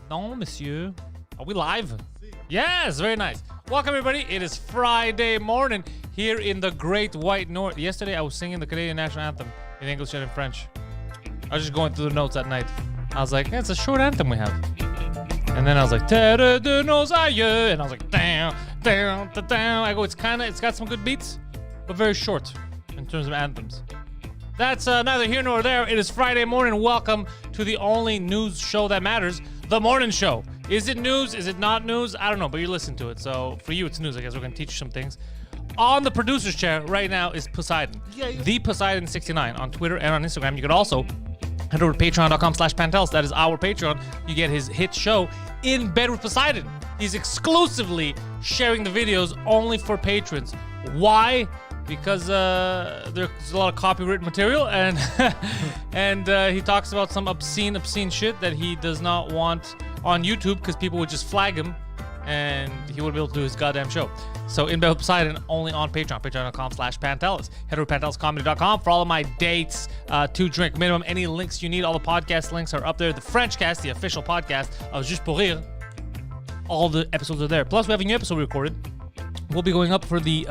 Non, monsieur. Are we live? Yes, very nice. Welcome, everybody. It is Friday morning here in the Great White North. Yesterday, I was singing the Canadian National Anthem in English and in French. I was just going through the notes at night. I was like, it's a short anthem we have. And then I was like, Terre de nos aïeux. And I was like, down, down, down. I go, it's got some good beats, but very short in terms of anthems. That's neither here nor there. It is Friday morning. Welcome to the only news show that matters, The Morning Show. Is it news? Is it not news? I don't know, but you listen to it. So for you, it's news. I guess we're going to teach you some things. On the producer's chair right now is Poseidon. The Poseidon69 on Twitter and on Instagram. You can also head over to patreon.com/Pantelis. That is our Patreon. You get his hit show, In Bed with Poseidon. He's exclusively sharing the videos only for patrons. Why? Because there's a lot of copywritten material, and and he talks about some obscene shit that he does not want on YouTube because people would just flag him and he wouldn't be able to do his goddamn show. So In Bed with Poseidon only on Patreon, patreon.com/Pantelis. Head over to panteliscomedy.com for all of my dates, 2 drink minimum, any links you need. All the podcast links are up there. The French cast, the official podcast of Juste pour rire, all the episodes are there. Plus, we have a new episode we recorded. We'll be going up for the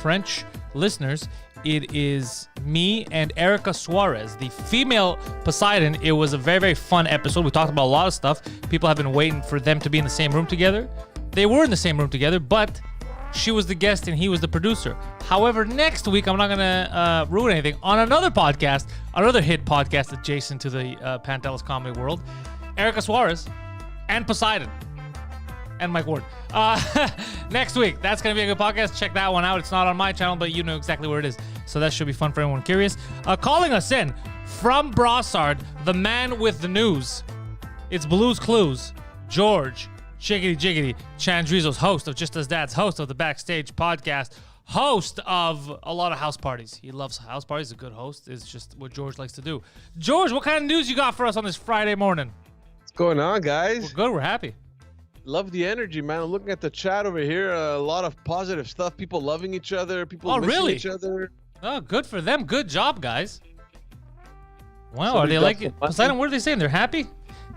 French listeners. It is me and Erica Suarez, the female Poseidon. It was a very, very fun episode. We talked about a lot of stuff. People have been waiting for them to be in the same room together. They were in the same room together, but she was the guest and he was the producer. However, next week, I'm not going to ruin anything. On another podcast, another hit podcast adjacent to the Pantelis comedy world, Erica Suarez and Poseidon. And Mike Ward. Next week, that's going to be a good podcast. Check that one out. It's not on my channel, but you know exactly where it is. So that should be fun for anyone curious. Calling us in from Brossard, the man with the news. It's Blues Clues, George Chickity Jiggity Chandrizos, host of Just As Dad's, host of the Backstage podcast, host of a lot of house parties. He loves house parties. A good host is just what George likes to do. George, what kind of news you got for us on this Friday morning? What's going on, guys? We're good. We're happy. Love the energy, man. I'm looking at the chat over here. A lot of positive stuff. People loving each other. People missing each other. Oh, good for them. Good job, guys. Wow, are they like it? Poseidon, what are they saying? They're happy?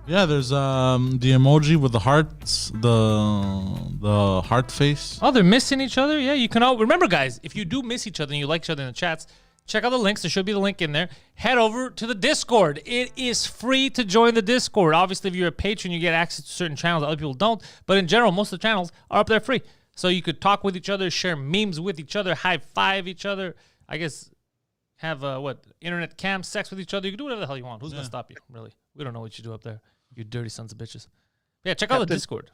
Yeah, there's the emoji with the hearts, the heart face. Oh, they're missing each other? Yeah, you can all remember, guys, if you do miss each other and you like each other in the chats, check out the links. There should be the link in there. Head over to the Discord. It is free to join the Discord. Obviously, if you're a patron, you get access to certain channels that other people don't. But in general, most of the channels are up there free. So you could talk with each other, share memes with each other, high-five each other. I guess have, internet cam sex with each other. You can do whatever the hell you want. Who's going to stop you, really? We don't know what you do up there, you dirty sons of bitches. Yeah, check out the Discord.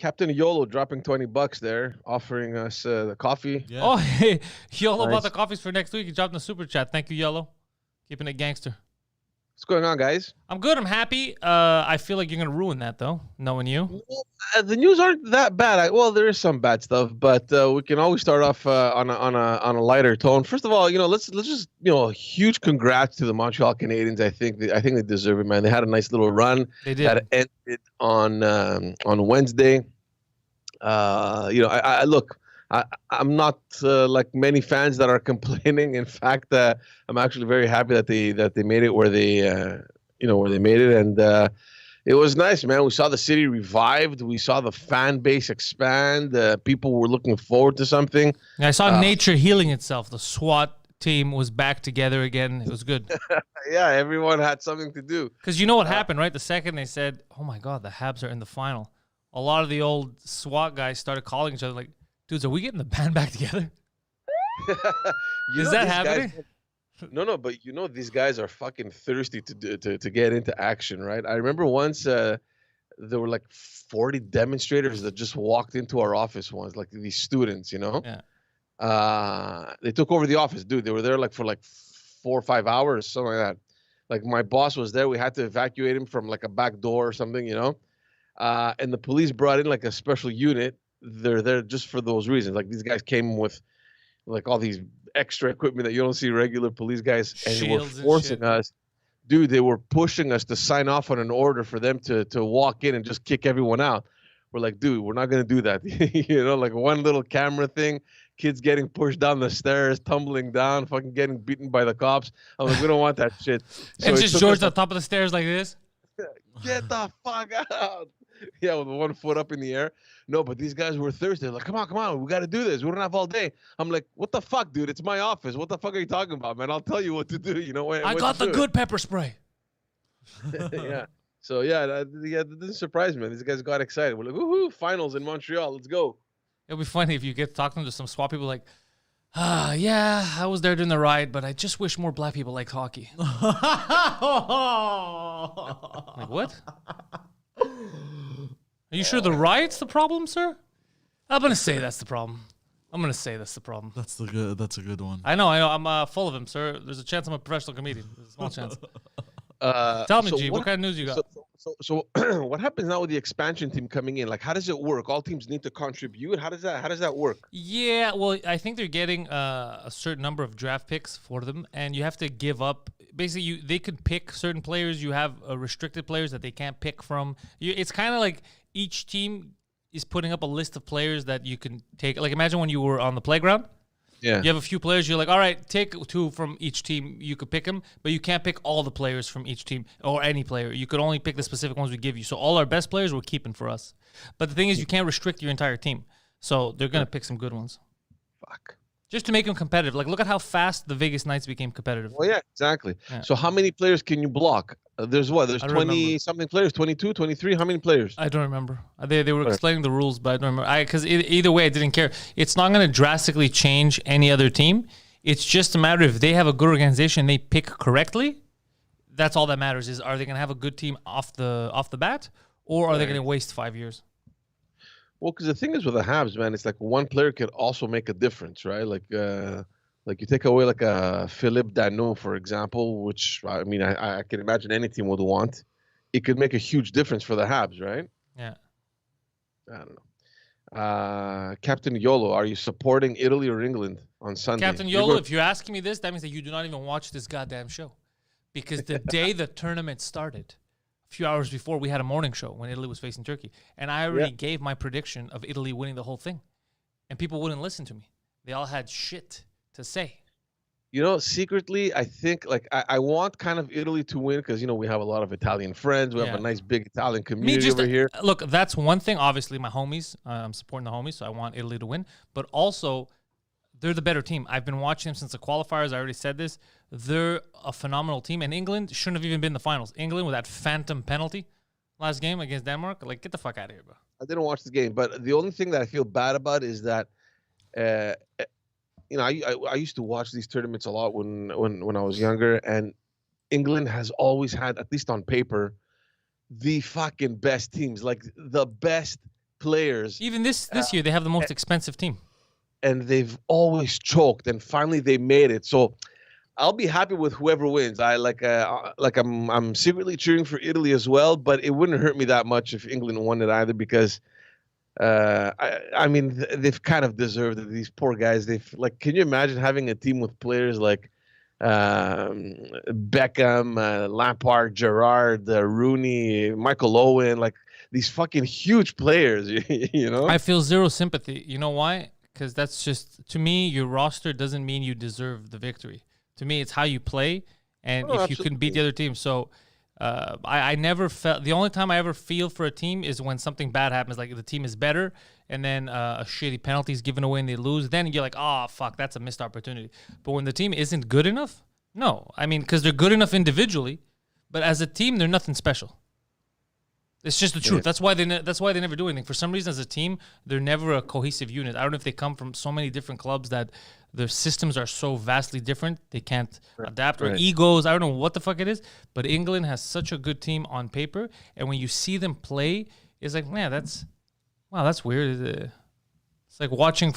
Captain YOLO dropping $20 there, offering us the coffee. Yeah. Oh, hey, YOLO bought the coffees for next week. He dropped in the super chat. Thank you, YOLO. Keeping it gangster. What's going on, guys? I'm good. I'm happy. I feel like you're gonna ruin that though, knowing you. The news aren't that bad. Well, there is some bad stuff, but we can always start off on a lighter tone. First of all, let's just huge congrats to the Montreal Canadiens. I think they deserve it, man. They had a nice little run. They did. That ended on Wednesday. I'm not like many fans that are complaining. In fact, I'm actually very happy that they made it where they made it, and it was nice, man. We saw the city revived. We saw the fan base expand. People were looking forward to something. Yeah, I saw nature healing itself. The SWAT team was back together again. It was good. Yeah, everyone had something to do. Because you know what happened, right? The second they said, "Oh my God, the Habs are in the final," a lot of the old SWAT guys started calling each other like, dudes, are we getting the band back together? Is that happening? No, but these guys are fucking thirsty to get into action, right? I remember once there were like 40 demonstrators that just walked into our office once, like these students, Yeah. They took over the office, dude. They were there like for like 4 or 5 hours, something like that. Like my boss was there. We had to evacuate him from like a back door or something, and the police brought in like a special unit. They're there just for those reasons. Like these guys came with like all these extra equipment that you don't see regular police guys, and they were forcing us. Dude, they were pushing us to sign off on an order for them to walk in and just kick everyone out. We're like, dude, we're not going to do that. Like one little camera thing, kids getting pushed down the stairs, tumbling down, fucking getting beaten by the cops. I'm like, we don't want that shit. So and just George on top of the stairs like this? Get the fuck out. Yeah, with 1 foot up in the air. No, but these guys were thirsty. They're like, come on, we got to do this. We don't have all day. I'm like, what the fuck, dude? It's my office. What the fuck are you talking about, man? I'll tell you what to do. You know what? I got the good pepper spray. Yeah. So yeah, that didn't surprise me. These guys got excited. We're like, woohoo, finals in Montreal. Let's go. It'll be funny if you get talking to some SWAT people like, yeah, I was there during the riot, but I just wish more black people liked hockey. Like, what? Are you sure the riot's the problem, sir? I'm gonna say that's the problem. That's a good one. I know. I'm full of them, sir. There's a chance I'm a professional comedian. There's a small chance. Tell me, G, what kind of news you got? So what happens now with the expansion team coming in? Like, how does it work? All teams need to contribute. How does that work? Yeah, well, I think they're getting a certain number of draft picks for them, and you have to give up. Basically, they could pick certain players. You have restricted players that they can't pick from. It's kind of like each team is putting up a list of players that you can take. Like, imagine when you were on the playground. Yeah. You have a few players. You're like, all right, take 2 from each team. You could pick them, but you can't pick all the players from each team or any player. You could only pick the specific ones we give you. So all our best players we're keeping for us. But the thing is, you can't restrict your entire team. So they're going to pick some good ones. Fuck. Just to make them competitive. Like, look at how fast the Vegas Knights became competitive. Well, yeah, exactly. Yeah. So how many players can you block? There's 20-something players, 22, 23? How many players? I don't remember. They were explaining the rules, but I don't remember. Because either way, I didn't care. It's not going to drastically change any other team. It's just a matter if they have a good organization, they pick correctly. That's all that matters. Is are they going to have a good team off the bat, or are they going to waste 5 years? Well, because the thing is with the Habs, man, it's like one player could also make a difference, right? Like you take away like a Philippe Danault, for example, which I mean, I can imagine any team would want. It could make a huge difference for the Habs, right? Yeah. I don't know. Captain Yolo, are you supporting Italy or England on Sunday? Captain Yolo, if you're asking me this, that means that you do not even watch this goddamn show. Because the day the tournament started, a few hours before, we had a morning show when Italy was facing Turkey. And I already gave my prediction of Italy winning the whole thing. And people wouldn't listen to me. They all had shit to say. You know, secretly, I think, like, I want kind of Italy to win because, you know, we have a lot of Italian friends. We have a nice, big Italian community over here. Look, that's one thing. Obviously, my homies, I'm supporting the homies, so I want Italy to win. But also, they're the better team. I've been watching them since the qualifiers. I already said this. They're a phenomenal team. And England shouldn't have even been in the finals. England with that phantom penalty last game against Denmark. Like, get the fuck out of here, bro. I didn't watch the game. But the only thing that I feel bad about is that, you know, I used to watch these tournaments a lot when I was younger. And England has always had, at least on paper, the fucking best teams. Like, the best players. Even this year, they have the most expensive team. And they've always choked, and finally they made it. So I'll be happy with whoever wins. I'm secretly cheering for Italy as well, but it wouldn't hurt me that much if England won it either because I mean they've kind of deserved it. These poor guys. Can you imagine having a team with players like Beckham, Lampard, Gerrard, Rooney, Michael Owen, like these fucking huge players, you know? I feel zero sympathy. You know why? Because that's just, to me, your roster doesn't mean you deserve the victory. To me, it's how you play and if you can beat the other team. So I never felt, the only time I ever feel for a team is when something bad happens, like the team is better and then a shitty penalty is given away and they lose. Then you're like, oh, fuck, that's a missed opportunity. But when the team isn't good enough, no. I mean, because they're good enough individually, but as a team, they're nothing special. It's just the truth. That's why they never do anything. For some reason, as a team, they're never a cohesive unit. I don't know if they come from so many different clubs that their systems are so vastly different they can't adapt, or egos. I don't know what the fuck it is. But England has such a good team on paper, and when you see them play, it's like, man, that's weird. It's like watching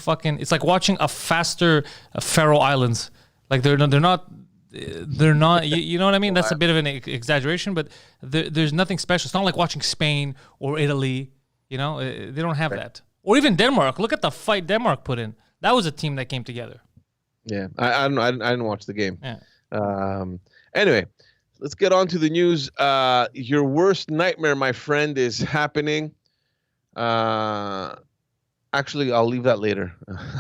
a faster Faroe Islands. Like they're not. You know what I mean? That's a bit of an exaggeration, but there's nothing special. It's not like watching Spain or Italy. You know, they don't have that. Or even Denmark. Look at the fight Denmark put in. That was a team that came together. Yeah, I don't know. I didn't watch the game. Yeah. Anyway, let's get on to the news. Your worst nightmare, my friend, is happening. Actually, I'll leave that later.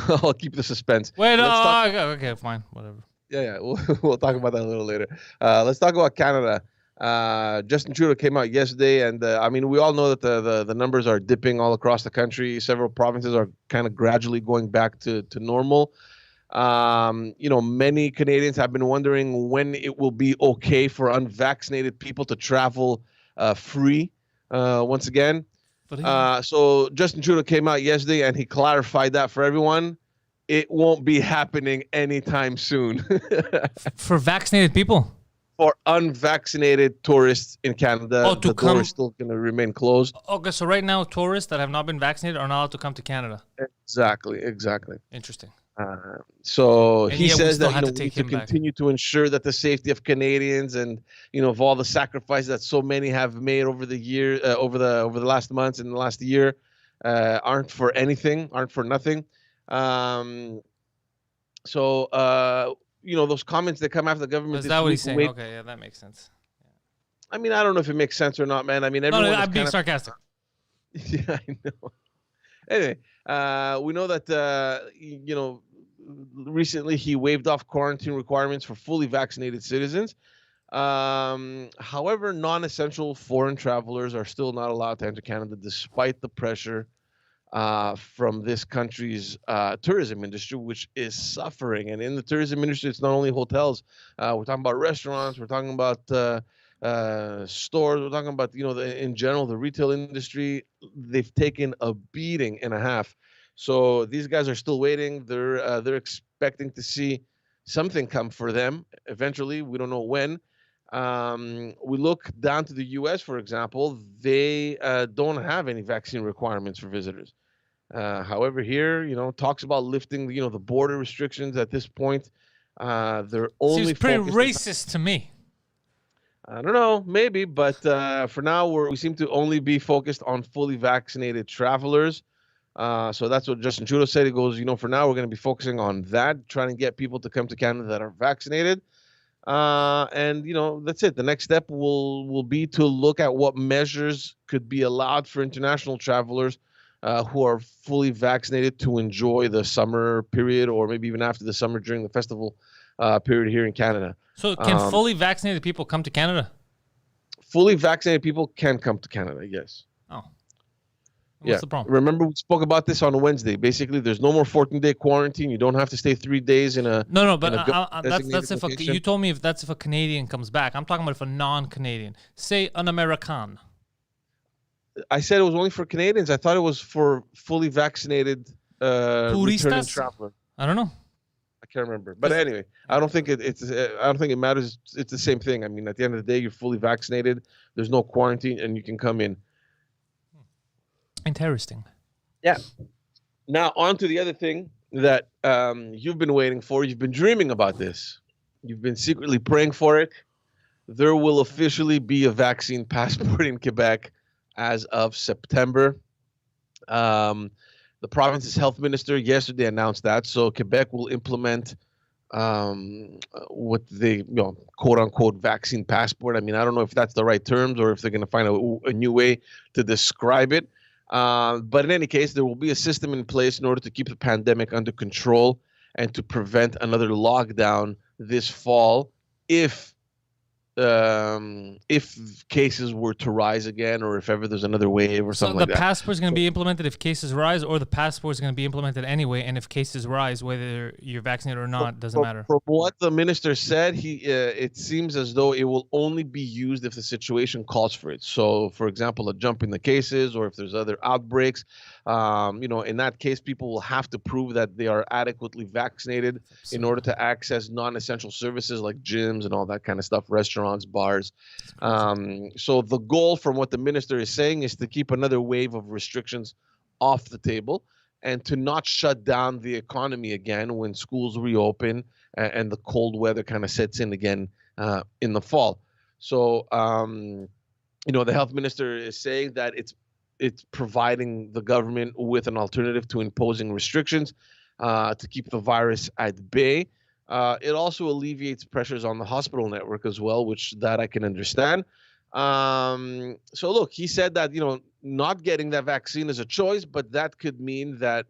I'll keep the suspense. Wait, okay, fine, whatever. Yeah, we'll talk about that a little later. Let's talk about Canada. Justin Trudeau came out yesterday, and I mean, we all know that the numbers are dipping all across the country. Several provinces are kind of gradually going back to normal. Many Canadians have been wondering when it will be okay for unvaccinated people to travel free once again. So Justin Trudeau came out yesterday and he clarified that for everyone. It won't be happening anytime soon. For vaccinated people? For unvaccinated tourists in Canada, to the door is still going to remain closed. Okay, so right now tourists that have not been vaccinated are not allowed to come to Canada. Exactly. Interesting. So he says that we need to continue to ensure that the safety of Canadians and of all the sacrifices that so many have made over the year, over the last months and the last year, aren't for nothing. Those comments that come after the government. Is that what he's saying? Okay, yeah, that makes sense. I mean, I don't know if it makes sense or not, man. I mean, everyone. No, I'm being sarcastic. Yeah, I know. Anyway, we know that recently he waived off quarantine requirements for fully vaccinated citizens. However, non-essential foreign travelers are still not allowed to enter Canada despite the pressure from this country's tourism industry, which is suffering. And in the tourism industry, it's not only hotels. We're talking about restaurants. We're talking about stores. We're talking about in general the retail industry. They've taken a beating and a half. So these guys are still waiting. They're expecting to see something come for them eventually. We don't know when. We look down to the U.S., for example. They don't have any vaccine requirements for visitors. However, here, talks about lifting, the border restrictions at this point. They're only seems pretty racist to me. I don't know, maybe, but for now, we seem to only be focused on fully vaccinated travelers. So that's what Justin Trudeau said. He goes, for now, we're going to be focusing on that, trying to get people to come to Canada that are vaccinated. And that's it. The next step will be to look at what measures could be allowed for international travelers who are fully vaccinated to enjoy the summer period, or maybe even after the summer during the festival period here in Canada. So can fully vaccinated people come to Canada? Fully vaccinated people can come to Canada, yes. Oh. What's the problem? Remember, we spoke about this on Wednesday. Basically, there's no more 14-day quarantine. You don't have to stay 3 days in a but that's if you told me if a Canadian comes back. I'm talking about if a non-Canadian, say an American. I said it was only for Canadians. I thought it was for fully vaccinated returning travelers. I don't know. I can't remember. But anyway, I don't think it matters. It's the same thing. I mean, at the end of the day, you're fully vaccinated. There's no quarantine, and you can come in. Interesting. Yeah. Now, on to the other thing that you've been waiting for. You've been dreaming about this. You've been secretly praying for it. There will officially be a vaccine passport in Quebec as of September. The province's health minister yesterday announced that. So Quebec will implement what they, quote unquote, vaccine passport. I mean, I don't know if that's the right terms or if they're going to find a new way to describe it. But in any case, there will be a system in place in order to keep the pandemic under control and to prevent another lockdown this fall if cases were to rise again, or if ever there's another wave or something like that. So the passport is going to be implemented if cases rise, or the passport is going to be implemented anyway, and if cases rise, whether you're vaccinated or not, doesn't matter. From what the minister said, it seems as though it will only be used if the situation calls for it. So, for example, a jump in the cases, or if there's other outbreaks, in that case, people will have to prove that they are adequately vaccinated in order to access non-essential services like gyms and all that kind of stuff, restaurants, bars. So the goal from what the minister is saying is to keep another wave of restrictions off the table and to not shut down the economy again when schools reopen and the cold weather kind of sets in again in the fall. So, the health minister is saying that it's providing the government with an alternative to imposing restrictions to keep the virus at bay. It also alleviates pressures on the hospital network as well, which that I can understand. So look, he said that, not getting that vaccine is a choice, but that could mean that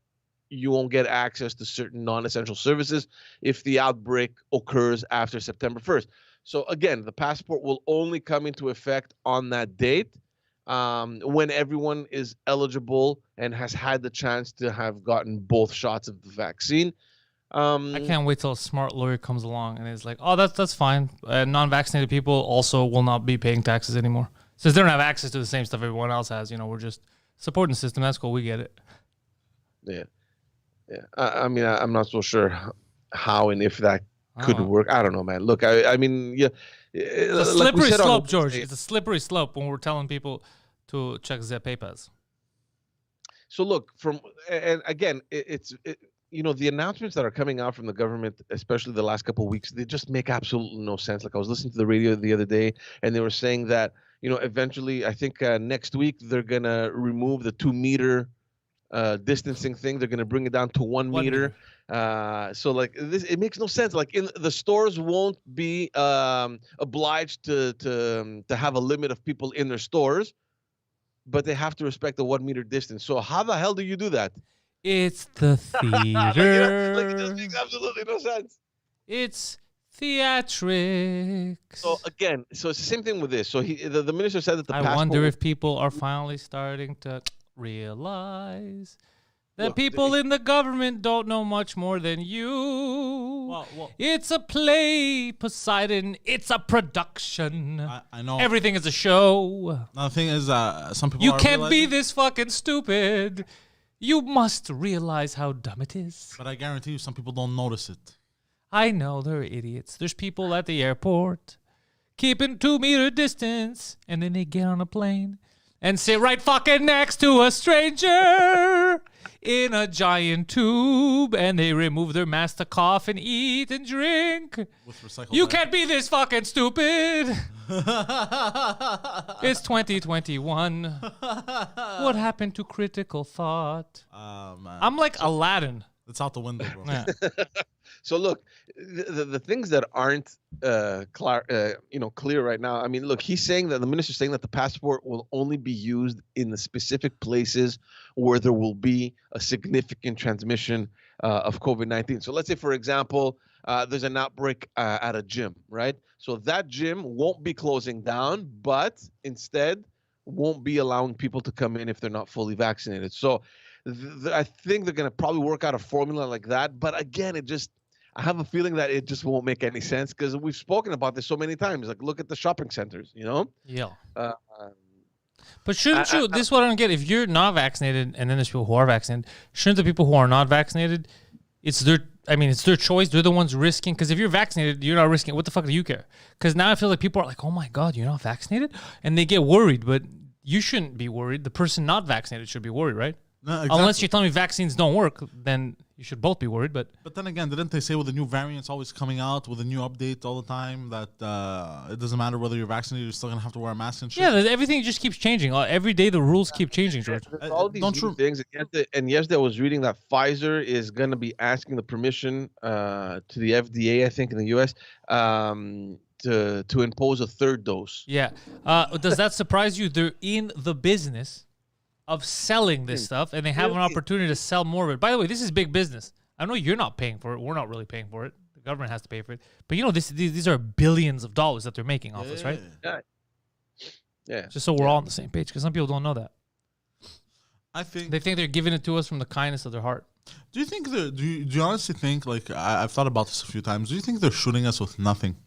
you won't get access to certain non-essential services if the outbreak occurs after September 1st. So again, the passport will only come into effect on that date, when everyone is eligible and has had the chance to have gotten both shots of the vaccine. I can't wait till a smart lawyer comes along and is like, "Oh, that's fine. Non-vaccinated people also will not be paying taxes anymore, since they don't have access to the same stuff everyone else has. We're just supporting the system. That's cool. We get it." Yeah, yeah. I mean, I'm not so sure how and if that could work. I don't know, man. Look, I mean, yeah, it's a slippery slope, George. It's a slippery slope when we're telling people to check their papers. So look, and again, the announcements that are coming out from the government, especially the last couple of weeks, they just make absolutely no sense. Like I was listening to the radio the other day, and they were saying that eventually, I think next week they're gonna remove the 2 meter distancing thing. They're gonna bring it down to 1 meter. So like this, it makes no sense. Like the stores won't be obliged to have a limit of people in their stores, but they have to respect the 1 meter distance. So how the hell do you do that? It's the theater. Like it just makes absolutely no sense. It's theatrics. So again, it's the same thing with this. So the minister said that the I wonder if people are finally starting to realize that people in the government don't know much more than you. Well, it's a play, Poseidon. It's a production. I know. Everything is a show. Now, the thing is, some people You can't be this fucking stupid. You must realize how dumb it is. But I guarantee you, some people don't notice it. I know, they're idiots. There's people at the airport keeping 2 meter distance, and then they get on a plane and sit right fucking next to a stranger in a giant tube, and they remove their mask to cough and eat and drink. With recycled You can't be this fucking stupid. It's 2021. What happened to critical thought? Man. I'm like Aladdin. It's out the window, bro. Yeah. So look, the things that aren't clear right now. I mean, look, the minister's saying that the passport will only be used in the specific places where there will be a significant transmission of COVID-19. So let's say, for example, there's an outbreak at a gym, right? So that gym won't be closing down, but instead won't be allowing people to come in if they're not fully vaccinated. So I think they're going to probably work out a formula like that. But again, I have a feeling that it just won't make any sense because we've spoken about this so many times. Like, look at the shopping centers, Yeah. But shouldn't you, this is what I don't get. If you're not vaccinated and then there's people who are vaccinated, shouldn't the people who are not vaccinated, it's their choice. They're the ones risking. Because if you're vaccinated, you're not risking. What the fuck do you care? Because now I feel like people are like, oh my God, you're not vaccinated? And they get worried. But you shouldn't be worried. The person not vaccinated should be worried, right? No, exactly. Unless you're telling me vaccines don't work, then you should both be worried. But then again, didn't they say with the new variants always coming out with a new update all the time that it doesn't matter whether you're vaccinated, you're still gonna have to wear a mask and shit? Yeah, everything just keeps changing. Every day the rules keep changing, George. There's all these new things. And yesterday I was reading that Pfizer is gonna be asking the permission to the FDA, I think, in the U.S. To impose a third dose. Yeah. Does that surprise you? They're in the business of selling this stuff, and they have an opportunity to sell more of it. By the way, this is big business. I know you're not paying for it. We're not really paying for it. The government has to pay for it. But these are billions of dollars that they're making off this, right? Yeah. Just so we're all on the same page, because some people don't know that. They think they're giving it to us from the kindness of their heart. Do you think do you honestly think, like, I've thought about this a few times, do you think they're shooting us with nothing?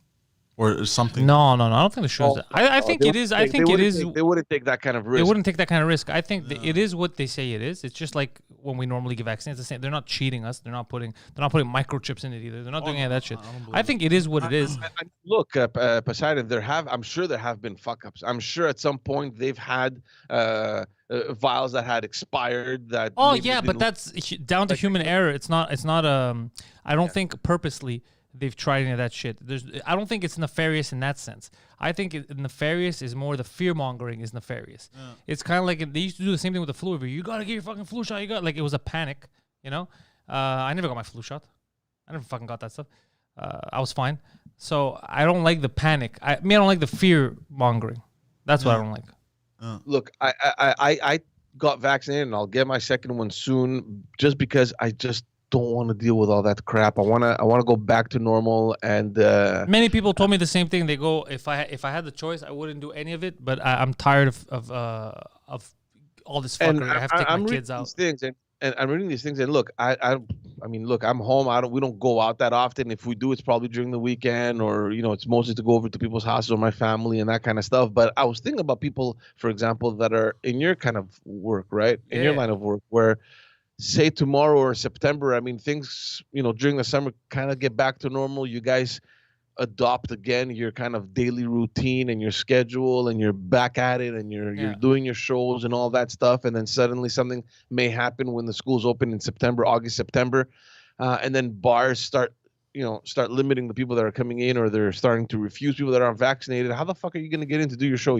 Or something? No. I don't think the show's that. I think it is. I think it is. They wouldn't take that kind of risk. They wouldn't take that kind of risk. I think it is what they say it is. It's just like when we normally give vaccines. It's the same. They're not cheating us. They're not putting microchips in it either. They're not doing any of that shit. I think it is what it is. Look, Poseidon, I'm sure there have been fuck ups. I'm sure at some point they've had vials that had expired. But that's down to human error. It's not. I don't think purposely they've tried any of that shit. I don't think it's nefarious in that sense. I think nefarious is more the fear mongering is nefarious. Yeah. It's kind of like they used to do the same thing with the flu. You gotta get your fucking flu shot. It was a panic. I never got my flu shot. I never fucking got that stuff. I was fine. So I don't like the panic. I don't like the fear mongering. That's what I don't like. Look, I got vaccinated and I'll get my second one soon, just because I just don't want to deal with all that crap. I wanna go back to normal. And many people told me the same thing. They go, if I had the choice, I wouldn't do any of it. But I'm tired of all this fuckery. I have to take my kids out. And I'm reading these things, and look, I mean, look, I'm home. We don't go out that often. If we do, it's probably during the weekend, or it's mostly to go over to people's houses or my family and that kind of stuff. But I was thinking about people, for example, that are in your kind of work, right? In your line of work, where say tomorrow or September, I mean, things, during the summer kind of get back to normal. You guys adopt again your kind of daily routine and your schedule, and you're back at it, and you're doing your shows and all that stuff, and then suddenly something may happen when the schools open in August, September, and then bars start limiting the people that are coming in, or they're starting to refuse people that aren't vaccinated. How the fuck are you going to get in to do your show?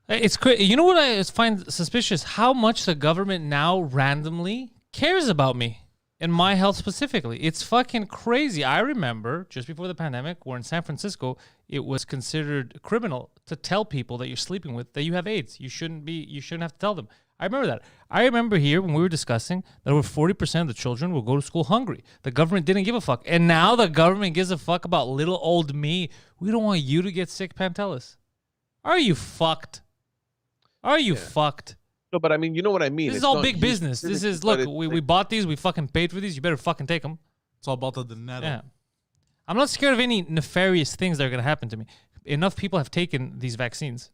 It's crazy. You know what I find suspicious? How much the government now randomly cares about me and my health specifically. It's fucking crazy. I remember just before the pandemic, where in San Francisco, it was considered criminal to tell people that you're sleeping with that you have AIDS. You shouldn't have to tell them. I remember that. I remember here when we were discussing that over 40% of the children will go to school hungry. The government didn't give a fuck. And now the government gives a fuck about little old me. We don't want you to get sick, Pantelis. Are you fucked? Are you fucked? No, but I mean, you know what I mean. This is all big business. This is, look, we bought these. We fucking paid for these. You better fucking take them. It's all about the dinero. Yeah. I'm not scared of any nefarious things that are going to happen to me. Enough people have taken these vaccines.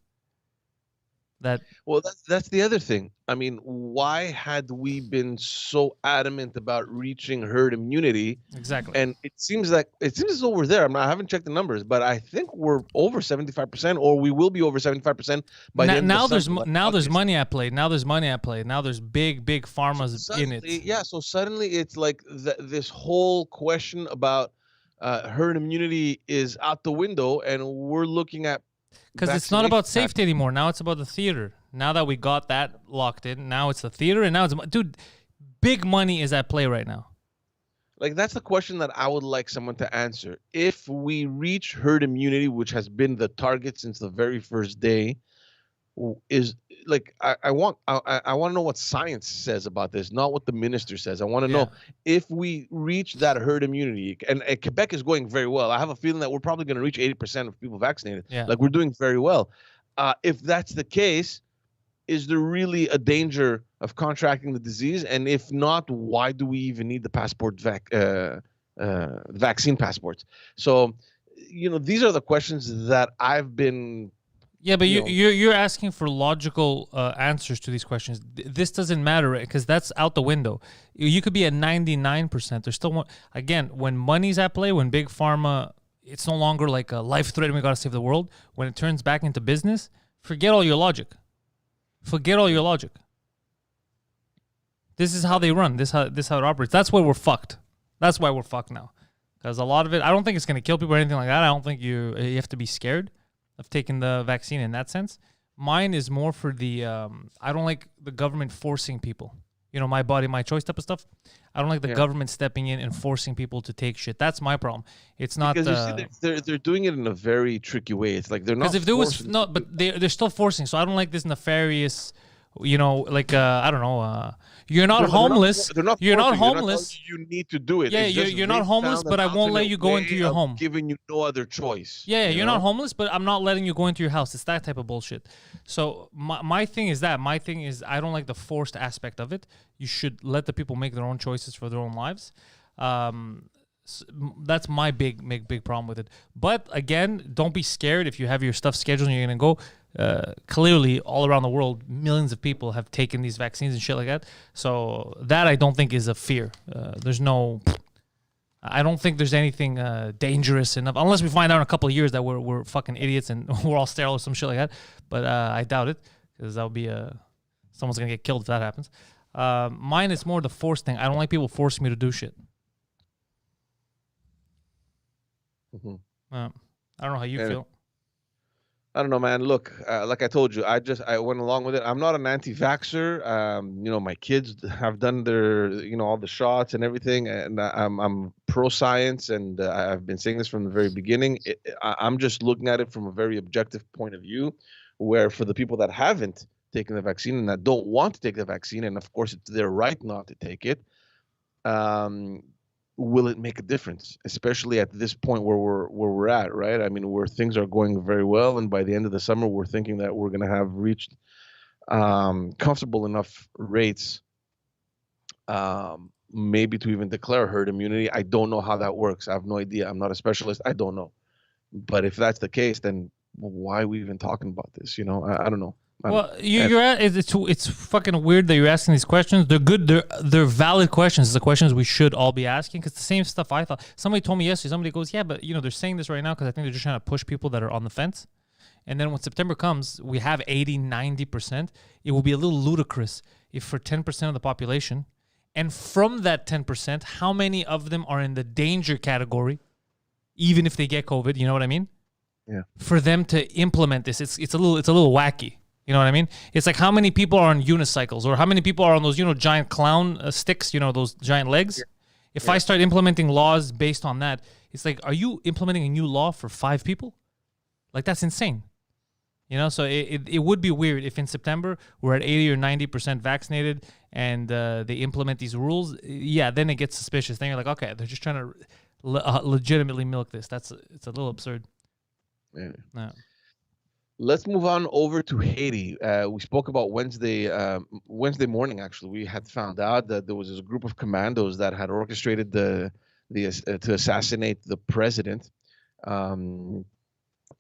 Well, that's the other thing. I mean, why had we been so adamant about reaching herd immunity? Exactly. And it seems as though we're there. I haven't checked the numbers, but I think we're over 75%, or we will be over 75% by the end of the summer. Now there's money at play. Now there's big pharmas in it. Yeah. So suddenly it's like this whole question about herd immunity is out the window, and we're looking at. Because it's not about safety anymore. Now it's about the theater. Now that we got that locked in, now it's the theater, and now dude, big money is at play right now. Like, that's the question that I would like someone to answer. If we reach herd immunity, which has been the target since the very first day, is like I want to know what science says about this, not what the minister says. I want to know if we reach that herd immunity, and Quebec is going very well. I have a feeling that we're probably going to reach 80% of people vaccinated. Yeah. Like, we're doing very well. If that's the case, is there really a danger of contracting the disease? And if not, why do we even need the vaccine passports? So, these are the questions that I've been. Yeah, but you're asking for logical answers to these questions. This doesn't matter, right? Because that's out the window. You could be at 99%. There's still one. Again, when money's at play, when big pharma, it's no longer like a life threat and we got to save the world. When it turns back into business, forget all your logic. Forget all your logic. This is how they run. This how it operates. That's why we're fucked. That's why we're fucked now. Because a lot of it, I don't think it's going to kill people or anything like that. I don't think you have to be scared of taking the vaccine in that sense. Mine is more for the, I don't like the government forcing people. My body, my choice type of stuff. I don't like the government stepping in and forcing people to take shit. That's my problem. It's not because they're doing it in a very tricky way. It's like they're not. Because if there was no, but they're still forcing. So I don't like this nefarious. I don't know. You're not homeless. You're not homeless. You need to do it. Yeah, you're not homeless, but I won't let you go into your home. Giving you no other choice. Yeah, you're not homeless, but I'm not letting you go into your house. It's that type of bullshit. So my thing is that. My thing is I don't like the forced aspect of it. You should let the people make their own choices for their own lives. That's my big problem with it. But again, don't be scared if you have your stuff scheduled and you're going to go. Clearly, all around the world, millions of people have taken these vaccines and shit like that. So that I don't think is a fear. I don't think there's anything dangerous enough, unless we find out in a couple of years that we're fucking idiots and we're all sterile or some shit like that. But I doubt it, because that would be someone's going to get killed if that happens. Mine is more the force thing. I don't like people forcing me to do shit. Mm-hmm. I don't know how you feel. I don't know, man. Look, like I told you, I went along with it. I'm not an anti-vaxxer. My kids have done their, all the shots and everything, and I'm pro-science, and I've been saying this from the very beginning. I'm just looking at it from a very objective point of view, where for the people that haven't taken the vaccine and that don't want to take the vaccine, and of course it's their right not to take it, um, will it make a difference, especially at this point where we're at, right? I mean, where things are going very well, and by the end of the summer, we're thinking that we're going to have reached comfortable enough rates, maybe to even declare herd immunity. I don't know how that works. I have no idea. I'm not a specialist. I don't know. But if that's the case, then why are we even talking about this? You know, I don't know. Well, it's fucking weird that you're asking these questions. They're good. They're valid questions. It's the questions we should all be asking, because the same stuff I thought. Somebody told me yesterday. Somebody goes, yeah, but they're saying this right now because I think they're just trying to push people that are on the fence. And then when September comes, we have 80, 90%. It will be a little ludicrous if for 10% of the population, and from that 10%, how many of them are in the danger category, even if they get COVID? You know what I mean? Yeah. For them to implement this, it's a little wacky. You know what I mean? It's like how many people are on unicycles, or how many people are on those, giant clown sticks, those giant legs. Yeah. If I start implementing laws based on that, it's like, are you implementing a new law for 5 people? Like, that's insane. So it would be weird if in September we're at 80 or 90% vaccinated and they implement these rules. Yeah, then it gets suspicious. Then you're like, okay, they're just trying to legitimately milk this. It's a little absurd. Yeah. Yeah. Let's move on over to Haiti. We spoke about Wednesday morning. Actually, we had found out that there was a group of commandos that had orchestrated to assassinate the president.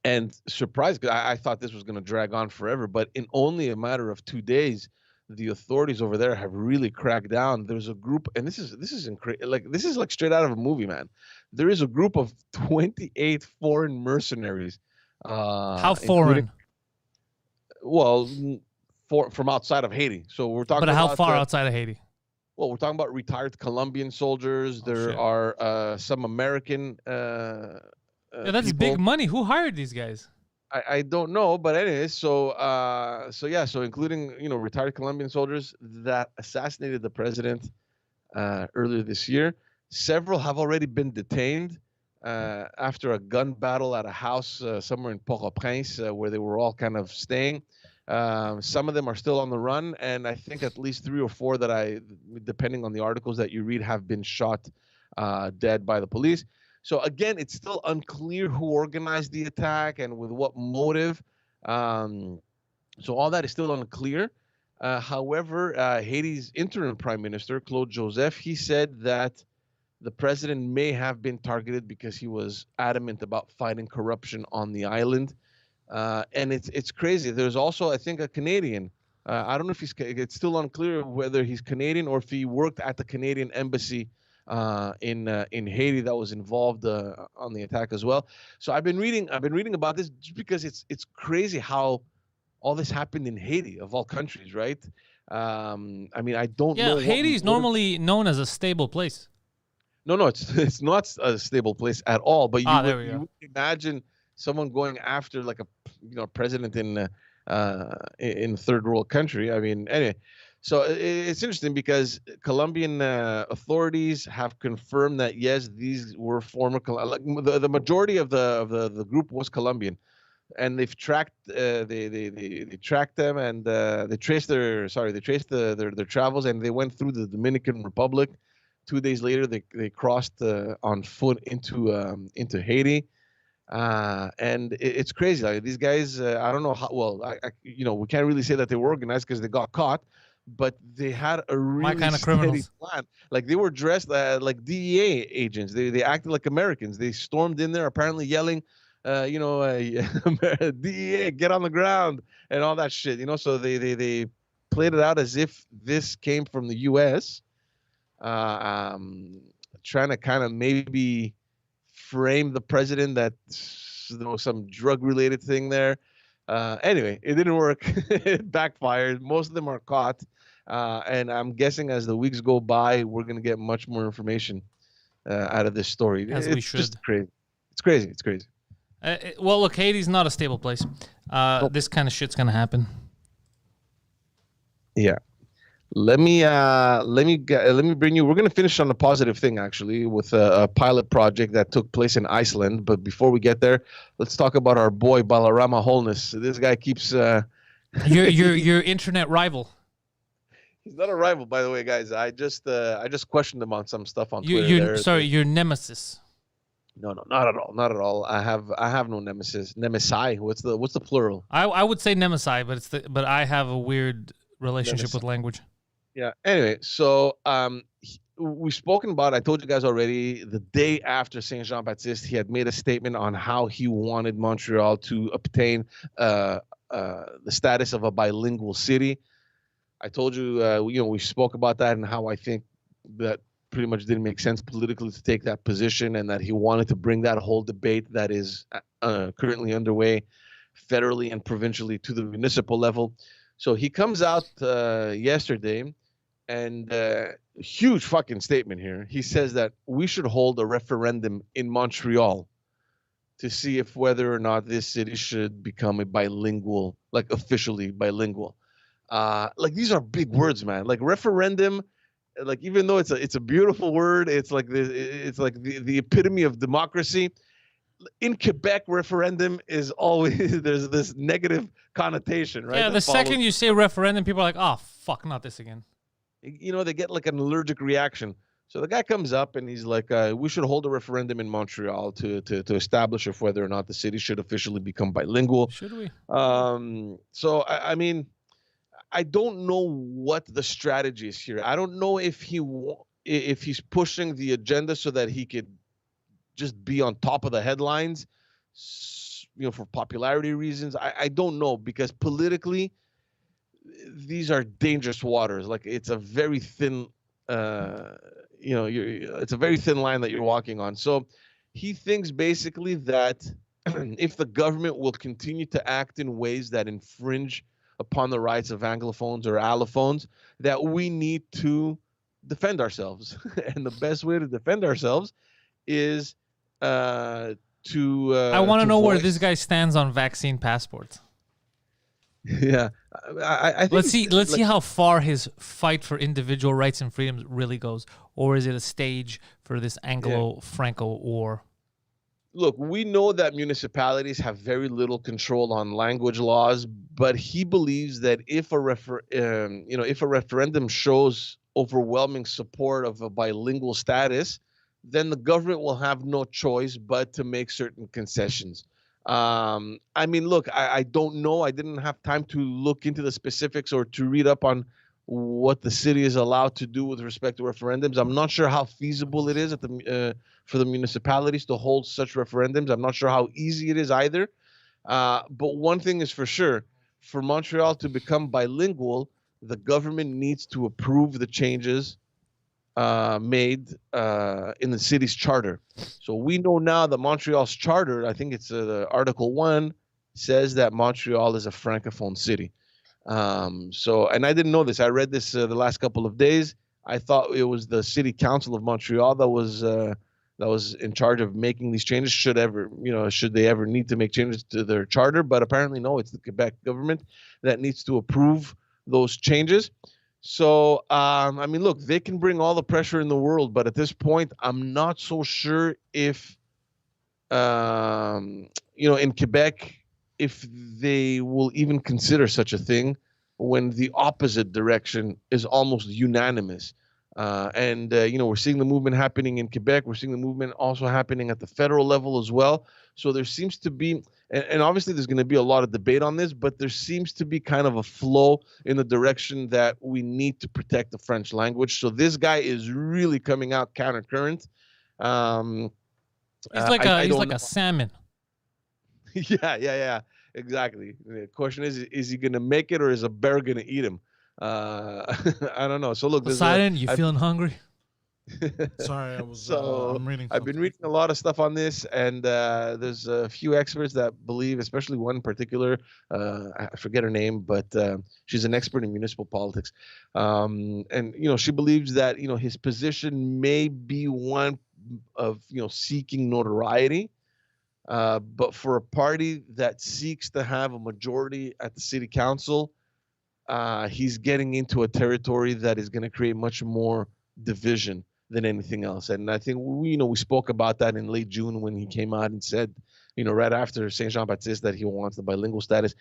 And surprised, because I thought this was going to drag on forever, but in only a matter of 2 days, the authorities over there have really cracked down. There's a group, and this is incredible. Like, this is like straight out of a movie, man. There is a group of 28 foreign mercenaries. How foreign? Well, from outside of Haiti. So we're talking. But how far outside of Haiti? Well, we're talking about retired Colombian soldiers. There are some American. That's people. Big money. Who hired these guys? I don't know, but anyways, so including retired Colombian soldiers that assassinated the president earlier this year. Several have already been detained after a gun battle at a house somewhere in Port-au-Prince where they were all kind of staying. Some of them are still on the run, and I think at least 3 or 4 that depending on the articles that you read, have been shot dead by the police. So again, it's still unclear who organized the attack and with what motive. So all that is still unclear. However, Haiti's interim prime minister, Claude Joseph, he said that the president may have been targeted because he was adamant about fighting corruption on the island. And it's crazy. There's also, I think, a Canadian. I don't know if it's still unclear whether he's Canadian or if he worked at the Canadian embassy in Haiti that was involved on the attack as well. So I've been reading about this just because it's crazy how all this happened in Haiti, of all countries, right? I mean, I don't know. Yeah, Haiti is normally known as a stable place. No, it's not a stable place at all. But you would imagine someone going after like a president in third world country. I mean, anyway. So it's interesting because Colombian authorities have confirmed that yes, these were former the majority of the group was Colombian, and they've tracked they tracked them and they traced their travels, and they went through the Dominican Republic. 2 days later, they crossed on foot into Haiti, and it's crazy. Like, these guys, I don't know how well. We can't really say that they were organized because they got caught. But they had a really kind of steady plan. Like, they were dressed like DEA agents. They acted like Americans. They stormed in there, apparently yelling, DEA, get on the ground, and all that shit. So they played it out as if this came from the U.S. Trying to kind of maybe frame the president that there was some drug-related thing there. Anyway, it didn't work. It backfired. Most of them are caught. And I'm guessing as the weeks go by, we're going to get much more information out of this story. As we should. Just crazy. It's crazy. It's crazy. Well, look, Haiti's not a stable place. This kind of shit's going to happen. Yeah. Let me bring you. We're going to finish on a positive thing, actually, with a pilot project that took place in Iceland. But before we get there, let's talk about our boy Balarama Holness. This guy keeps your internet rival. He's not a rival, by the way, guys. I just questioned him on some stuff on Twitter. Your nemesis. No, not at all, not at all. I have no nemesis. Nemesi. What's the plural? I would say nemesis, but I have a weird relationship with language. Yeah. Anyway, so we've spoken about. I told you guys already. The day after Saint Jean Baptiste, he had made a statement on how he wanted Montreal to obtain the status of a bilingual city. I told you, we spoke about that and how I think that pretty much didn't make sense politically to take that position, and that he wanted to bring that whole debate that is currently underway federally and provincially to the municipal level. So he comes out yesterday, and huge fucking statement here. He says that we should hold a referendum in Montreal to see if whether or not this city should become a bilingual, like officially bilingual. Like these are big words, man. Like referendum, like even though it's a beautiful word, it's like the epitome of democracy. In Quebec, referendum is always there's this negative connotation, right? Yeah, the second you say referendum, people are like, "Oh fuck, not this again." They get like an allergic reaction. So the guy comes up and he's like, "We should hold a referendum in Montreal to establish if whether or not the city should officially become bilingual." Should we? So I mean, I don't know what the strategy is here. I don't know if he's pushing the agenda so that he could just be on top of the headlines, for popularity reasons. I don't know, because politically, these are dangerous waters. Like it's a very thin, it's a very thin line that you're walking on. So he thinks basically that if the government will continue to act in ways that infringe upon the rights of Anglophones or allophones, that we need to defend ourselves. And the best way to defend ourselves is I want to know where this guy stands on vaccine passports. Yeah, I think let's see how far his fight for individual rights and freedoms really goes, or is it a stage for this Anglo-Franco war? Look, we know that municipalities have very little control on language laws, but he believes that if a referendum shows overwhelming support of a bilingual status, then the government will have no choice but to make certain concessions. I mean, look, I don't know. I didn't have time to look into the specifics or to read up on what the city is allowed to do with respect to referendums. I'm not sure how feasible it is for the municipalities to hold such referendums. I'm not sure how easy it is either. But one thing is for sure, for Montreal to become bilingual, the government needs to approve the changes made in the city's charter. So we know now that Montreal's charter, I think it's Article 1, says that Montreal is a francophone city. And I didn't know this. I read this the last couple of days. I thought it was the City Council of Montreal that was in charge of making these changes, should they ever need to make changes to their charter. But apparently, no, it's the Quebec government that needs to approve those changes. So, I mean, look, they can bring all the pressure in the world, but at this point, I'm not so sure if, in Quebec, if they will even consider such a thing when the opposite direction is almost unanimous. We're seeing the movement happening in Quebec. We're seeing the movement also happening at the federal level as well. So there seems to be, and obviously there's going to be a lot of debate on this, but there seems to be kind of a flow in the direction that we need to protect the French language. So this guy is really coming out countercurrent. He's like a salmon. Yeah, exactly. The question is he going to make it, or is a bear going to eat him? I don't know. So look, Poseidon, you feeling hungry? Sorry, I'm reading. I've been reading a lot of stuff on this, and there's a few experts that believe, especially one in particular, I forget her name, but she's an expert in municipal politics, and she believes that his position may be one of seeking notoriety, but for a party that seeks to have a majority at the city council, he's getting into a territory that is going to create much more division than anything else. And I think we spoke about that in late June when he came out and said, right after Saint Jean Baptiste, that he wants the bilingual status.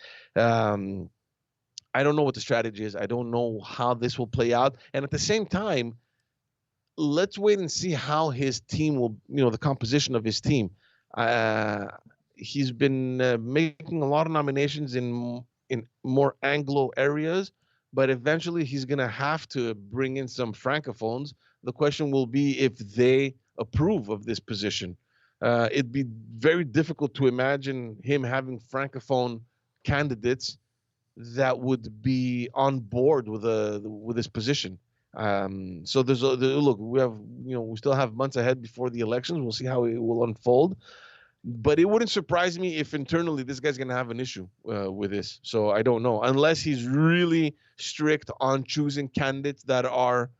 I don't know what the strategy is. I don't know how this will play out. And at the same time, let's wait and see how his team will, the composition of his team. He's been making a lot of nominations in more Anglo areas, but eventually he's going to have to bring in some francophones. The question will be if they approve of this position. It'd be very difficult to imagine him having francophone candidates that would be on board with this position. So look, we still have months ahead before the elections. We'll see how it will unfold. But it wouldn't surprise me if internally this guy's going to have an issue with this. So I don't know, unless he's really strict on choosing candidates that are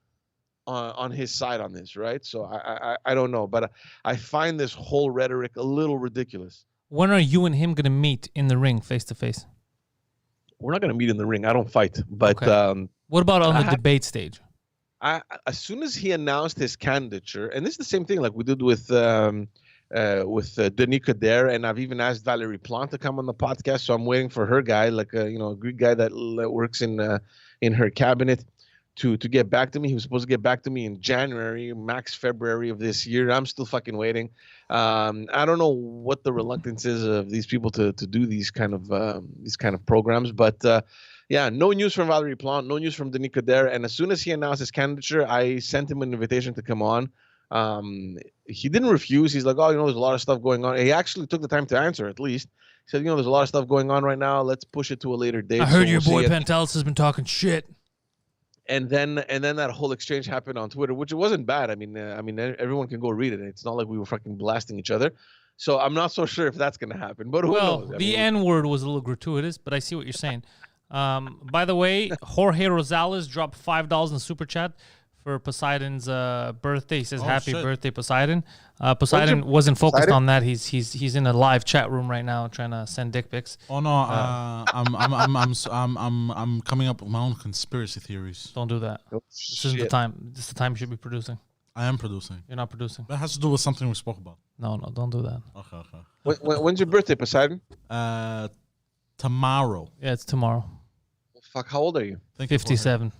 on his side on this, right? So I don't know, but I find this whole rhetoric a little ridiculous. When are you and him going to meet in the ring face to face? We're not going to meet in the ring. I don't fight. But okay. What about on the debate stage? As soon as he announced his candidature, and this is the same thing like we did with Denis Coderre, and I've even asked Valérie Plante to come on the podcast. So I'm waiting for her guy, like a Greek guy that works in her cabinet, to get back to me. He was supposed to get back to me in January, max February of this year. I'm still fucking waiting. I don't know what the reluctance is of these people to do these kind of programs, but yeah, no news from Valérie Plante, no news from Denis Coderre, and as soon as he announced his candidature, I sent him an invitation to come on. He didn't refuse. He's like, oh, there's a lot of stuff going on. He actually took the time to answer, at least. He said, there's a lot of stuff going on right now. Let's push it to a later date. I heard your boy Pantelis has been talking shit. And then that whole exchange happened on Twitter, which it wasn't bad. I mean, everyone can go read it. It's not like we were fucking blasting each other. So I'm not so sure if that's going to happen. But who knows? The N-word was a little gratuitous, but I see what you're saying. By the way, Jorge Rosales dropped $5 in super chat for Poseidon's birthday. He says, "Happy birthday, Poseidon." Poseidon wasn't focused on that. He's in a live chat room right now trying to send dick pics. Oh no, I'm coming up with my own conspiracy theories. Don't do that. Oh, this isn't the time. This is the time you should be producing. I am producing. You're not producing. That has to do with something we spoke about. No, don't do that. Okay. When's your birthday, Poseidon? Tomorrow. Yeah, it's tomorrow. Well, fuck, how old are you? 57.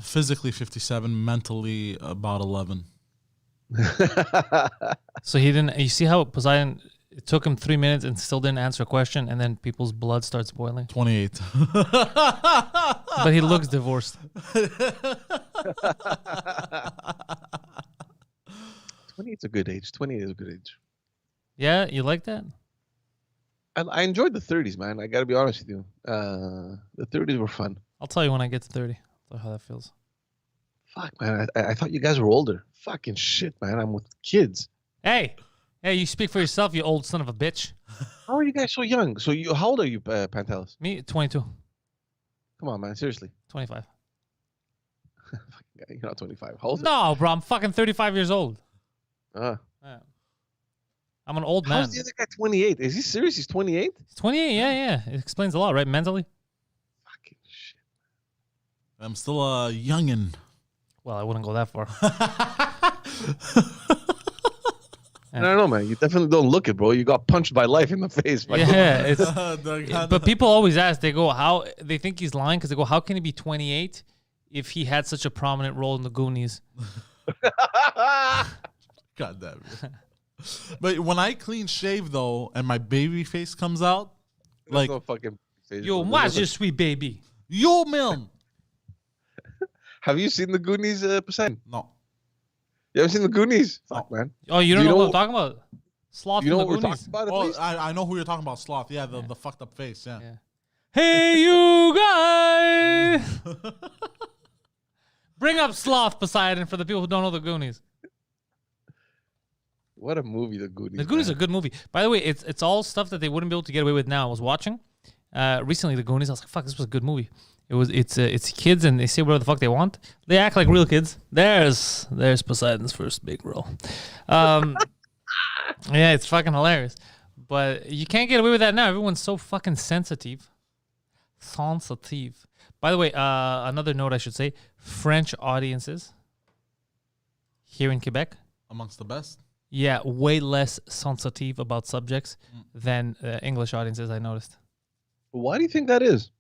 Physically 57, mentally about 11. So he didn't. You see how Poseidon? It took him 3 minutes and still didn't answer a question, and then people's blood starts boiling. 28. But he looks divorced. 28's a good age. 28 is a good age. Yeah, you like that? I enjoyed the 30s, man. I got to be honest with you. The 30s were fun. I'll tell you when I get to 30. I'll tell you how that feels. Fuck, man. I thought you guys were older. Fucking shit, man. I'm with kids. Hey, you speak for yourself, you old son of a bitch. How are you guys so young? So how old are you, Pantelis? Me, 22. Come on, man. Seriously. 25. You're not 25. How old? No, bro. I'm fucking 35 years old. Yeah. I'm an old man. How's the other guy 28? Is he serious? He's 28? He's 28, yeah. It explains a lot, right? Mentally. Fucking shit. I'm still a youngin'. Well, I wouldn't go that far. I don't know, man. You definitely don't look it, bro. You got punched by life in the face. Yeah, but people always ask. They go, how? They think he's lying because they go, how can he be 28 if he had such a prominent role in the Goonies? God damn it. But when I clean shave though, and my baby face comes out, like, no fucking face, yo, moi je suis baby. Yo, man. Have you seen the Goonies, Poseidon? No. You haven't seen the Goonies? Fuck, man. Oh, you don't know what I'm talking about? Sloth you know from what the we're Goonies. talking about? I know who you're talking about. Sloth. Yeah, the fucked up face. Yeah. Hey, you guys! Bring up Sloth, Poseidon, for the people who don't know the Goonies. What a movie, The Goonies. The Goonies is a good movie. By the way, it's all stuff that they wouldn't be able to get away with now. I was watching recently The Goonies. I was like, fuck, this was a good movie. It's kids and they say whatever the fuck they want. They act like real kids. There's Poseidon's first big role. Yeah, it's fucking hilarious. But you can't get away with that now. Everyone's so fucking sensitive. By the way, another note I should say, French audiences here in Quebec. Amongst the best? Yeah, way less sensitive about subjects than English audiences, I noticed. Why do you think that is?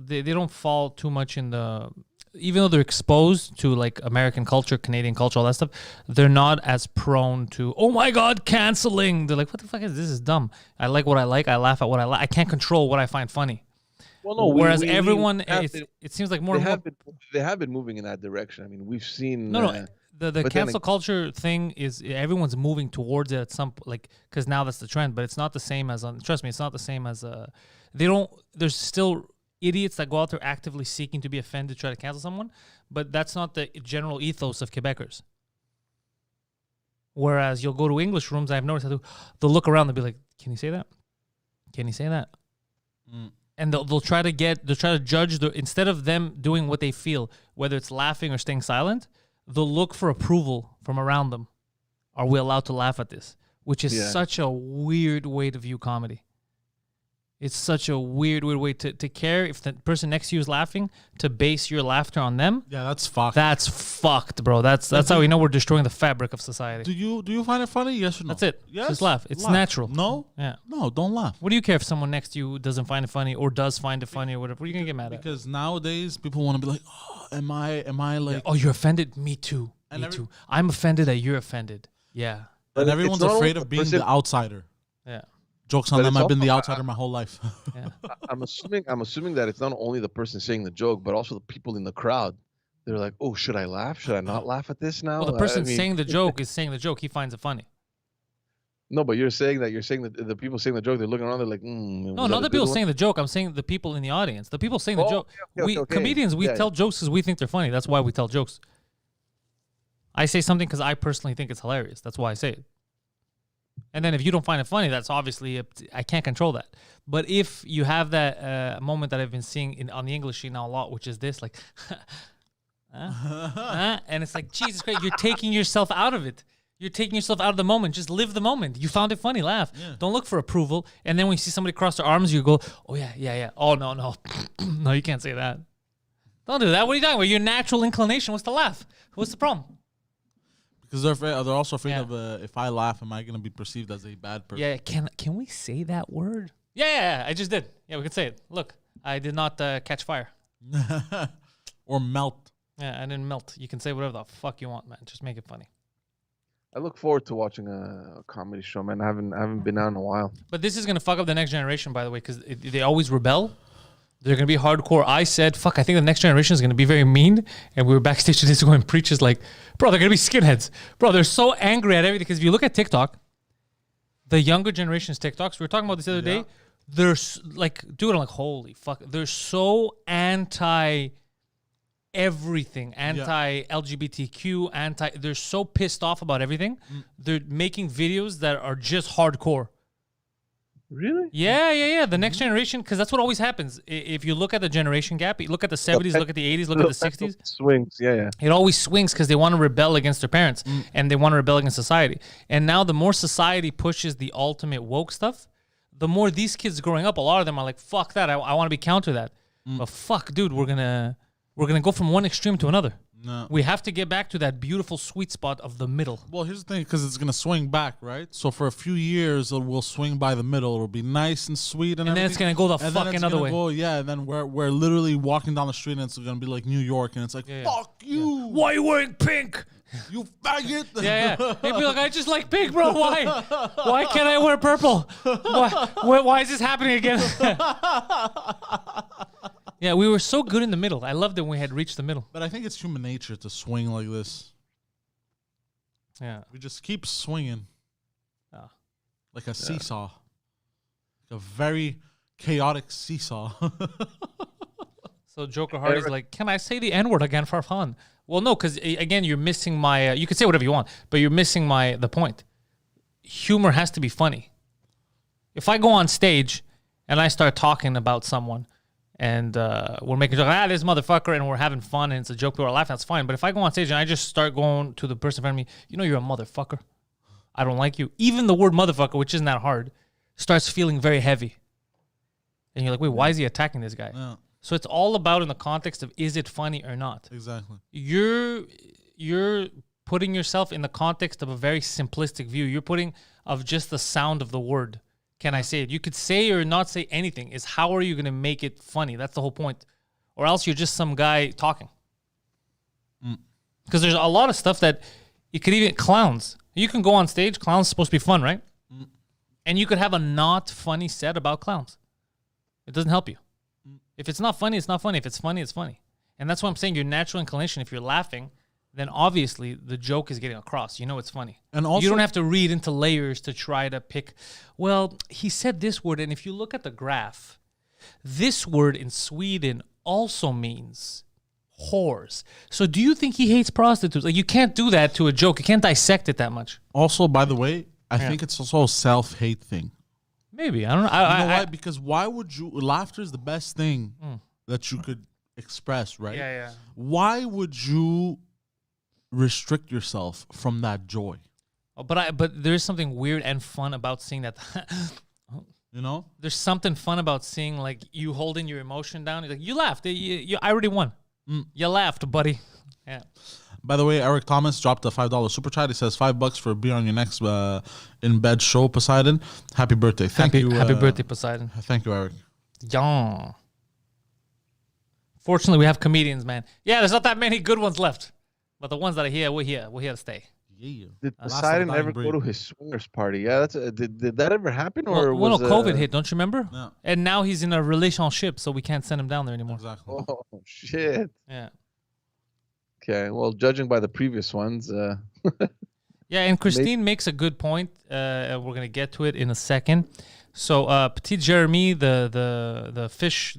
they don't fall too much in the, even though they're exposed to like American culture, Canadian culture, all that stuff, they're not as prone to, oh my God, canceling. They're like, what the fuck is this? This is dumb. I like what I like. I laugh at what I like. I can't control what I find funny. Well, no. Whereas everyone, it seems like more and more. They have been moving in that direction. I mean, we've seen. No. The cancel culture thing is everyone's moving towards it at some like because now that's the trend, but it's not the same as trust me, it's not the same as there's still idiots that go out there actively seeking to be offended, try to cancel someone, but that's not the general ethos of Quebecers. Whereas you'll go to English rooms, I've noticed they'll look around, they'll be like, "Can you say that? Can you say that?" And they'll try to judge instead of them doing what they feel, whether it's laughing or staying silent, they'll look for approval from around them. Are we allowed to laugh at this? Which is such a weird way to view comedy. It's such a weird way to care if the person next to you is laughing, to base your laughter on them. Yeah, that's fucked. That's fucked, bro. That's how we know we're destroying the fabric of society. Do you find it funny? Yes or no? That's it. Yes. Just laugh. It's natural. No? Yeah. No, don't laugh. What do you care if someone next to you doesn't find it funny or does find it funny or whatever? What are you gonna get mad at? Because nowadays people want to be like, oh, am I like? Oh, you're offended? Me too. Me too. I'm offended that you're offended. Yeah. And everyone's afraid of being the outsider. Yeah. Jokes on them. I've been the outsider my whole life. Yeah. I'm assuming that it's not only the person saying the joke, but also the people in the crowd. They're like, "Oh, should I laugh? Should I not laugh at this now?" Well, the person saying the joke is saying the joke. He finds it funny. No, but you're saying that the people saying the joke, they're looking around. They're like, No, not the people saying the joke. I'm saying the people in the audience. The people saying the joke. Okay. Comedians, we tell jokes because we think they're funny. That's why we tell jokes. I say something because I personally think it's hilarious. That's why I say it. And then if you don't find it funny, that's obviously I can't control that. But if you have that moment that I've been seeing on the English sheet now a lot, which is this, like, and it's like, Jesus Christ, you're taking yourself out of it. You're taking yourself out of the moment. Just live the moment. You found it funny, laugh. Yeah. Don't look for approval. And then when you see somebody cross their arms, you go, oh, yeah. Oh, no. No, you can't say that. Don't do that. What are you talking about? Your natural inclination was to laugh. What's the problem? Because they're also afraid of if I laugh, am I going to be perceived as a bad person? Yeah, can we say that word? Yeah, I just did. Yeah, we could say it. Look, I did not catch fire. Or melt. Yeah, I didn't melt. You can say whatever the fuck you want, man. Just make it funny. I look forward to watching a comedy show, man. I haven't been out in a while. But this is going to fuck up the next generation, by the way, because they always rebel. They're going to be hardcore. I said, fuck, I think the next generation is going to be very mean. And we were backstage today going, preachers like, bro, they're going to be skinheads. Bro, they're so angry at everything. Because if you look at TikTok, the younger generation's TikToks, we were talking about this the other day, they're like, dude, I'm like, holy fuck. They're so anti-everything, anti-LGBTQ, they're so pissed off about everything. They're making videos that are just hardcore. Really? Yeah. The next generation, because that's what always happens. If you look at the generation gap, you look at the 70s, look at the 80s, look at the 60s. Swings, yeah. It always swings because they want to rebel against their parents and they want to rebel against society. And now the more society pushes the ultimate woke stuff, the more these kids growing up, a lot of them are like, fuck that, I want to be counter that. But fuck, dude, we're gonna go from one extreme to another. No. We have to get back to that beautiful sweet spot of the middle. Well, here's the thing, because it's going to swing back, right? So for a few years, it will swing by the middle. It'll be nice and sweet. And then it's going to go the fucking other way. And then we're literally walking down the street, and it's going to be like New York, and it's like, fuck you. Yeah. Why are you wearing pink? You faggot. Yeah. They'd be like, I just like pink, bro. Why? Why can't I wear purple? Why is this happening again? Yeah, we were so good in the middle. I loved it when we had reached the middle. But I think it's human nature to swing like this. Yeah. We just keep swinging. Like a seesaw. Like a very chaotic seesaw. So Joker Hardy's like, can I say the N-word again for fun? Well, no, because, again, you're missing my... you can say whatever you want, but you're missing the point. Humor has to be funny. If I go on stage and I start talking about someone... and we're making a joke, this motherfucker, and we're having fun, and it's a joke, people are laughing, that's fine. But if I go on stage and I just start going to the person in front of me, you're a motherfucker. I don't like you. Even the word motherfucker, which isn't that hard, starts feeling very heavy. And you're like, wait, why is he attacking this guy? Yeah. So it's all about in the context of, is it funny or not? Exactly. You're putting yourself in the context of a very simplistic view. You're putting of just the sound of the word. can I say it? You could say or not say anything. Is how are you going to make it funny? That's the whole point. Or else you're just some guy talking. Because there's a lot of stuff that you could even clowns. You can go on stage. Clowns supposed to be fun, right? And you could have a not funny set about clowns. It doesn't help you. If it's not funny, it's not funny. If it's funny, it's funny. And that's why I'm saying your natural inclination, if you're laughing, then obviously the joke is getting across. You know it's funny. And also, you don't have to read into layers to try to pick, well, he said this word, and if you look at the graph, this word in Sweden also means whores. So do you think he hates prostitutes? Like, you can't do that to a joke. You can't dissect it that much. Also, by the way, I think it's also a self-hate thing. Maybe. I don't know. You know why? Because why would you... Laughter is the best thing that you could express, right? Yeah. Why would you restrict yourself from that joy? Oh, but there's something weird and fun about seeing that. You know? There's something fun about seeing, like, you holding your emotion down. You're like, you laughed. I already won. You laughed, buddy. Yeah. By the way, Eric Thomas dropped a $5 super chat. He says $5 for being on your next in bed show, Poseidon. Happy birthday! Thank you. Happy birthday, Poseidon. Thank you, Eric. Yeah. Fortunately, we have comedians, man. Yeah, there's not that many good ones left, but the ones that are here, we're here to stay. Yeah. Did Poseidon ever go to his swingers party? Yeah, that's did that ever happen? Or well, COVID hit, don't you remember? No. And now he's in a relationship, so we can't send him down there anymore. Exactly. Oh shit. Yeah. Okay. Well, judging by the previous ones. Yeah, and Christine makes a good point. We're gonna get to it in a second. So, Petit Jeremy, the fish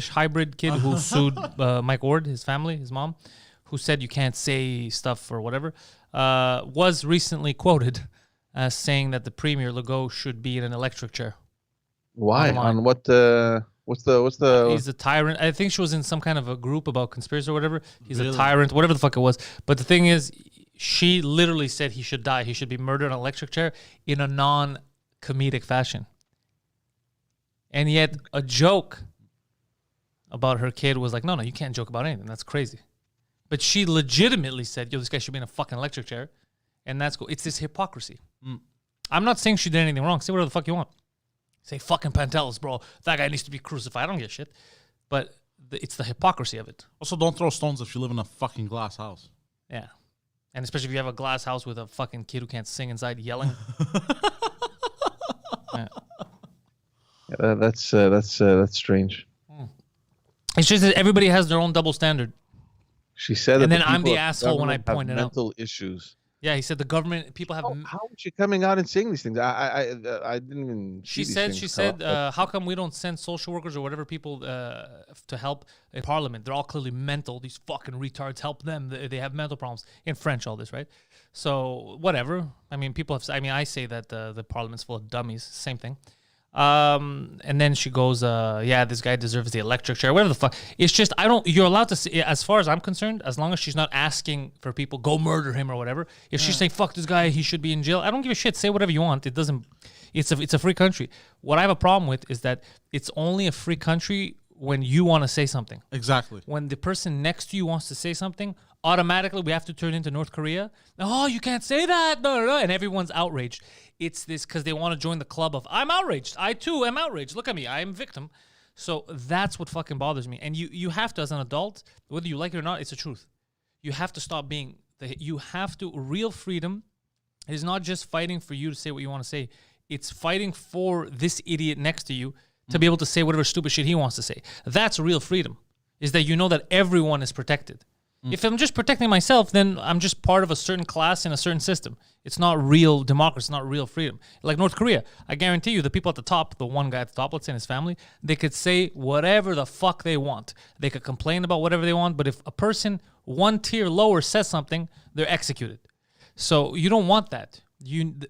hybrid kid who sued Mike Ward, his family, his mom, who said you can't say stuff or whatever, was recently quoted as saying that the Premier Legault should be in an electric chair. Why? Online. On what? What's the? He's a tyrant. I think she was in some kind of a group about conspiracy or whatever. He's a tyrant, whatever the fuck it was. But the thing is, she literally said he should die. He should be murdered on an electric chair in a non-comedic fashion. And yet, a joke about her kid was like, no, you can't joke about anything. That's crazy. But she legitimately said, yo, this guy should be in a fucking electric chair. And that's cool. It's this hypocrisy. I'm not saying she did anything wrong. Say whatever the fuck you want. Say fucking Pantelis, bro. That guy needs to be crucified. I don't give a shit. But it's the hypocrisy of it. Also, don't throw stones if you live in a fucking glass house. Yeah. And especially if you have a glass house with a fucking kid who can't sing inside yelling. Yeah, that's strange. It's just that everybody has their own double standard. She said, and that then I'm the asshole when I point it out. Mental issues. Yeah, he said the government people have. How is she coming out and saying these things? I didn't even. She said, how come we don't send social workers or whatever people to help in Parliament? They're all clearly mental. These fucking retards, help them. They have mental problems. In French, all this, right? So whatever. I mean, people have. I mean, I say that the Parliament's full of dummies. Same thing. And then she goes, yeah, this guy deserves the electric chair, whatever the fuck. It's just, you're allowed to say, as far as I'm concerned, as long as she's not asking for people, go murder him or whatever. If she's saying, fuck this guy, he should be in jail, I don't give a shit. Say whatever you want. It's a free country. What I have a problem with is that it's only a free country when you want to say something. Exactly. When the person next to you wants to say something, automatically we have to turn into North Korea. Oh, you can't say that. No. And everyone's outraged. It's this because they want to join the club of, I'm outraged. I too am outraged. Look at me. I am a victim. So that's what fucking bothers me. And you have to, as an adult, whether you like it or not, it's the truth. You have to stop being, real freedom is not just fighting for you to say what you want to say. It's fighting for this idiot next to you to be able to say whatever stupid shit he wants to say. That's real freedom, is that you know that everyone is protected. If I'm just protecting myself, then I'm just part of a certain class in a certain system. It's not real democracy. It's not real freedom. Like North Korea, I guarantee you the people at the top, the one guy at the top, let's say, and his family, they could say whatever the fuck they want. They could complain about whatever they want, but if a person one tier lower says something, they're executed. So you don't want that.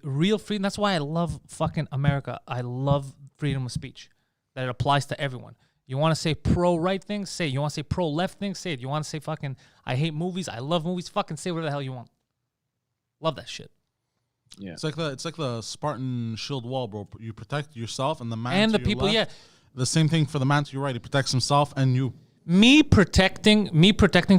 Real freedom, that's why I love fucking America. I love freedom of speech, that it applies to everyone. You want to say pro-right things? Say it. You want to say pro-left things? Say it. You want to say fucking, I hate movies, I love movies? Fucking say whatever the hell you want. Love that shit. Yeah. It's like the Spartan shield wall, bro. You protect yourself and the man and to the your people, left. yeah. The same thing for the man to your right. He protects himself and you. Me protecting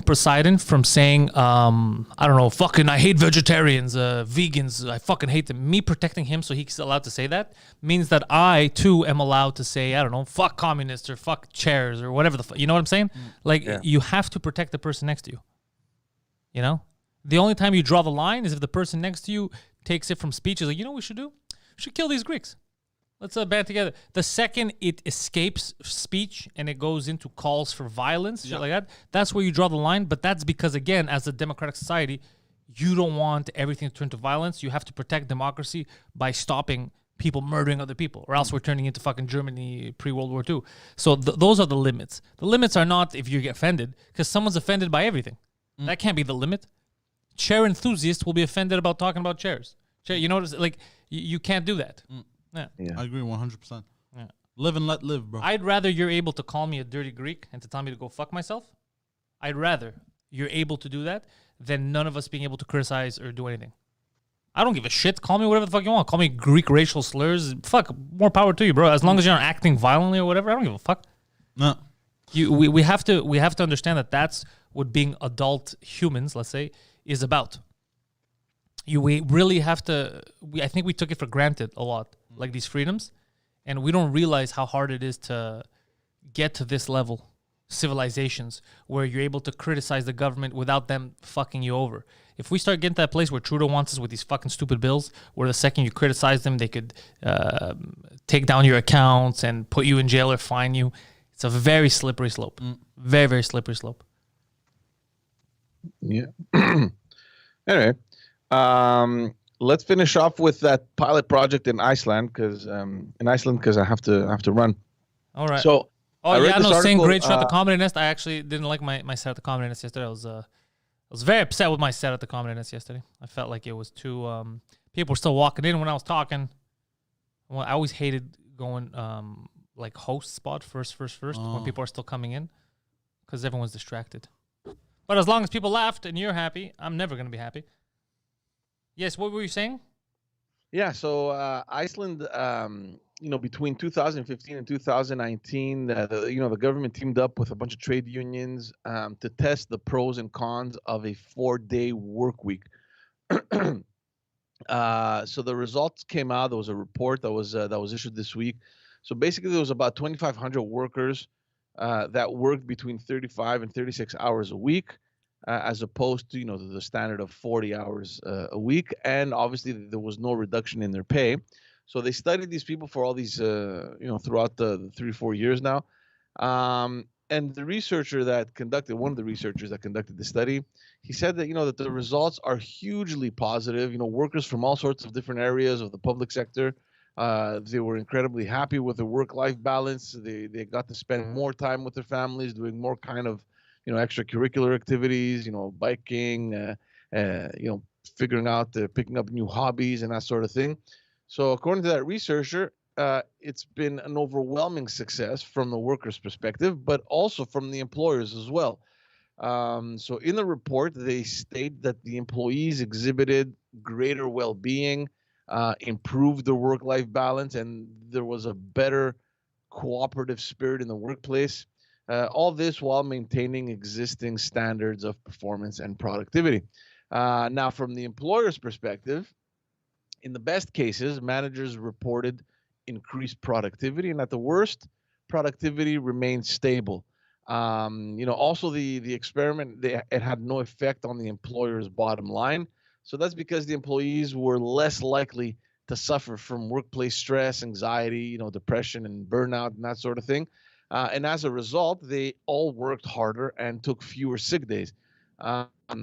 Poseidon from saying, I don't know, fucking, I hate vegetarians, vegans, I fucking hate them. Me protecting him so he's allowed to say that means that I too am allowed to say, I don't know, fuck communists or fuck chairs or whatever the fuck. You know what I'm saying? Like, you have to protect the person next to you. You know? The only time you draw the line is if the person next to you takes it from speech, is like, you know what we should do? We should kill these Greeks. Let's band together. The second it escapes speech and it goes into calls for violence, shit like that, that's where you draw the line. But that's because, again, as a democratic society, you don't want everything to turn to violence. You have to protect democracy by stopping people murdering other people, or else we're turning into fucking Germany pre-World War II. So those are the limits. The limits are not if you get offended, because someone's offended by everything. That can't be the limit. Chair enthusiasts will be offended about talking about chairs. You know, like, you can't do that. Yeah. I agree 100%. Yeah. Live and let live, bro. I'd rather you're able to call me a dirty Greek and to tell me to go fuck myself. I'd rather you're able to do that than none of us being able to criticize or do anything. I don't give a shit. Call me whatever the fuck you want. Call me Greek racial slurs. Fuck, more power to you, bro. As long as you're not acting violently or whatever, I don't give a fuck. No. We have to understand that that's what being adult humans, let's say, is about. We really have to. I think we took it for granted a lot, like these freedoms, and we don't realize how hard it is to get to this level, civilizations, where you're able to criticize the government without them fucking you over. If we start getting to that place where Trudeau wants us with these fucking stupid bills, where the second you criticize them, they could take down your accounts and put you in jail or fine you, it's a very slippery slope. Very, very slippery slope. Yeah. Anyway. Let's finish off with that pilot project in Iceland because I have to run. All right. So saying great show at the Comedy Nest. I actually didn't like my set at the Comedy Nest yesterday. I was very upset with my set at the Comedy Nest yesterday. I felt like it was too people were still walking in when I was talking. Well, I always hated going like host spot first when people are still coming in because everyone's distracted. But as long as people laughed and you're happy, I'm never gonna be happy. Yes, what were you saying? Yeah, so Iceland, between 2015 and 2019, the government teamed up with a bunch of trade unions to test the pros and cons of a 4-day work week. So the results came out. There was a report that was issued this week. So basically, there was about 2,500 workers that worked between 35 and 36 hours a week. As opposed to the standard of 40 hours a week, and obviously there was no reduction in their pay. So they studied these people for all these throughout the 3-4 years now, and one of the researchers that conducted the study, he said that that the results are hugely positive. Workers from all sorts of different areas of the public sector, they were incredibly happy with their work-life balance. They got to spend more time with their families, doing more kind of extracurricular activities, biking, figuring out, picking up new hobbies and that sort of thing. So according to that researcher, it's been an overwhelming success from the workers' perspective, but also from the employers as well. So in the report, they state that the employees exhibited greater well-being, improved their work-life balance, and there was a better cooperative spirit in the workplace. All this while maintaining existing standards of performance and productivity. Now, from the employer's perspective, in the best cases, managers reported increased productivity, and at the worst, productivity remained stable. Also the experiment, it had no effect on the employer's bottom line. So that's because the employees were less likely to suffer from workplace stress, anxiety, depression and burnout and that sort of thing. And as a result, they all worked harder and took fewer sick days.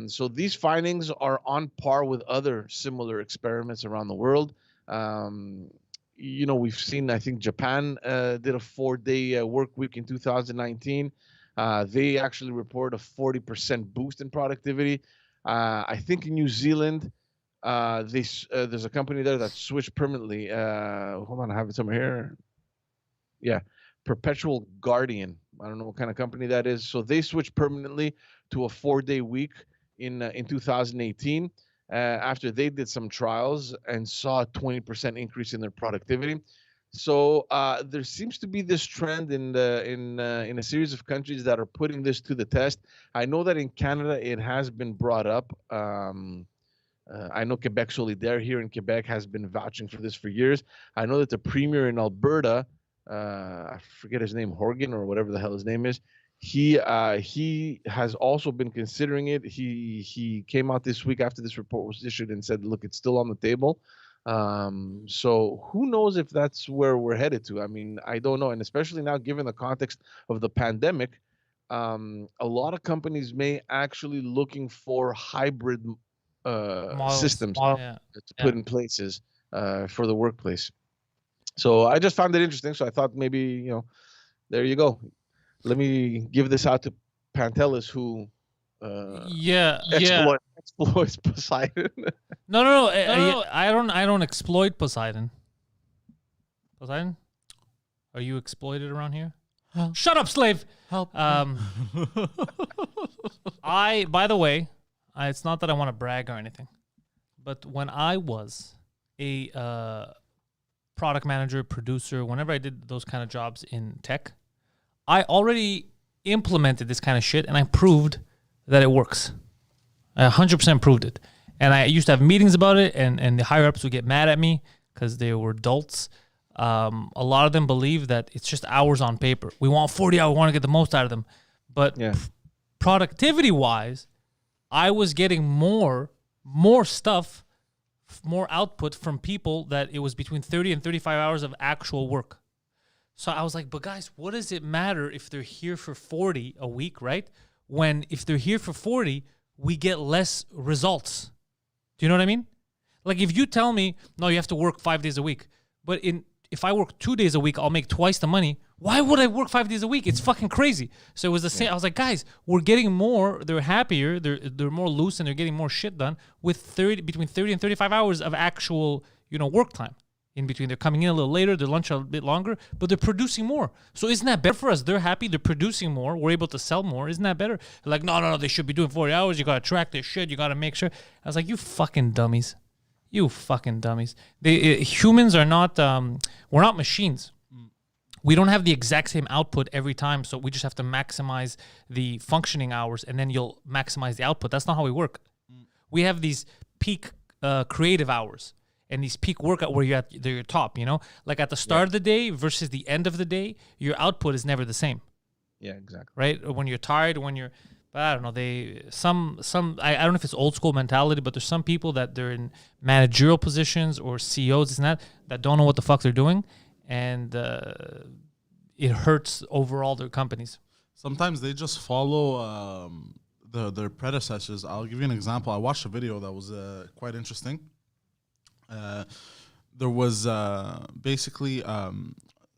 So these findings are on par with other similar experiments around the world. We've seen, I think Japan did a 4-day work week in 2019. They actually report a 40% boost in productivity. I think in New Zealand, there's a company there that switched permanently. Hold on, I have it somewhere here. Yeah. Perpetual Guardian. I don't know what kind of company that is. So they switched permanently to a 4-day week in 2018 after they did some trials and saw a 20% increase in their productivity. So there seems to be this trend in a series of countries that are putting this to the test. I know that in Canada it has been brought up. I know Quebec Solidaire here in Quebec has been vouching for this for years. I know that the premier in Alberta, I forget his name, Horgan or whatever the hell his name is, he has also been considering it. He came out this week after this report was issued and said, look, it's still on the table. So who knows if that's where we're headed to? I mean, I don't know. And especially now, given the context of the pandemic, a lot of companies may actually looking for hybrid systems to put in places for the workplace. So I just found it interesting. So I thought maybe, there you go. Let me give this out to Pantelis, who exploits Poseidon. No. I don't exploit Poseidon. Poseidon, are you exploited around here? Help. Shut up, slave. Help. By the way, it's not that I want to brag or anything, but when I was a product manager, producer, whenever I did those kind of jobs in tech, I already implemented this kind of shit and I proved that it works. I 100% proved it. And I used to have meetings about it, and the higher-ups would get mad at me because they were dolts. A lot of them believe that it's just hours on paper. We want 40 hours. We want to get the most out of them. But productivity-wise, I was getting more stuff, more output from people that it was between 30 and 35 hours of actual work. So I was like, but guys, what does it matter if they're here for 40 a week, right? When if they're here for 40, we get less results. Do you know what I mean? Like if you tell me, no, you have to work 5 days a week, but if I work 2 days a week, I'll make twice the money. Why would I work 5 days a week? It's fucking crazy. So it was the same. I was like, guys, we're getting more. They're happier. They're more loose and they're getting more shit done with between 30 and 35 hours of actual, work time. In between, they're coming in a little later, their lunch a bit longer, but they're producing more. So isn't that better for us? They're happy, they're producing more, we're able to sell more. Isn't that better? Like, no, they should be doing 40 hours. You got to track this shit. You got to make sure. I was like, you fucking dummies. You fucking dummies. Humans are not, we're not machines. We don't have the exact same output every time, so we just have to maximize the functioning hours, and then you'll maximize the output. That's not how we work. We have these peak creative hours. And these peak workout where you're at your top, like at the start of the day versus the end of the day, your output is never the same. Yeah, exactly. Right? When you're tired, but I don't know, I don't know if it's old school mentality, but there's some people that they're in managerial positions or CEOs and that don't know what the fuck they're doing. And it hurts overall their companies. Sometimes they just follow their predecessors. I'll give you an example. I watched a video that was quite interesting. There was basically a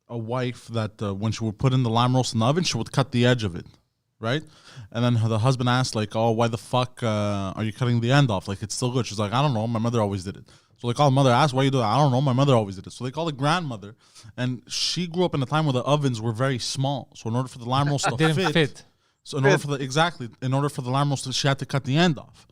wife that when she would put in the lime roast in the oven, she would cut the edge of it, right? And then the husband asked, like, oh, why the fuck are you cutting the end off? Like, it's still good. She's like, I don't know. My mother always did it. So they call the mother, ask, why you do it? I don't know. My mother always did it. So they call the grandmother. And she grew up in a time where the ovens were very small. So in order for the lime roast to fit. So in order for the lime roast, she had to cut the end off.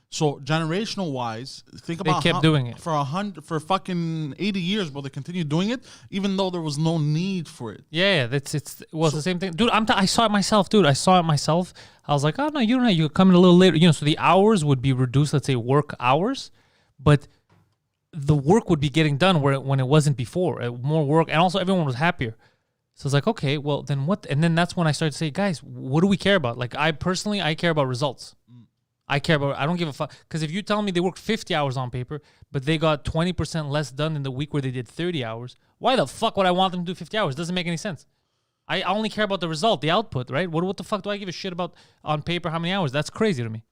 So generational wise, think about they kept doing it for fucking 80 years, bro. They continued doing it, even though there was no need for it. Yeah, it was the same thing, dude. I saw it myself, dude. I was like, oh no, you don't know. You come in a little later, so the hours would be reduced. Let's say work hours, but the work would be getting done when it wasn't before. More work, and also everyone was happier. So it's like, okay, well then what? And then that's when I started to say, guys, what do we care about? Like I care about results. I don't give a fuck. Because if you tell me they worked 50 hours on paper, but they got 20% less done in the week where they did 30 hours, why the fuck would I want them to do 50 hours? Doesn't make any sense. I only care about the result, the output, right? What the fuck do I give a shit about on paper how many hours? That's crazy to me.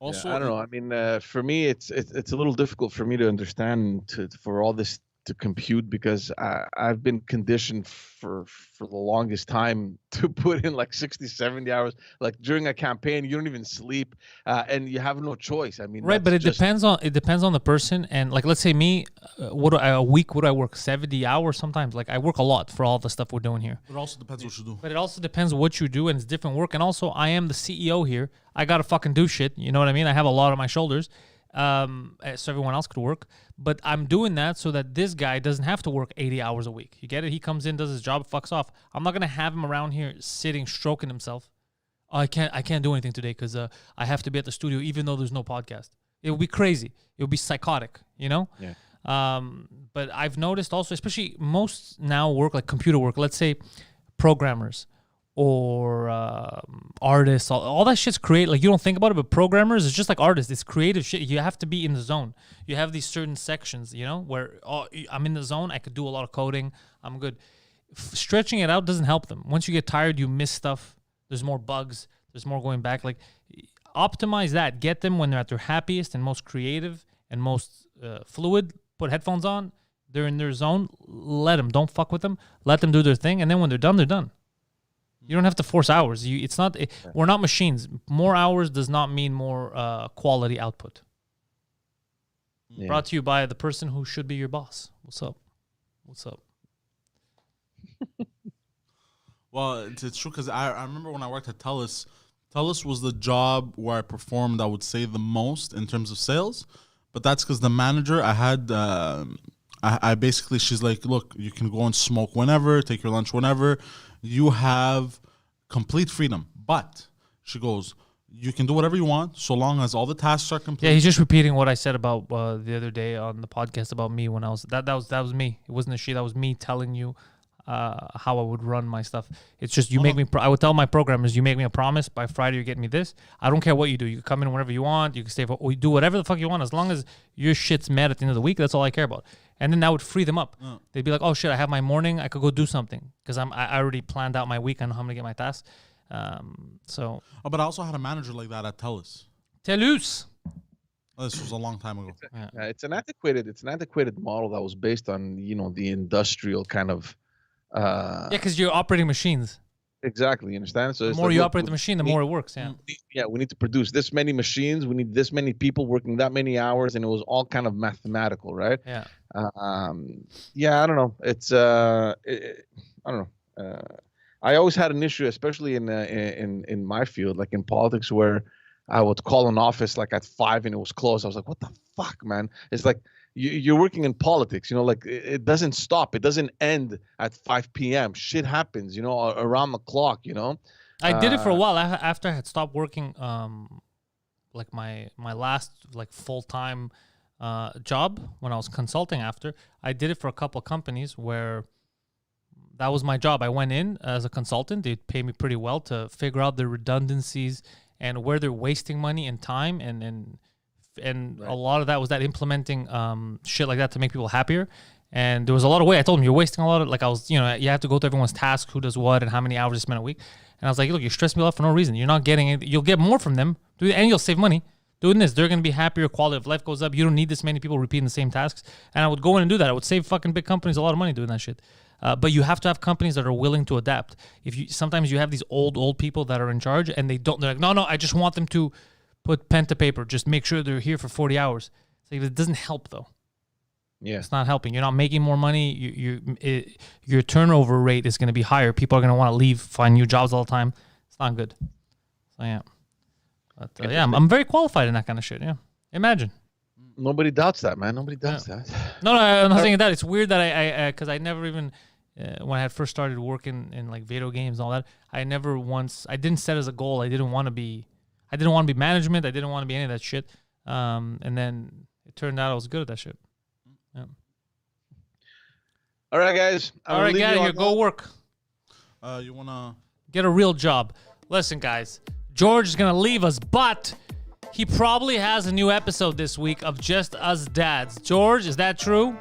Also, I don't know. I mean, for me, it's a little difficult for me to understand for all this to compute because I've been conditioned for the longest time to put in like 60, 70 hours. Like during a campaign, you don't even sleep and you have no choice. I mean, right, but it depends on the person. And like, let's say me, a week would I work 70 hours sometimes? Like I work a lot for all the stuff we're doing here. It also depends what you do. But it also depends what you do, and it's different work. And also, I am the CEO here. I gotta fucking do shit. You know what I mean? I have a lot on my shoulders. so everyone else could work. But I'm doing that so that this guy doesn't have to work 80 hours a week. You get it? He comes in, does his job, fucks off. I'm not gonna have him around here sitting, stroking himself. Oh, I can't do anything today because I have to be at the studio even though there's no podcast. It would be crazy. It would be psychotic, you know? Yeah. But I've noticed also, especially most now work, like computer work, let's say programmers or artists, all that shit's creative. Like, you don't think about it, but programmers is just like artists. It's creative shit. You have to be in the zone. You have these certain sections, you know, where I'm in the zone. I could do a lot of coding. I'm good. Stretching it out doesn't help them. Once you get tired, you miss stuff. There's more bugs. There's more going back. Like, optimize that. Get them when they're at their happiest and most creative and most fluid. Put headphones on. They're in their zone. Let them. Don't fuck with them. Let them do their thing. And then when they're done, they're done. You don't have to force hours. We're not machines. More hours does not mean more quality output. Yeah. Brought to you by the person who should be your boss. What's up? What's up? Well, it's true because I remember when I worked at Telus. Telus was the job where I performed, I would say, the most in terms of sales. But that's because the manager I had, I basically, she's like, look, you can go and smoke whenever, take your lunch whenever. You have complete freedom. But she goes, you can do whatever you want so long as all the tasks are complete. Yeah, he's just repeating what I said about the other day on the podcast about me when I was that was me. It wasn't a she. That was me telling you how I would run my stuff. It's just I would tell my programmers, you make me a promise by Friday you get me this. I don't care what you do. You can come in whenever you want. You can stay or you do whatever the fuck you want as long as your shit's met at the end of the week. That's all I care about. And then that would free them up. They'd be like, oh shit, I have my morning. I could go do something because I already planned out my week. I know how I'm gonna get my tasks. But I also had a manager like that at Telus. Telus. Oh, this was a long time ago. It's an antiquated model that was based on the industrial kind of. Because you're operating machines. Exactly, you understand? So the more you operate the machine, the more it works. Yeah, we need to produce this many machines. We need this many people working that many hours, and it was all kind of mathematical, right? Yeah. I don't know. It's I don't know. I always had an issue, especially in my field, like in politics, where I would call an office like at 5 and it was closed. I was like, what the fuck, man? It's like you're working in politics, like it doesn't stop. It doesn't end at 5 p.m. Shit happens, around the clock, I did it for a while after I had stopped working, like my last like full-time job when I was consulting after. I did it for a couple of companies where that was my job. I went in as a consultant. They'd pay me pretty well to figure out the redundancies and where they're wasting money and time and right. A lot of that was that implementing shit like that to make people happier. And there was a lot of way. I told them you're wasting a lot of, like I was, you have to go to everyone's task, who does what and how many hours they spend a week. And I was like, look, you're stressing me out for no reason. You're not getting it. You'll get more from them and you'll save money. Doing this, they're going to be happier. Quality of life goes up. You don't need this many people repeating the same tasks. And I would go in and do that. I would save fucking big companies a lot of money doing that shit. But you have to have companies that are willing to adapt. Sometimes you have these old people that are in charge and they're like, no, I just want them to put pen to paper. Just make sure they're here for 40 hours. It's like, it doesn't help though. Yeah, it's not helping. You're not making more money. Your turnover rate is going to be higher. People are going to want to leave, find new jobs all the time. It's not good. So yeah, but I'm very qualified in that kind of shit. Yeah, imagine. Nobody doubts that, man. Nobody doubts that. No, I'm not saying that. It's weird that because I never even when I had first started working in like video games and all that, I didn't set as a goal. I didn't want to be management. I didn't want to be any of that shit. And then it turned out I was good at that shit. Yeah. All right, guys. All right, get out of here. Go work. You wanna get a real job? Listen, guys. George is gonna leave us, but he probably has a new episode this week of Just Us Dads. George, is that true?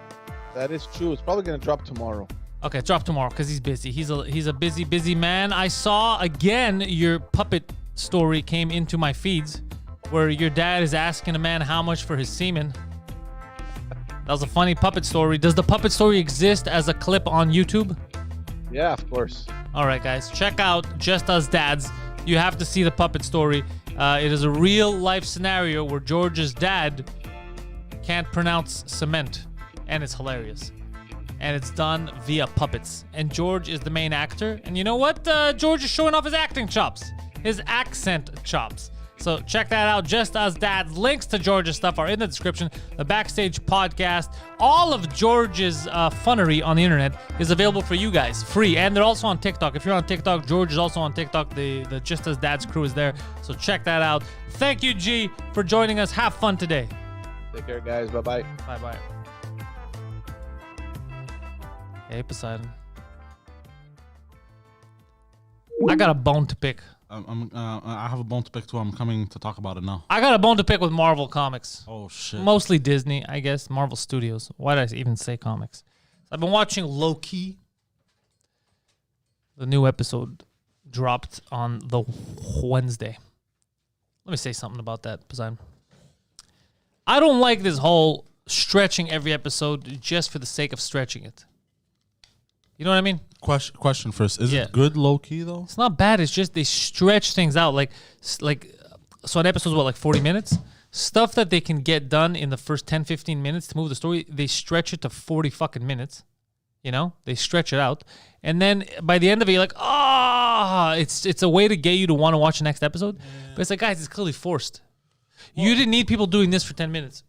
That is true. It's probably gonna drop tomorrow. Okay, drop tomorrow because he's busy. He's a busy man. I saw again your puppet story came into my feeds where your dad is asking a man how much for his semen. That was a funny puppet story. Does the puppet story exist as a clip on YouTube? Yeah, of course. All right, guys. Check out Just Us Dads. You have to see the puppet story. It is a real life scenario where George's dad can't pronounce cement. And it's hilarious. And it's done via puppets. And George is the main actor. And you know what? George is showing off his acting chops. His accent chops. So check that out. Just Us Dads. Links to George's stuff are in the description. The Backstage podcast. All of George's funnery on the internet is available for you guys, free. And they're also on TikTok. If you're on TikTok, George is also on TikTok. The Just Us Dads crew is there. So check that out. Thank you, G, for joining us. Have fun today. Take care, guys. Bye-bye. Bye-bye. Hey, Poseidon. I got a bone to pick. I have a bone to pick too. I'm coming to talk about it now. I got a bone to pick with Marvel Comics. Oh shit. Mostly Disney, I guess. Marvel Studios. Why did I even say comics? I've been watching Loki. The new episode dropped on the Wednesday. Let me say something about that, Poseidon. I don't like this whole stretching every episode just for the sake of stretching it. You know what I mean? Question first. Is Yeah. it good low key though? It's not bad. It's just they stretch things out. So an episode's what, like 40 minutes? Stuff that they can get done in the first 10, 15 minutes to move the story, they stretch it to 40 fucking minutes. You know? They stretch it out. And then by the end of it, you're like, it's a way to get you to want to watch the next episode. Yeah. But it's like, guys, it's clearly forced. Well, you didn't need people doing this for 10 minutes.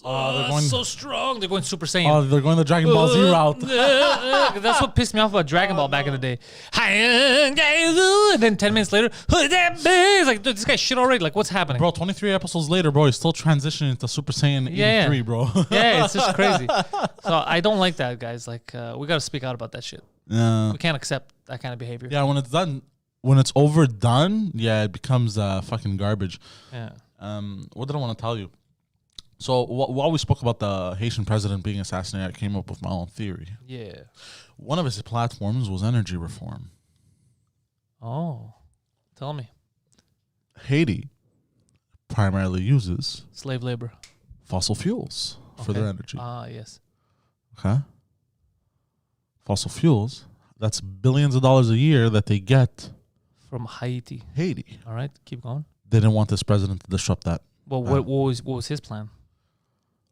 They're going so strong. They're going Super Saiyan. Oh, they're going the Dragon Ball Z route. That's what pissed me off about Dragon Ball back in the day. And then 10 minutes later, it's like, dude, this guy's shit already. Like, what's happening? Bro, 23 episodes later, bro, he's still transitioning to Super Saiyan 83, bro. Yeah, it's just crazy. So I don't like that, guys. Like, we got to speak out about that shit. Yeah. We can't accept that kind of behavior. Yeah, when it's done, when it's overdone, yeah, it becomes fucking garbage. Yeah. What did I want to tell you? So while we spoke about the Haitian president being assassinated, I came up with my own theory. Yeah. One of his platforms was energy reform. Oh, tell me. Haiti primarily uses slave labor, fossil fuels for their energy. Yes. Okay. Fossil fuels, that's billions of dollars a year that they get from Haiti. All right, keep going. They didn't want this president to disrupt that. Well, what was his plan?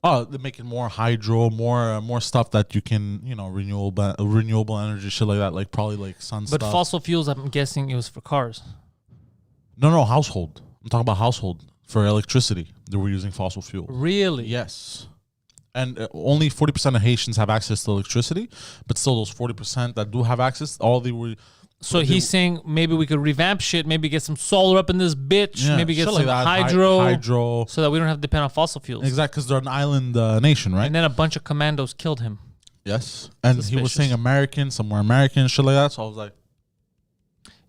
Oh, they're making more hydro, more stuff that you can, renewable energy, shit like that, like probably like sun stuff. But fossil fuels, I'm guessing it was for cars. No, household. I'm talking about household for electricity. They were using fossil fuel. Really? Yes. And only 40% of Haitians have access to electricity, but still those 40% that do have access, all they were. So he's saying maybe we could revamp shit, maybe get some solar up in this bitch, maybe get some hydro, so that we don't have to depend on fossil fuels. Exactly, because they're an island nation, right? And then a bunch of commandos killed him. Yes, and he was saying American, somewhere American, shit like that. So I was like,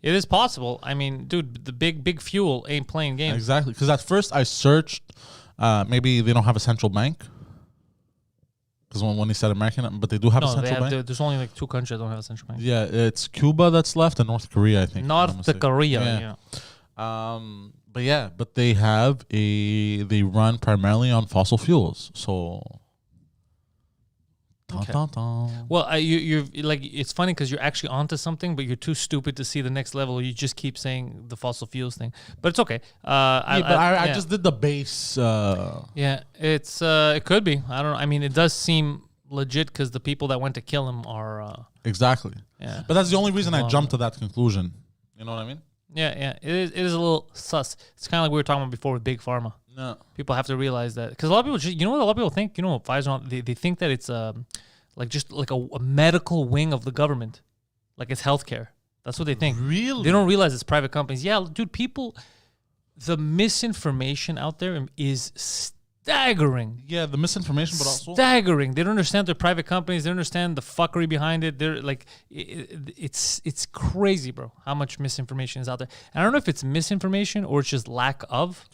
it is possible. I mean, dude, the big fuel ain't playing games. Exactly, because at first I searched, maybe they don't have a central bank. Because when he said American, but they do have a central bank. There's only like 2 countries that don't have a central bank. Yeah, it's Cuba that's left and North Korea, I think. North Korea, yeah. But they they run primarily on fossil fuels. So, okay. Well, you're like, it's funny because you're actually onto something, but you're too stupid to see the next level. You just keep saying the fossil fuels thing, but it's okay. I just did the base. Yeah, it's it could be. I don't know. I mean, it does seem legit because the people that went to kill him are exactly. Yeah, but that's the only reason I jumped to that conclusion. You know what I mean? Yeah. It is a little sus. It's kind of like we were talking about before with Big Pharma. No, people have to realize that because a lot of people, you know what a lot of people think. You know, Pfizer, they think that it's like just like a medical wing of the government, like it's healthcare. That's what they think. Really? They don't realize it's private companies. Yeah, dude, the misinformation out there is staggering. Yeah, the misinformation, but also staggering. They don't understand they're private companies. They don't understand the fuckery behind it. They're like, it's crazy, bro, how much misinformation is out there. And I don't know if it's misinformation or it's just lack of.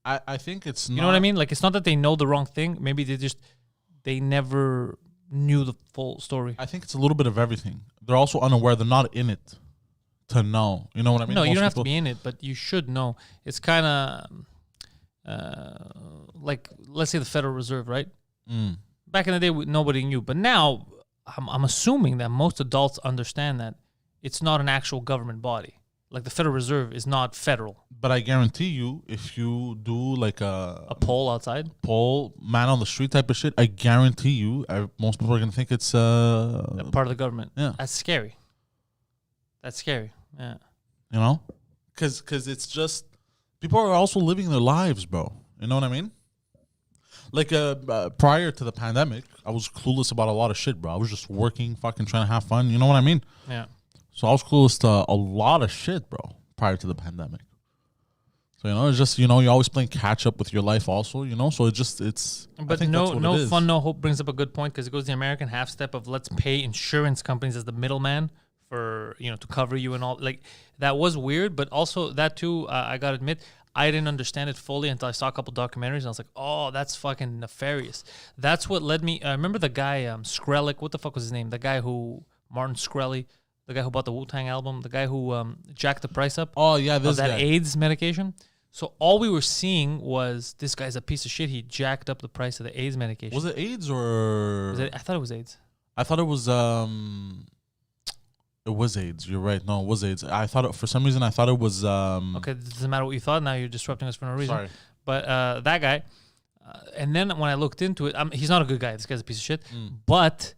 I think it's not. You know what I mean? Like, it's not that they know the wrong thing. Maybe they never knew the full story. I think it's a little bit of everything. They're also unaware. They're not in it to know. You know what I mean? No, you don't have to be in it, but you should know. It's kind of like, let's say the Federal Reserve, right? Back in the day, nobody knew. But now, I'm assuming that most adults understand that it's not an actual government body. Like, the Federal Reserve is not federal. But I guarantee you, if you do like a poll outside, man on the street type of shit, I guarantee you, most people are gonna think it's part of the government. Yeah, that's scary. Yeah, you know, because it's just people are also living their lives, bro. You know what I mean? Like prior to the pandemic, I was clueless about a lot of shit, bro. I was just working, fucking trying to have fun. You know what I mean? Yeah. So I was clueless to a lot of shit, bro, prior to the pandemic. So, you know, it's just, you know, you're always playing catch up with your life also, you know? So it's... But no fun, no hope brings up a good point because it goes the American half step of let's pay insurance companies as the middleman for, you know, to cover you and all. Like, that was weird, but also that too, I got to admit, I didn't understand it fully until I saw a couple documentaries and I was like, oh, that's fucking nefarious. That's what led me... I remember the guy, Skrellick, what the fuck was his name? The guy who... Martin Shkreli, the guy who bought the Wu-Tang album, the guy who jacked the price up. Oh, yeah, this that guy. AIDS medication. So all we were seeing was this guy's a piece of shit. He jacked up the price of the AIDS medication. Was it AIDS or... I thought it was AIDS. I thought it was... It was AIDS. You're right. No, it was AIDS. I thought it, for some reason, I thought it was... Okay, it doesn't matter what you thought. Now you're disrupting us for no reason. Sorry. But that guy... and then when I looked into it, he's not a good guy. This guy's a piece of shit. But...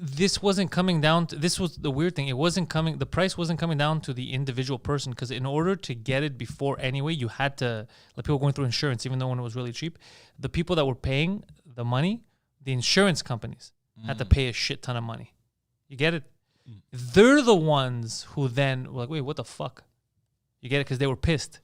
this wasn't coming down to, this was the weird thing. The price wasn't coming down to the individual person because in order to get it before anyway, you had to, like people going through insurance, even though when it was really cheap, the people that were paying the money, the insurance companies had to pay a shit ton of money. You get it? They're the ones who then were like, wait, what the fuck? You get it? Because they were pissed.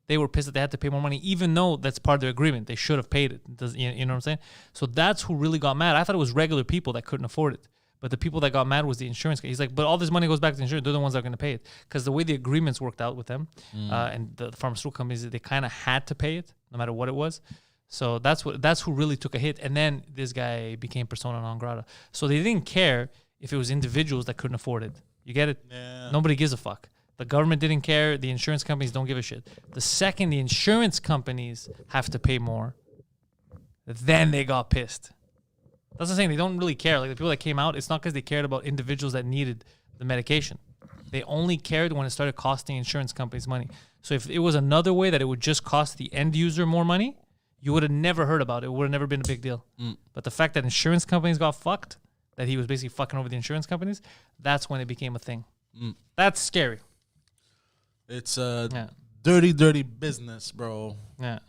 They were pissed that they had to pay more money, even though that's part of their agreement. They should have paid it. You know what I'm saying? So that's who really got mad. I thought it was regular people that couldn't afford it. But the people that got mad was the insurance guy. He's like, but all this money goes back to the insurance. They're the ones that are going to pay it. Because the way the agreements worked out with them and the pharmaceutical companies, they kind of had to pay it, no matter what it was. So that's who really took a hit. And then this guy became persona non grata. So they didn't care if it was individuals that couldn't afford it. You get it? Yeah. Nobody gives a fuck. The government didn't care. The insurance companies don't give a shit. The second the insurance companies have to pay more, then they got pissed. That's what I'm saying. They don't really care. Like the people that came out, it's not because they cared about individuals that needed the medication. They only cared when it started costing insurance companies money. So if it was another way that it would just cost the end user more money, you would have never heard about it. It would have never been a big deal. But the fact that insurance companies got fucked, that he was basically fucking over the insurance companies, that's when it became a thing. That's scary. It's a dirty, dirty business, bro. Yeah.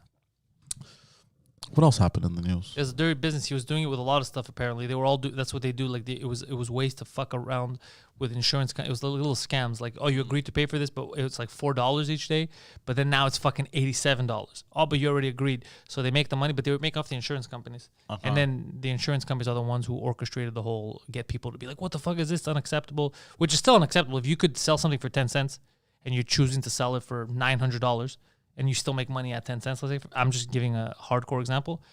What else happened in the news? It was a dirty business. He was doing it with a lot of stuff. Apparently, they were all that's what they do. Like it was ways to fuck around with insurance. It was little scams. Like, oh, you agreed to pay for this, but it's like $4 each day. But then now it's fucking $87. Oh, but you already agreed. So they make the money, but they would make off the insurance companies. And then the insurance companies are the ones who orchestrated the whole get people to be like, what the fuck is this? Unacceptable. Which is still unacceptable. If you could sell something for 10 cents and you're choosing to sell it for $900. And you still make money at 10 cents, let's say, I'm just giving a hardcore example,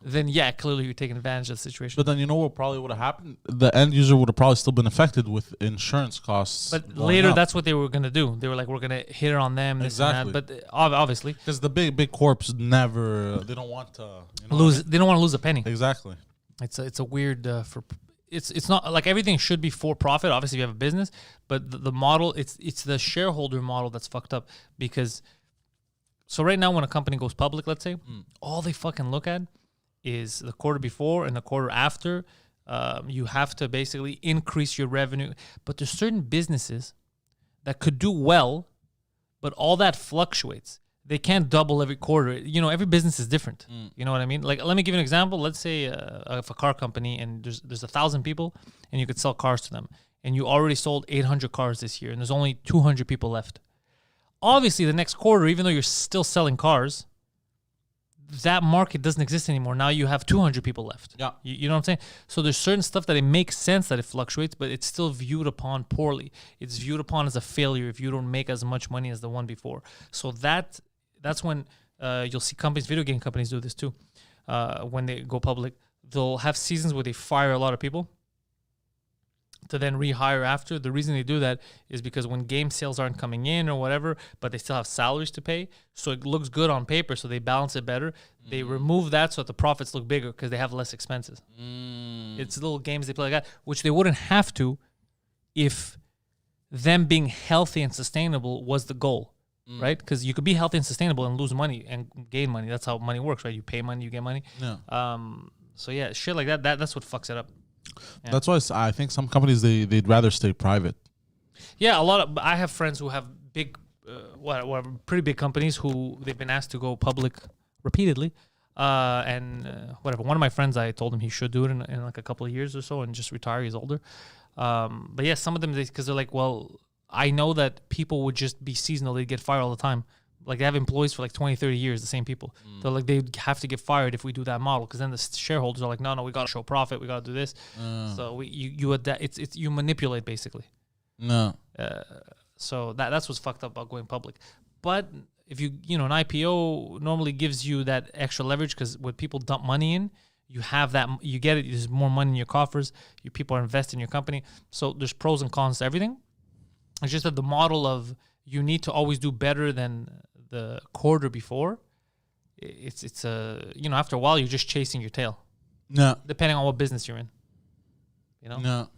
then yeah, clearly you're taking advantage of the situation. But then you know what probably would have happened? The end user would have probably still been affected with insurance costs. But later, that's what they were going to do. They were like, we're going to hit it on them, this and that. But obviously. Because the big corps never, they don't want to lose. They don't want to lose a penny. Exactly. It's a weird, it's not like everything should be for profit. Obviously, if you have a business, but the model, it's the shareholder model that's fucked up because... So right now when a company goes public, let's say, all they fucking look at is the quarter before and the quarter after. You have to basically increase your revenue. But there's certain businesses that could do well, but all that fluctuates. They can't double every quarter. You know, every business is different. You know what I mean? Like, let me give you an example. Let's say if a car company and there's 1,000 people and you could sell cars to them and you already sold 800 cars this year and there's only 200 people left. Obviously, the next quarter, even though you're still selling cars, that market doesn't exist anymore. Now you have 200 people left. Yeah. You know what I'm saying? So there's certain stuff that it makes sense that it fluctuates, but it's still viewed upon poorly. It's viewed upon as a failure if you don't make as much money as the one before. So that's when you'll see companies, video game companies do this too. When they go public, they'll have seasons where they fire a lot of people to then rehire after. The reason they do that is because when game sales aren't coming in or whatever, but they still have salaries to pay, so it looks good on paper, so they balance it better. They remove that so that the profits look bigger because they have less expenses. It's little games they play like that, which they wouldn't have to if them being healthy and sustainable was the goal, right? Because you could be healthy and sustainable and lose money and gain money. That's how money works, right? You pay money, you get money. Yeah. So yeah, shit like that's what fucks it up. Yeah. That's why I think some companies they'd rather stay private. Yeah, I have friends who have big whatever, pretty big companies who they've been asked to go public repeatedly. Whatever. One of my friends, I told him he should do it in like a couple of years or so and just retire. He's older. But yeah, some of them, because they're like, well, I know that people would just be seasonal. They'd get fired all the time. Like they have employees for like 20, 30 years, the same people. They're like, they'd have to get fired if we do that model. Because then the shareholders are like, no, we got to show profit. We got to do this. So you adapt. It's you manipulate basically. No. So that's what's fucked up about going public. But if an IPO normally gives you that extra leverage because when people dump money in, you have that, you get it. There's more money in your coffers. Your people are investing in your company. So there's pros and cons to everything. It's just that the model of you need to always do better than the quarter before. It's after a while you're just chasing your tail. No. Depending on what business you're in. No.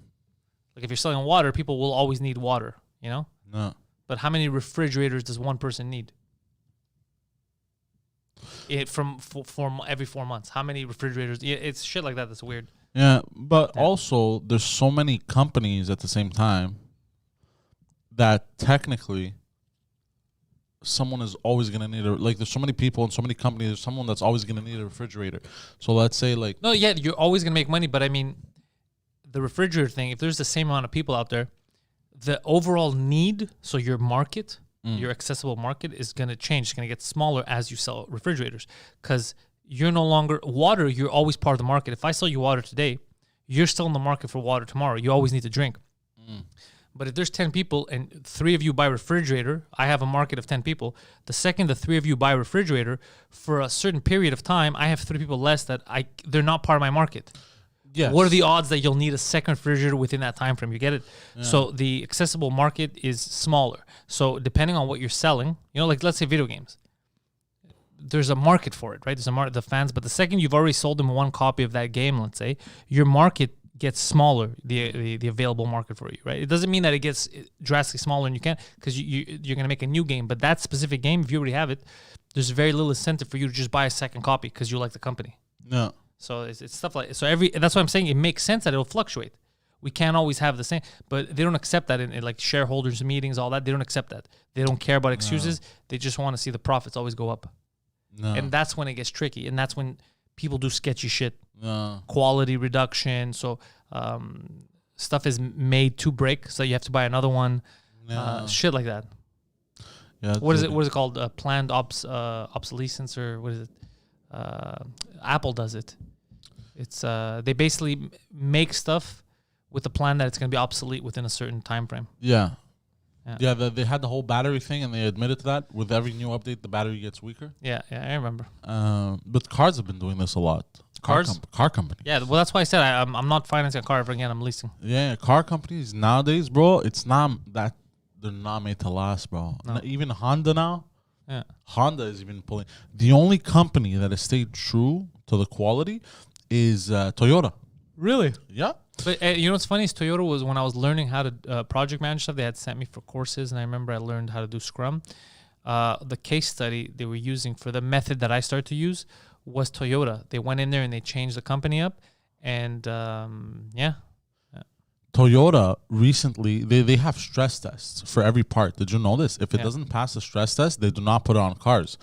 Like if you're selling water, people will always need water. No. But how many refrigerators does one person need? For every 4 months. How many refrigerators? It's shit like that. That's weird. Yeah, but also there's so many companies at the same time that technically someone is always going to need there's so many people and so many companies, there's someone that's always going to need a refrigerator. So let's say no, yeah, you're always going to make money, but I mean the refrigerator thing, if there's the same amount of people out there, the overall need, so your market, your accessible market is going to change. It's going to get smaller as you sell refrigerators because you're no longer water. You're always part of the market. If I sell you water today, you're still in the market for water tomorrow. You always need to drink. But if there's 10 people and 3 of you buy a refrigerator, I have a market of 10 people. The second the 3 of you buy a refrigerator, for a certain period of time, I have 3 people less that they're not part of my market. Yes. What are the odds that you'll need a second refrigerator within that time frame? You get it? Yeah. So the accessible market is smaller. So depending on what you're selling, like let's say video games, there's a market for it, right? There's a market, the fans. But the second you've already sold them one copy of that game, let's say, your market gets smaller, the available market for you, right? It doesn't mean that it gets drastically smaller and you can't, because you're going to make a new game. But that specific game, if you already have it, there's very little incentive for you to just buy a second copy because you like the company. No. So it's stuff like that's why I'm saying it makes sense that it'll fluctuate. We can't always have the same, but they don't accept that in like shareholders meetings, all that. They don't accept that. They don't care about excuses. No. They just want to see the profits always go up. No. And that's when it gets tricky, and that's when people do sketchy shit. No. Quality reduction. So stuff is made to break, so you have to buy another one. No. Shit like that. Yeah. What is it called? Planned obsolescence, or what is it? Apple does it. It's they basically make stuff with the plan that it's going to be obsolete within a certain time frame. Yeah. They had the whole battery thing, and they admitted to that. With every new update, the battery gets weaker. Yeah, I remember. But cars have been doing this a lot. Car company. Yeah, well, that's why I said I'm not financing a car ever again. I'm leasing. Yeah, car companies nowadays, bro, it's not that they're not made to last, bro. No. Even Honda now. Yeah. Honda is even pulling. The only company that has stayed true to the quality is Toyota. Really? Yeah. But you know what's funny is Toyota was, when I was learning how to project manage stuff, they had sent me for courses, and I remember I learned how to do Scrum. The case study they were using for the method that I started to use was Toyota. They went in there and they changed the company up, and Toyota recently, they have stress tests for every part. Did you know this? If it doesn't pass the stress test, they do not put it on cars.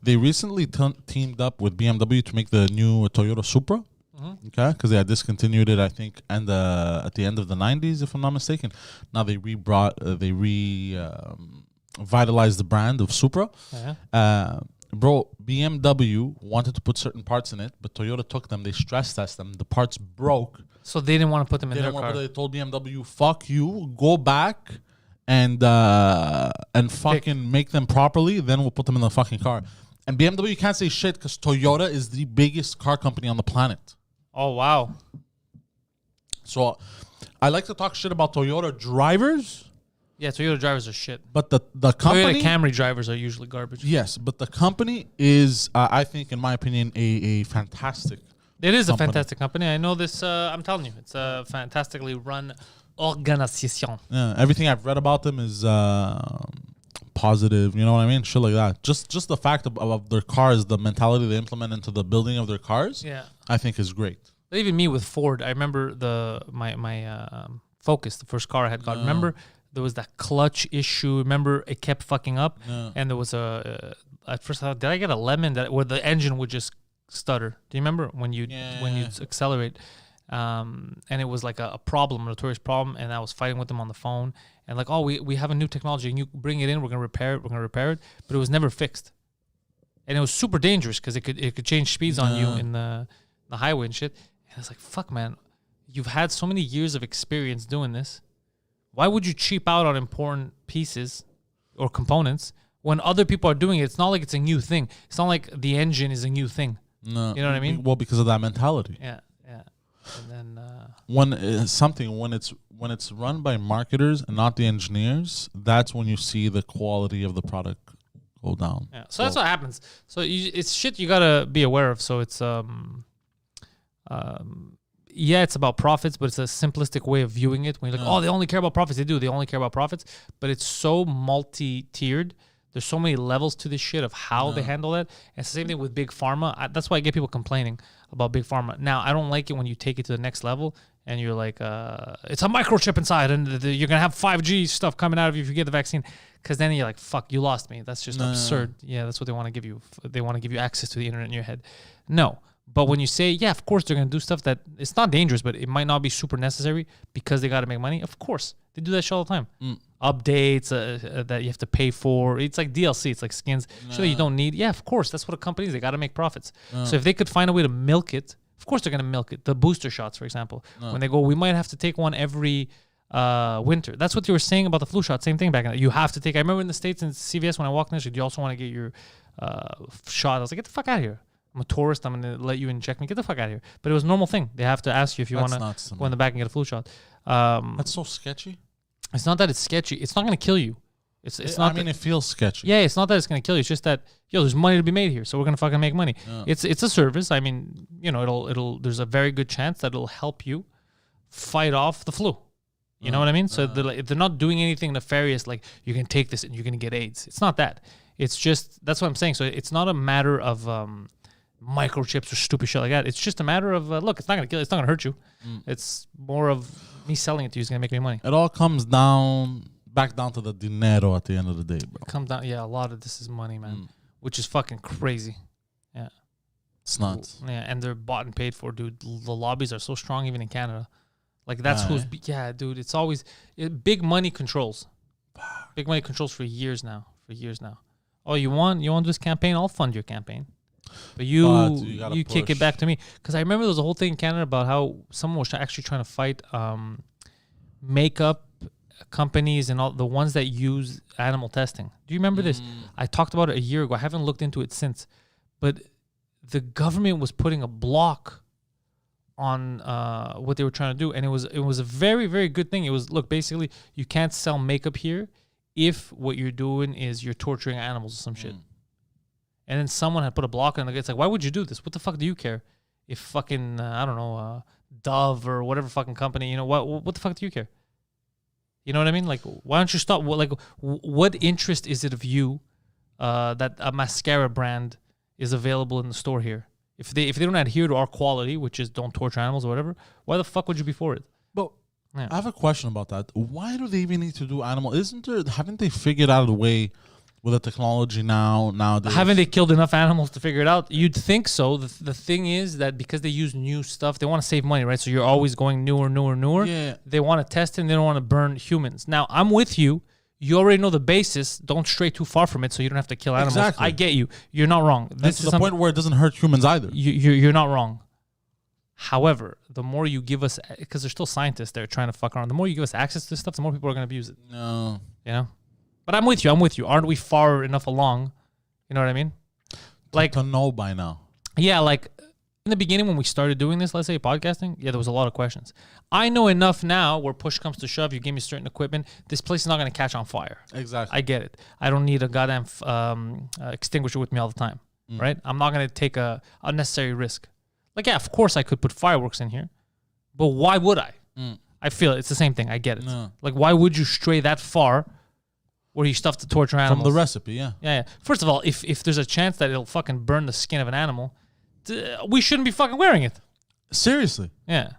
They recently teamed up with BMW to make the new Toyota Supra. Mm-hmm. Okay, because they had discontinued it, I think, and at the end of the 90s, if I'm not mistaken. Now they revitalized the brand of Supra. Bro, BMW wanted to put certain parts in it, but Toyota took them. They stress tested them. The parts broke. So they didn't want to put them in their car. They told BMW, "Fuck you, go back and fucking make them properly. Then we'll put them in the fucking car." And BMW can't say shit because Toyota is the biggest car company on the planet. Oh wow! So I like to talk shit about Toyota drivers. Yeah, Toyota drivers are shit. But the company, Toyota Camry drivers are usually garbage. Yes, but the company is, I think, in my opinion, a fantastic. It is a fantastic company. I know this. I'm telling you, it's a fantastically run organization. Yeah, everything I've read about them is positive. You know what I mean? Shit like that. Just the fact of their cars, the mentality they implement into the building of their cars. Yeah, I think is great. But even me with Ford, I remember my Focus, the first car I had got. Remember there was that clutch issue. Remember, it kept fucking up, Yeah. and there was at first I thought, did I get a lemon where the engine would just stutter? Do you remember when you accelerate? And it was like a problem, a notorious problem, and I was fighting with them on the phone, and like, oh, we have a new technology, and you bring it in, we're gonna repair it, but it was never fixed, and it was super dangerous because it could change speeds on you in the highway and shit. And it's like, fuck, man, you've had so many years of experience doing this. Why would you cheap out on important pieces or components when other people are doing it? It's not like it's a new thing. It's not like the engine is a new thing. No, you know what I mean? Well, because of that mentality. Yeah. And then when it's run by marketers and not the engineers, that's when you see the quality of the product go down. Yeah. So that's what happens. So it's shit you gotta be aware of. So it's it's about profits, but it's a simplistic way of viewing it. When you're like, oh, they only care about profits. They only care about profits. But it's so multi-tiered. There's so many levels to this shit of how they handle it. And it's the same thing with Big Pharma. That's why I get people complaining about Big Pharma. Now, I don't like it when you take it to the next level and you're like, it's a microchip inside and you're going to have 5G stuff coming out of you if you get the vaccine. Because then you're like, fuck, you lost me. That's just absurd. Yeah, that's what they want to give you. They want to give you access to the internet in your head. No. But when you say, yeah, of course they're going to do stuff that it's not dangerous, but it might not be super necessary because they got to make money. Of course. They do that shit all the time. Updates that you have to pay for. It's like DLC. It's like skins. Shit that you don't need. Yeah, of course. That's what a company is. They got to make profits. So if they could find a way to milk it, of course they're going to milk it. The booster shots, for example. When they go, we might have to take one every winter. That's what you were saying about the flu shot. Same thing back then. You have to take. I remember in the States in CVS when I walked in, do you also want to get your shot? I was like, get the fuck out of here. I'm a tourist. I'm going to let you inject me. Get the fuck out of here. But it was a normal thing. They have to ask you if you want to go in the back and get a flu shot. That's so sketchy. It's not that it's sketchy. It's not going to kill you. It's not. I mean, it feels sketchy. Yeah, it's not that it's going to kill you. It's just that there's money to be made here, so we're going to fucking make money. It's a service. I mean, it'll. There's a very good chance that it'll help you fight off the flu. You know what I mean? So they're not doing anything nefarious like you can take this and you're going to get AIDS. It's not that. It's just that's what I'm saying. So it's not a matter of microchips or stupid shit like that. It's just a matter of look, it's not gonna kill you, it's not gonna hurt you. It's more of me selling it to you is gonna make me money. It all comes back down to the dinero at the end of the day, bro. It comes down, a lot of this is money, man, which is fucking crazy. Yeah, it's nuts. Yeah, and they're bought and paid for, dude. The lobbies are so strong, even in Canada. Like that's dude. It's always big money controls. Big money controls for years now. Oh, you want this campaign? I'll fund your campaign. But you kick it back to me. Because I remember there was a whole thing in Canada about how someone was actually trying to fight makeup companies and all the ones that use animal testing. Do you remember this? I talked about it a year ago. I haven't looked into it since. But the government was putting a block on what they were trying to do. And it was a very, very good thing. It was, look, basically, you can't sell makeup here if what you're doing is you're torturing animals or some shit. And then someone had put a block on it. It's like, why would you do this? What the fuck do you care? If fucking, I don't know, Dove or whatever fucking company, what the fuck do you care? You know what I mean? Like, why don't you stop? What interest is it of you that a mascara brand is available in the store here? If they don't adhere to our quality, which is don't torture animals or whatever, why the fuck would you be for it? But I have a question about that. Why do they even need to do animal? Haven't they figured out a way with the technology nowadays? Haven't they killed enough animals to figure it out? You'd think so. The thing is that because they use new stuff, they want to save money, right? So you're always going newer. Yeah. They want to test it and they don't want to burn humans. Now, I'm with you. You already know the basis. Don't stray too far from it so you don't have to kill animals. Exactly. I get you. You're not wrong. This is the point where it doesn't hurt humans either. You're not wrong. However, the more you give us, because there's still scientists there trying to fuck around, the more you give us access to this stuff, the more people are going to abuse it. No. You know? But I'm with you. Aren't we far enough along? You know what I mean? Like to know by now. Yeah, like in the beginning when we started doing this, let's say podcasting, there was a lot of questions. I know enough now where push comes to shove, you give me certain equipment, this place is not going to catch on fire. Exactly. I get it. I don't need a goddamn extinguisher with me all the time, right? I'm not going to take a unnecessary risk. Like, yeah, of course I could put fireworks in here, but why would I? I feel it's the same thing. I get it. No. Like, why would you stray that far where you stuff to torture animals? From the recipe, yeah. Yeah. First of all, if there's a chance that it'll fucking burn the skin of an animal, we shouldn't be fucking wearing it. Seriously. Yeah.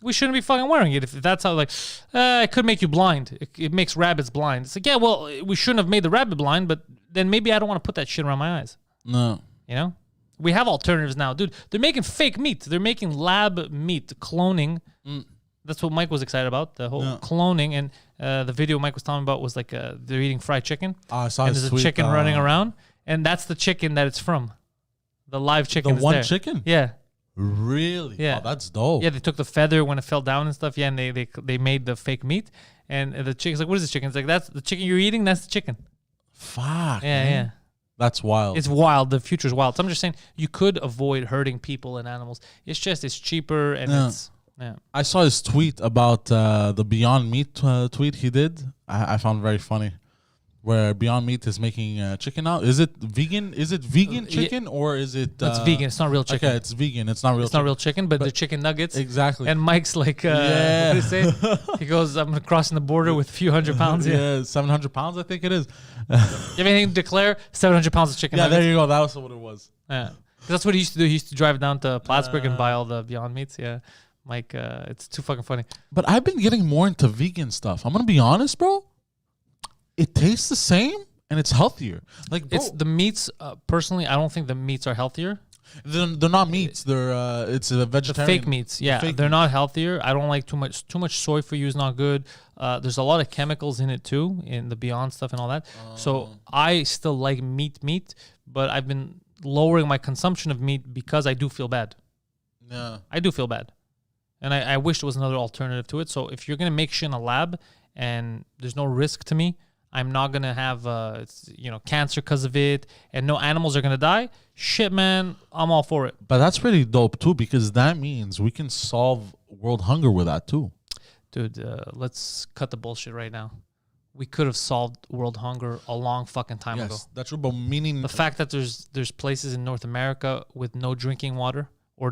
we shouldn't be fucking wearing it. If that's how, like, it could make you blind. It makes rabbits blind. It's like, yeah, well, we shouldn't have made the rabbit blind, but then maybe I don't want to put that shit around my eyes. No. You know? We have alternatives now, dude. They're making fake meat. They're making lab meat, cloning. That's what Mike was excited about, the whole cloning. And the video Mike was talking about was like they're eating fried chicken. I saw and his there's tweet, a chicken running around. And that's the chicken that it's from. The live chicken. The one there. chicken? Yeah. Really? Yeah. Oh, that's dope. Yeah, they took the feather when it fell down and stuff. Yeah, and they made the fake meat. And the chicken's like, what is this chicken? It's like, that's the chicken you're eating? That's the chicken. Fuck. Yeah, man. yeah. That's wild. It's wild. The future's wild. So I'm just saying you could avoid hurting people and animals. It's just it's cheaper and it's I saw his tweet about the Beyond Meat tweet he did. I found very funny. Where Beyond Meat is making chicken now. Is it vegan? Is it vegan chicken or is it? It's vegan. It's not real chicken. Okay, it's vegan. It's not real. It's not real chicken, but they're chicken nuggets. Exactly. And Mike's like, what did he say? He goes, "I'm crossing the border with a few hundred pounds." Yeah, 700 pounds, I think it is. You have anything to declare? 700 pounds of chicken. Yeah, nuggets. there you go. That was what it was. Yeah, 'cause that's what he used to do. He used to drive down to Plattsburgh and buy all the Beyond Meats. Yeah, Mike, it's too fucking funny. But I've been getting more into vegan stuff. I'm gonna be honest, bro. It tastes the same. And it's healthier. Like, bro, It's the meats. Personally, I don't think the meats are healthier. they're not meats. They're it's a The vegetarian. fake meats, yeah, fake they're not healthier. I don't like too much. Too much soy for you is not good. There's a lot of chemicals in it too, in the Beyond stuff and all that. So I still like meat, but I've been lowering my consumption of meat because I do feel bad. Yeah. I do feel bad, and I wish there was another alternative to it. So if you're gonna make shit in a lab and there's no risk to me, I'm not gonna have cancer because of it, and no animals are gonna die. Shit, man, I'm all for it. But that's pretty dope too, because that means we can solve world hunger with that too. Dude, let's cut the bullshit right now. We could have solved world hunger a long fucking time ago. Yes, that's true. But meaning The fact that there's places in North America with no drinking water, or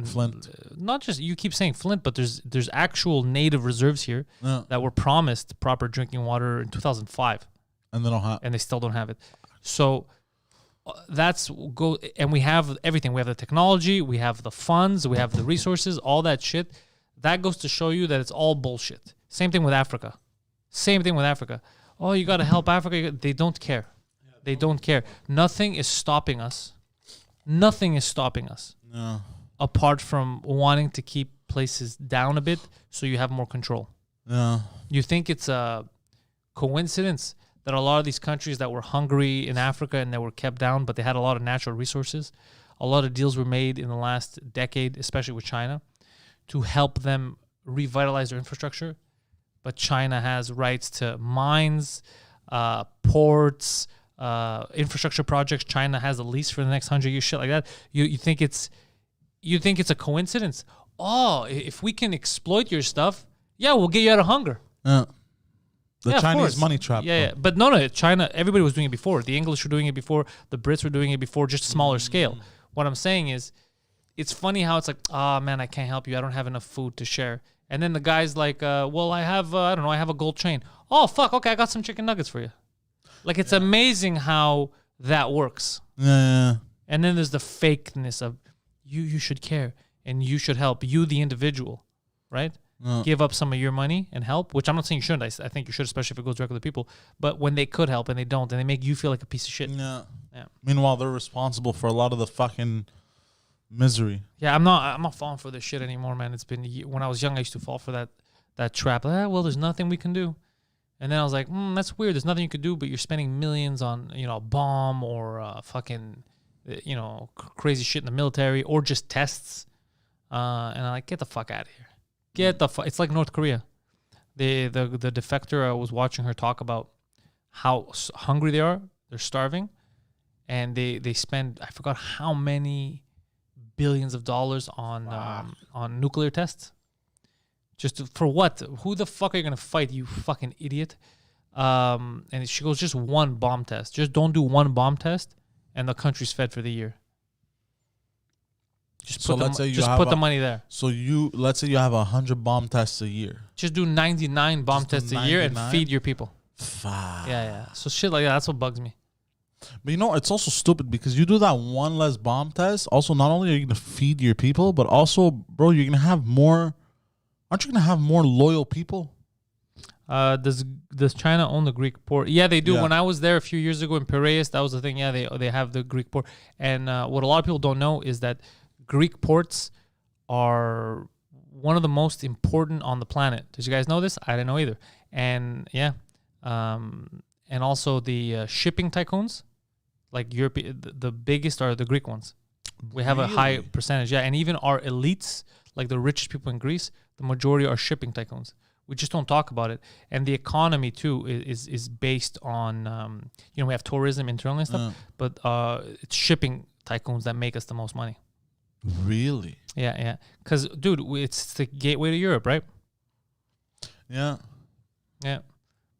Flint. Not just you keep saying Flint, but there's actual native reserves here that were promised proper drinking water in 2005, and they don't have. and they still don't have it. So and we have everything. We have the technology, we have the funds, we have the resources, all that shit. That goes to show you that it's all bullshit. Same thing with Africa. Oh, you got to help Africa. They don't care. They don't care. Nothing is stopping us. No. Apart from wanting to keep places down a bit so you have more control. Yeah. You think it's a coincidence that a lot of these countries that were hungry in Africa and that were kept down, but they had a lot of natural resources, a lot of deals were made in the last decade, especially with China, to help them revitalize their infrastructure. But China has rights to mines, ports, infrastructure projects. China has a lease for the next 100 years, shit like that. You think it's a coincidence? Oh, if we can exploit your stuff, yeah, we'll get you out of hunger. Yeah. The Yeah, of Chinese course. money trap. Yeah, but no, China. Everybody was doing it before. The English were doing it before. The Brits were doing it before, just smaller scale. What I'm saying is, it's funny how it's like, oh man, I can't help you. I don't have enough food to share. And then the guy's like, well, I have, I don't know, I have a gold chain. Oh fuck, okay, I got some chicken nuggets for you. Like it's amazing how that works. Yeah. And then there's the fakeness of you should care and you should help, you the individual, right? Give up some of your money and help, which I'm not saying you shouldn't. I think you should, especially if it goes directly to people. But when they could help and they don't, and they make you feel like a piece of shit. Yeah. Yeah. Meanwhile, they're responsible for a lot of the fucking misery. Yeah, I'm not falling for this shit anymore, man. It's been when I was young, I used to fall for that trap. Well, there's nothing we can do. And then I was like, that's weird. There's nothing you could do, but you're spending millions on, a bomb or fucking, crazy shit in the military or just tests. And I'm like, get the fuck out of here. It's like North Korea. The defector, I was watching her talk about how hungry they are. They're starving. And they spend, I forgot how many billions of dollars on nuclear tests. For what? Who the fuck are you going to fight, you fucking idiot? And she goes, just one bomb test. Just don't do one bomb test, and the country's fed for the year. Just put the money there. So let's say you have 100 bomb tests a year. Just do 99 bomb tests a year and feed your people. Fuck. Yeah. So shit like that, that's what bugs me. But it's also stupid because you do that one less bomb test. Also, not only are you going to feed your people, but also, bro, you're going to have more Aren't you gonna have more loyal people? Does China own the Greek port? Yeah, they do. Yeah. When I was there a few years ago in Piraeus, that was the thing. Yeah, they have the Greek port. And what a lot of people don't know is that Greek ports are one of the most important on the planet. Did you guys know this? I didn't know either. And yeah, and also the shipping tycoons, like Europe, the biggest are the Greek ones. We have a high percentage. Yeah, and even our elites, like the richest people in Greece, the majority are shipping tycoons. We just don't talk about it. And the economy, too, is based on, we have tourism internally and stuff, but it's shipping tycoons that make us the most money. Really? Yeah. Because, dude, it's the gateway to Europe, right? Yeah. Yeah.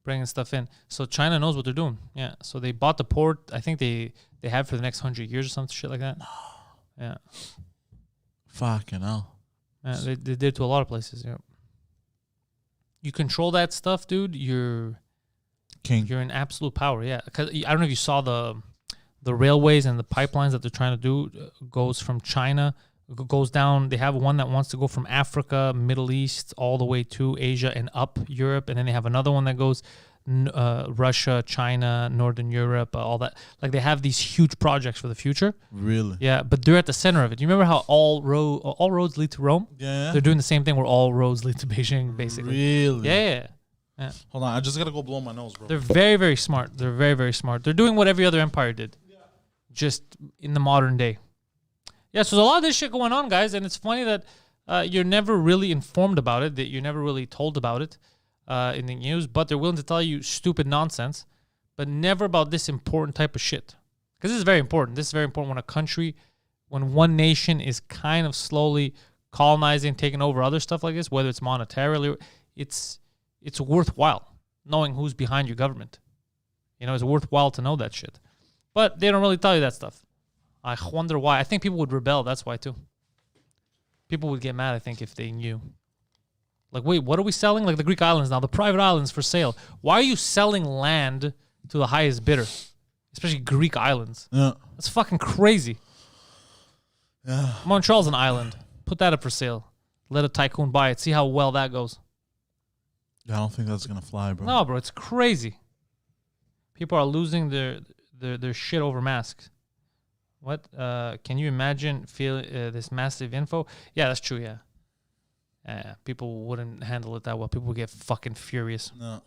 Bringing stuff in. So China knows what they're doing. Yeah. So they bought the port. I think they have for the next 100 years or some shit like that. Yeah. Fucking hell. Yeah, they did to a lot of places, yeah. You control that stuff, dude. You're King. You're in absolute power, yeah. Because I don't know if you saw the railways and the pipelines that they're trying to do goes from China, goes down. They have one that wants to go from Africa, Middle East, all the way to Asia and up Europe, and then they have another one that goes Russia, China, Northern Europe, all that. Like they have these huge projects for the future. Really? Yeah, but they're at the center of it. You remember how all roads lead to Rome? Yeah. They're doing the same thing where all roads lead to Beijing, basically. Really? Yeah. Hold on, I just gotta go blow my nose, bro. They're very, very smart. They're very, very smart. They're doing what every other empire did, just in the modern day. Yeah, so there's a lot of this shit going on, guys, and it's funny that you're never really informed about it, that you're never really told about it in the news, but they're willing to tell you stupid nonsense, but never about this important type of shit. Because this is very important. This is very important when one nation is kind of slowly colonizing, taking over other stuff like this, whether it's monetarily, it's worthwhile knowing who's behind your government. It's worthwhile to know that shit. But they don't really tell you that stuff. I wonder why. I think people would rebel. That's why, too. People would get mad, I think, if they knew. Like, wait, what are we selling? Like the Greek islands now, the private islands for sale. Why are you selling land to the highest bidder? Especially Greek islands. Yeah. That's fucking crazy. Yeah. Montreal's an island. Put that up for sale. Let a tycoon buy it. See how well that goes. Yeah, I don't think that's gonna fly, bro. No, bro, it's crazy. People are losing their shit over masks. What? Can you imagine this massive info? Yeah, that's true, yeah. People wouldn't handle it that well. People would get fucking furious. No.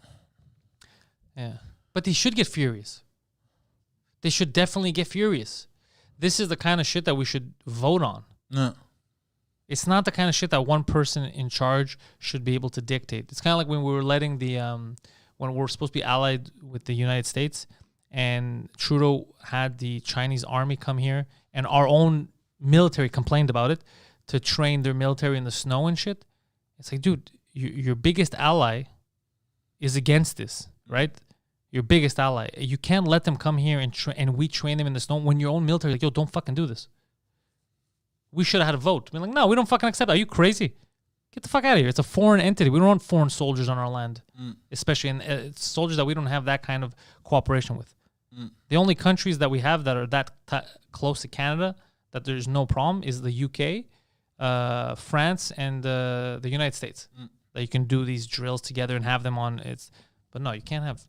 Yeah. But they should get furious. They should definitely get furious. This is the kind of shit that we should vote on. No. It's not the kind of shit that one person in charge should be able to dictate. It's kind of like when we were letting when we're supposed to be allied with the United States and Trudeau had the Chinese army come here and our own military complained about it to train their military in the snow and shit. It's like, dude, your biggest ally is against this, right? Your biggest ally. You can't let them come here and we train them in the snow when your own military is like, yo, don't fucking do this. We should have had a vote. We're like, no, we don't fucking accept it. Are you crazy? Get the fuck out of here. It's a foreign entity. We don't want foreign soldiers on our land, especially in soldiers that we don't have that kind of cooperation with. The only countries that we have that are that close to Canada that there's no problem is the UK, France, and the United States. That you can do these drills together and have them on. But no, you can't have.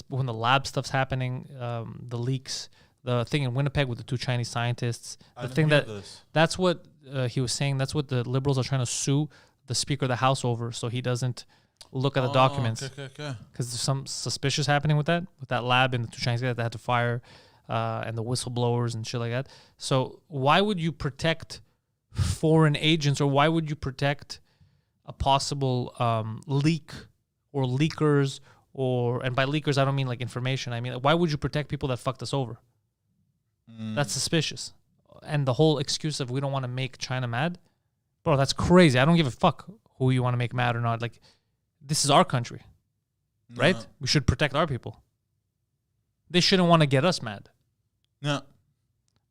When the lab stuff's happening, the leaks, the thing in Winnipeg with the 2 Chinese scientists, that's what he was saying. That's what the Liberals are trying to sue the Speaker of the House over, so he doesn't look at the documents. Okay. Because there's some suspicious happening with that lab and the 2 Chinese guys that had to fire, and the whistleblowers and shit like that. So why would you protect foreign agents, or why would you protect a possible leak or leakers? And by leakers, I don't mean like information. I mean, why would you protect people that fucked us over? That's suspicious. And the whole excuse of we don't want to make China mad, bro, that's crazy. I don't give a fuck who you want to make mad or not. Like, this is our country, right? We should protect our people. They shouldn't want to get us mad. No.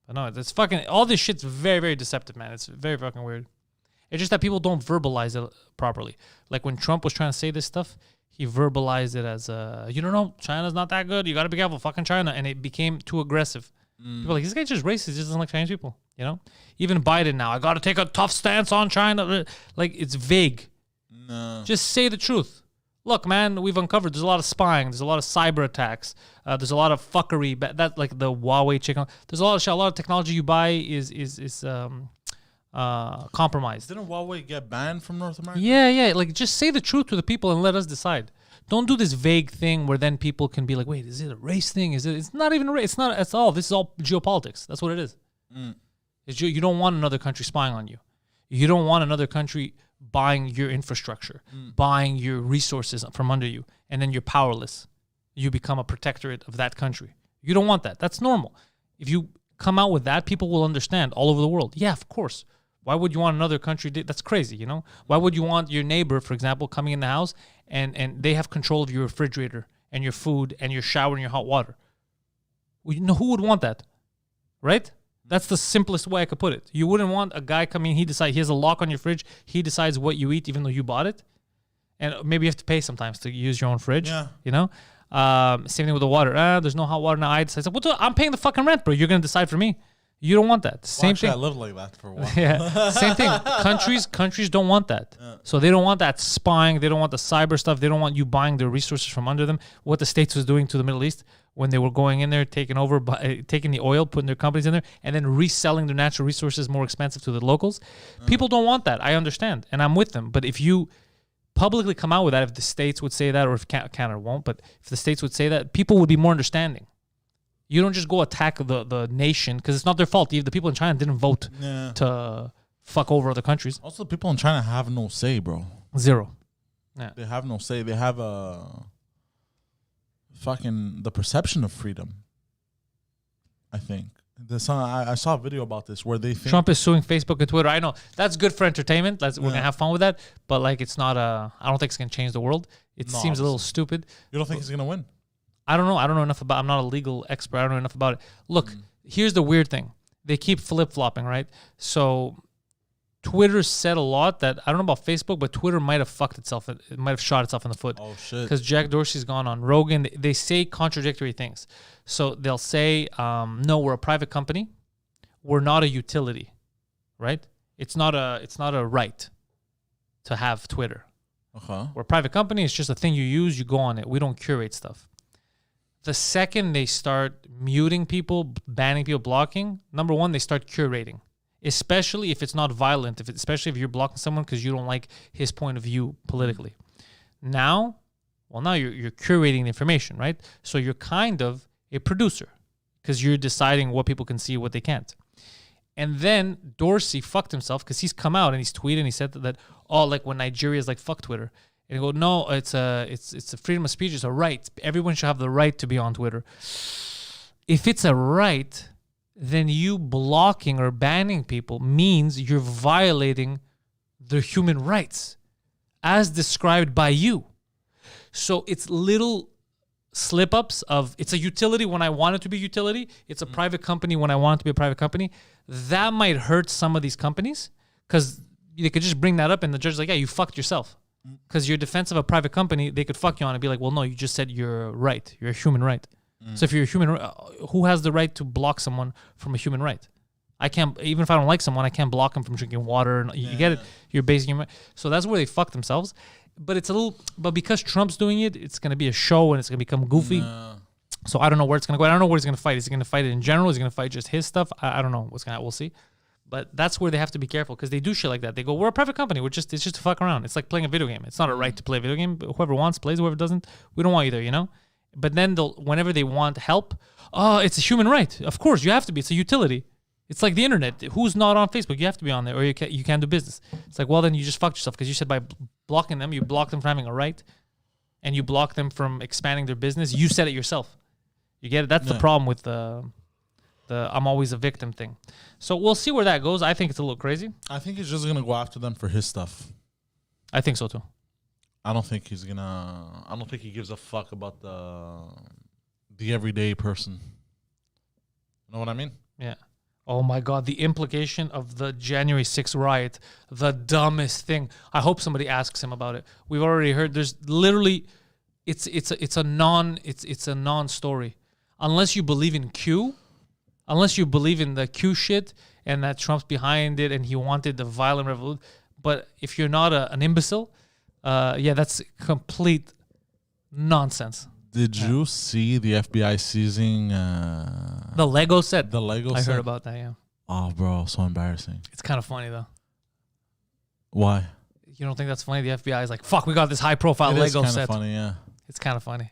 But no, it's fucking, all this shit's very, very deceptive, man. It's very fucking weird. It's just that people don't verbalize it properly. Like when Trump was trying to say this stuff, he verbalized it as, you don't know, China's not that good. You got to be careful, fucking China. And it became too aggressive. People are like, this guy's just racist. He just doesn't like Chinese people, Even Biden now, I got to take a tough stance on China. Like, it's vague. No. Just say the truth. Look, man, we've uncovered there's a lot of spying. There's a lot of cyber attacks. There's a lot of fuckery. That like the Huawei chicken. There's a lot of shit. A lot of technology you buy is compromised. Didn't Huawei get banned from North America? Yeah. Like, just say the truth to the people and let us decide. Don't do this vague thing where then people can be like, wait, is it a race thing? It's not even a race. It's not at all. This is all geopolitics. That's what it is. You don't want another country spying on you. You don't want another country buying your infrastructure, buying your resources from under you, and then you're powerless. You become a protectorate of that country. You don't want that. That's normal. If you come out with that, people will understand all over the world. Yeah, of course. Why would you want another country? That's crazy, you know? Why would you want your neighbor, for example, coming in the house and they have control of your refrigerator and your food and your shower and your hot water? Well, you know, who would want that? Right? That's the simplest way I could put it. You wouldn't want a guy coming, he has a lock on your fridge, he decides what you eat even though you bought it. And maybe you have to pay sometimes to use your own fridge, you know? Same thing with the water. There's no hot water now. I decide, I'm paying the fucking rent, bro. You're going to decide for me. You don't want that. Same thing. I lived like that for a while. Yeah, same thing. Countries don't want that. So they don't want that spying. They don't want the cyber stuff. They don't want you buying their resources from under them. What the States was doing to the Middle East when they were going in there, taking over, taking the oil, putting their companies in there, and then reselling their natural resources more expensive to the locals. People don't want that. I understand, and I'm with them. But if you publicly come out with that, if the States would say that, or if Canada won't, but if the States would say that, people would be more understanding. You don't just go attack the nation because it's not their fault. The people in China didn't vote to fuck over other countries. Also, people in China have no say, bro. Zero. Yeah. They have no say. They have the perception of freedom, I think. I saw a video about this where they think Trump is suing Facebook and Twitter. I know that's good for entertainment. We're gonna have fun with that, but like it's not I don't think it's gonna change the world. It seems a little stupid. You don't think he's gonna win? I don't know. I don't know enough about. I'm not a legal expert. I don't know enough about it. Look, here's the weird thing. They keep flip flopping, right? So Twitter said a lot that I don't know about Facebook, but Twitter might have fucked itself. It might have shot itself in the foot. Oh shit! Because Jack Dorsey's gone on Rogan. They say contradictory things. So they'll say, "No, we're a private company. We're not a utility, right? It's not a right to have Twitter. We're a private company. It's just a thing you use. You go on it. We don't curate stuff." The second they start muting people, banning people, blocking, number one, they start curating. Especially if it's not violent, especially if you're blocking someone because you don't like his point of view politically. Now you're curating the information, right? So you're kind of a producer because you're deciding what people can see, what they can't. And then Dorsey fucked himself because he's come out and he's tweeted and he said that like when Nigeria's like, fuck Twitter. And he go, no, it's a freedom of speech. It's a right. Everyone should have the right to be on Twitter. If it's a right, then you blocking or banning people means you're violating their human rights as described by you. So it's little slip-ups of it's a utility when I want it to be utility. It's a private company when I want it to be a private company. That might hurt some of these companies because they could just bring that up and the judge's like, yeah, you fucked yourself. Because your defense of a private company, they could fuck you on and be like, well, no, you just said you're right. You're a human right. So if you're a human, who has the right to block someone from a human right? I can't, even if I don't like someone, I can't block them from drinking water. And you get it? You're basing your, so that's where they fuck themselves. But it's but because Trump's doing it, it's going to be a show and it's going to become goofy. So I don't know where it's going to go. I don't know where he's going to fight. Is he going to fight it in general? Is he going to fight just his stuff? I don't know what's going to, we'll see. But that's where they have to be careful because they do shit like that. They go, we're a private company. It's just to fuck around. It's like playing a video game. It's not a right to play a video game. Whoever wants plays, whoever doesn't, we don't want you there, you know? But then whenever they want help, it's a human right. Of course, you have to be. It's a utility. It's like the internet. Who's not on Facebook? You have to be on there or you can't do business. It's like, well, then you just fucked yourself because you said by blocking them, you block them from having a right and you block them from expanding their business. You said it yourself. You get it? That's the problem with the I'm always a victim thing. So we'll see where that goes. I think it's a little crazy. I think he's just gonna go after them for his stuff. I think so too. I don't think he gives a fuck about the everyday person. You know what I mean? Yeah. Oh my God, the implication of the January 6th riot, the dumbest thing. I hope somebody asks him about it. We've already heard there's literally it's a non-story. Unless you believe in Q, unless you believe in the Q shit and that Trump's behind it and he wanted the violent revolution. But if you're not an imbecile, Yeah, that's complete nonsense. Did you see the FBI seizing The Lego set. the Lego I set? heard about that, yeah. Oh, bro, so embarrassing. It's kind of funny, though. Why? You don't think that's funny? The FBI is like, fuck, we got this high-profile It is Lego kind set. of funny, yeah. It's kind of funny.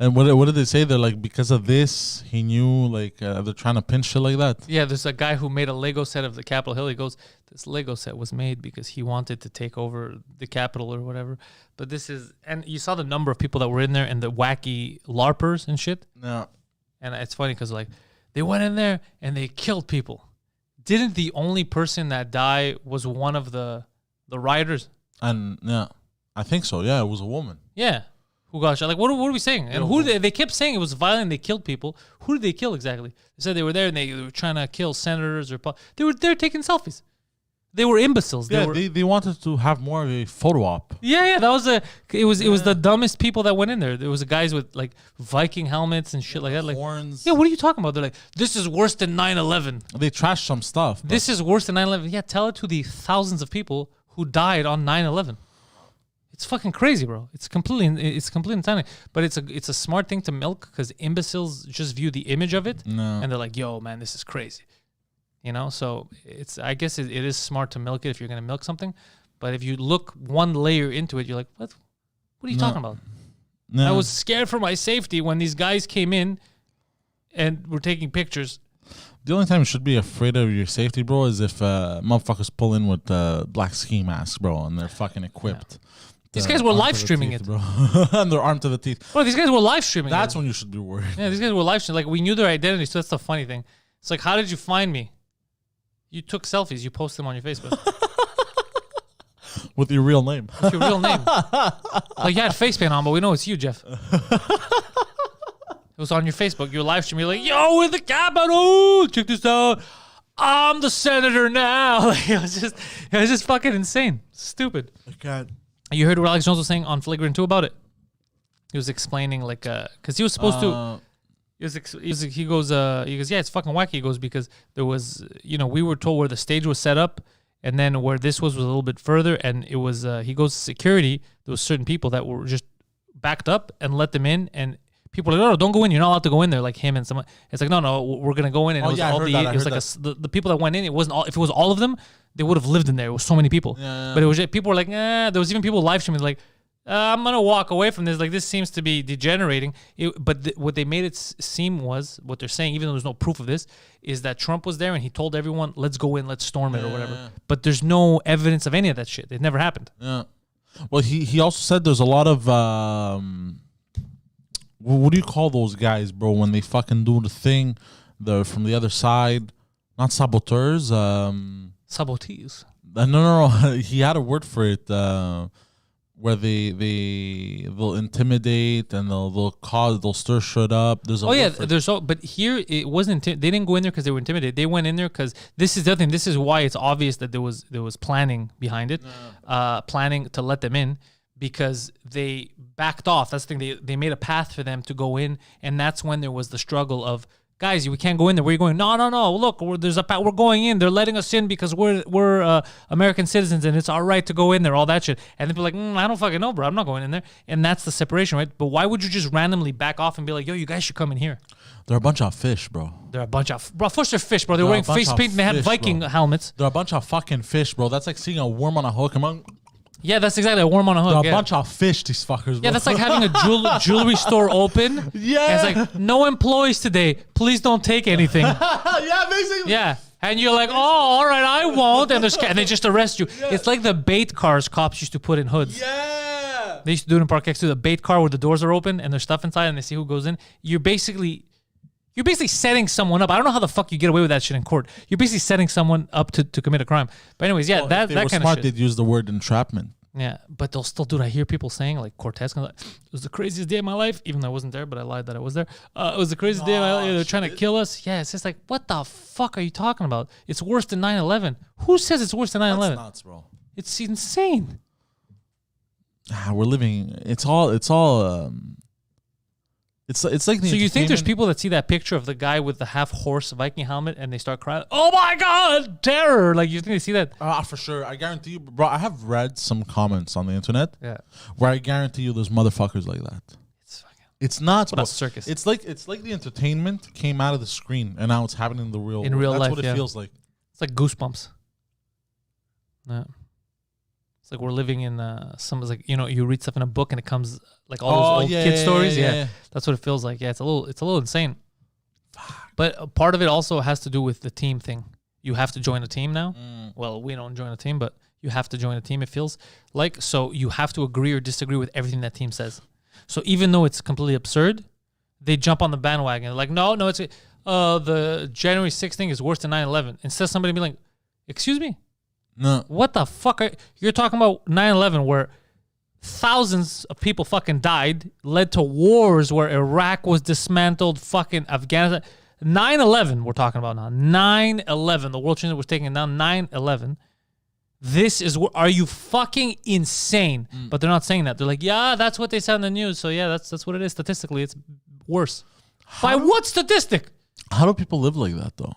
And what did they say? They're like, because of this, he knew, like, they're trying to pin shit like that. Yeah, there's a guy who made a Lego set of the Capitol Hill. He goes, this Lego set was made because he wanted to take over the Capitol or whatever. But this is, and you saw the number of people that were in there and the wacky LARPers and shit. No. And it's funny because, like, they went in there and they killed people. Didn't the only person that died was one of the rioters? And, yeah, I think so. Yeah, it was a woman. Yeah. Who got shot? Like, what are we saying? And who they kept saying it was violent. They killed people. Who did they kill exactly? They said they were there and they were trying to kill senators or they were there taking selfies. They were imbeciles. Yeah, they wanted to have more of a photo op. Yeah, that was it was the dumbest people that went in there. There was guys with like Viking helmets and shit like that. Like, horns. yeah, what are you talking about? They're like, this is worse than 9/11. They trashed some stuff. This is worse than 9/11. Yeah, tell it to the thousands of people who died on 9/11. It's fucking crazy, bro. It's completely insanity. But it's a smart thing to milk because imbeciles just view the image of it and they're like, yo, man, this is crazy. You know, so I guess it is smart to milk it if you're gonna milk something. But if you look one layer into it, you're like, what are you talking about? No. I was scared for my safety when these guys came in and were taking pictures. The only time you should be afraid of your safety, bro, is if motherfuckers pull in with black ski masks, bro, and they're fucking equipped. These guys were live streaming it, bro. And they're armed to the teeth. Bro, these guys were live streaming That's it. when you should be worried. Yeah, these guys were live streaming. Like, we knew their identity, so that's the funny thing. It's like, how did you find me? You took selfies. You posted them on your Facebook. With your real name. What's your real name? Like, you had face paint on, but we know it's you, Jeff. It was on your Facebook. You were live streaming. You're like, yo, we're the Capitol. Check this out. I'm the senator now. Like, it was just fucking insane. Stupid. I can't. You heard what Alex Jones was saying on Flagrant 2 about it? He was explaining, like, because he was supposed to. He goes, yeah, it's fucking wacky. He goes, because there was, we were told where the stage was set up, and then where this was a little bit further, and it was, he goes, security, there was certain people that were just backed up and let them in, and people were like, no, don't go in, you're not allowed to go in there, like him and someone. It's like, no, we're going to go in, and it was all the people that went in, it wasn't all, if it was all of them, they would have lived in there. It was so many people. Yeah. But it was just, people were like, there was even people live streaming, like, I'm going to walk away from this. Like, this seems to be degenerating. What they made it seem was, what they're saying, even though there's no proof of this, is that Trump was there and he told everyone, let's go in, let's storm it or whatever. But there's no evidence of any of that shit. It never happened. Yeah. Well, he also said there's a lot of, what do you call those guys, bro, when they fucking do the thing, they're from the other side, not saboteurs. Sabotees. No. He had a word for it. Where they'll intimidate and they'll stir shit up. There's but here it wasn't. They didn't go in there because they were intimidated. They went in there because this is the other thing. This is why it's obvious that there was planning behind it, planning to let them in because they backed off. That's the thing. They made a path for them to go in, and that's when there was the struggle of, guys, we can't go in there. Where are you going? No. Look, we're going in. They're letting us in because we're American citizens and it's our right to go in there. All that shit. And they're like, I don't fucking know, bro. I'm not going in there. And that's the separation, right? But why would you just randomly back off and be like, yo, you guys should come in here? They're a bunch of fish, bro. They're a bunch of bro. First they're fish, bro. They're wearing face paint and they had Viking helmets. They're a bunch of fucking fish, bro. That's like seeing a worm on a hook. Yeah, that's exactly a worm on a hook. They're a bunch of fish, these fuckers, bro. Yeah, that's like having a jewelry store open. Yeah. And it's like, no employees today. Please don't take anything. Yeah, basically. Yeah. And you're like, oh, all right, I won't. And they just arrest you. Yeah. It's like the bait cars cops used to put in hoods. Yeah. They used to do it in Park X too. The bait car where the doors are open and there's stuff inside and they see who goes in. You're basically setting someone up. I don't know how the fuck you get away with that shit in court. You're basically setting someone up to commit a crime. But anyways, yeah, that kind of shit. Smart, they'd use the word entrapment. Yeah, but they'll still do it. I hear people saying, like Cortez, it was the craziest day of my life, even though I wasn't there, but I lied that I was there. It was the craziest day of my life. They're trying to kill us. Yeah, it's just like, what the fuck are you talking about? It's worse than 9/11. Who says it's worse than 9/11? That's nuts, bro. It's insane. We're living. It's all It's like the So you think there's entertainment- people that see that picture of the guy with the half horse Viking helmet and they start crying? Oh my God, terror! Like you think they see that? For sure. I guarantee you, bro. I have read some comments on the internet Yeah, where I guarantee you there's motherfuckers like that. it's fucking. It's not What a circus. It's like the entertainment came out of the screen and now it's happening in the real In world. real That's life, what it yeah. feels like. It's like Goosebumps. Yeah. It's like we're living in some like you read stuff in a book and it comes like all those old kid stories. Yeah, that's what it feels like. Yeah, it's a little insane. But a part of it also has to do with the team thing. You have to join a team now. Well, we don't join a team, but you have to join a team. It feels like so you have to agree or disagree with everything that team says. So even though it's completely absurd, they jump on the bandwagon. They're like, no, it's the January 6th thing is worse than 9/11. Instead of somebody being like, excuse me. No. What the fuck? You're talking about 9/11 where thousands of people fucking died, led to wars where Iraq was dismantled, fucking Afghanistan. 9/11 we're talking about now. 9/11. The World Trade Center was taken down. 9/11. This is what, are you fucking insane? But they're not saying that. They're like, yeah, that's what they said on the news. So yeah, that's what it is. Statistically, it's worse. By what statistic? How do people live like that though?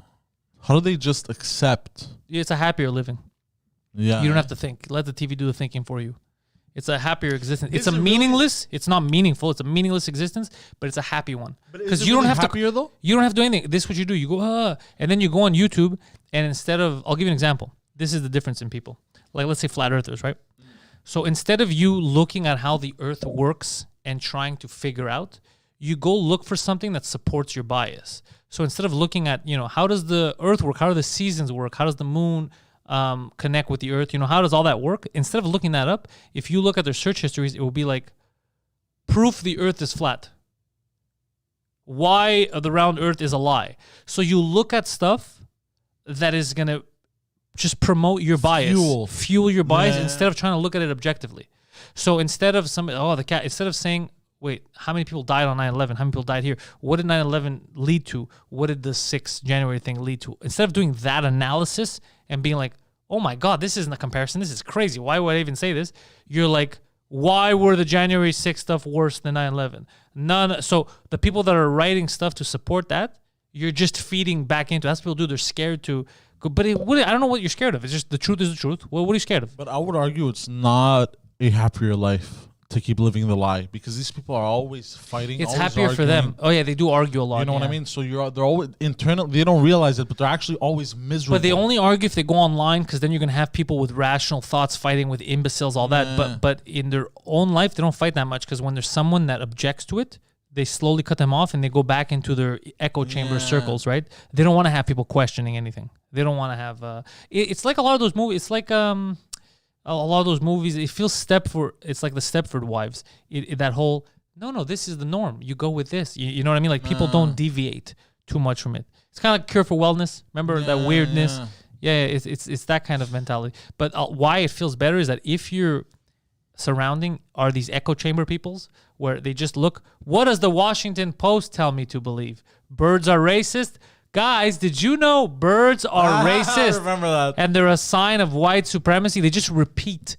How do they just accept? It's a happier living. Yeah. You don't have to think. Let the TV do the thinking for you. It's a happier existence. It's a Is it really? meaningless. It's not meaningful. It's a meaningless existence, but it's a happy one. Because you don't have happier, to. though? You don't have to do anything. This is what you do. You go, and then you go on YouTube, and instead of, I'll give you an example. This is the difference in people. Like let's say flat earthers, right? So instead of you looking at how the earth works and trying to figure out, you go look for something that supports your bias. So instead of looking at, how does the earth work? How do the seasons work? How does the moon connect with the earth? How does all that work? Instead of looking that up, if you look at their search histories, it will be like, proof the earth is flat. Why the round earth is a lie. So you look at stuff that is going to just promote your bias. Fuel your bias instead of trying to look at it objectively. So instead of instead of saying, wait, how many people died on 9/11? How many people died here? What did 9/11 lead to? What did the 6th January thing lead to? Instead of doing that analysis and being like, oh my God, this isn't a comparison. This is crazy. Why would I even say this? You're like, why were the January 6th stuff worse than 9/11? So the people that are writing stuff to support that, you're just feeding back into. That's what people do. They're scared to. But I don't know what you're scared of. It's just the truth is the truth. What are you scared of? But I would argue it's not a happier life to keep living the lie because these people are always fighting. It's always happier for them. arguing. Oh yeah, they do argue a lot. You know what I mean? So they're always internal. They don't realize it, but they're actually always miserable. But they only argue if they go online because then you're gonna have people with rational thoughts fighting with imbeciles, all that. But in their own life, they don't fight that much because when there's someone that objects to it, they slowly cut them off and they go back into their echo chamber circles, right? They don't want to have people questioning anything. They don't want to have. It's like a lot of those movies. It's like a lot of those movies. It feels Stepford. It's like the Stepford Wives. That whole no, this is the norm. You go with this. You know what I mean? Like people don't deviate too much from it. It's kind of like Cure for Wellness. Remember that weirdness? Yeah, it's that kind of mentality. But why it feels better is that if you're surrounding are these echo chamber peoples where they just look, what does the Washington Post tell me to believe? Birds are racist? Guys, did you know birds are racist? I remember that. And they're a sign of white supremacy. They just repeat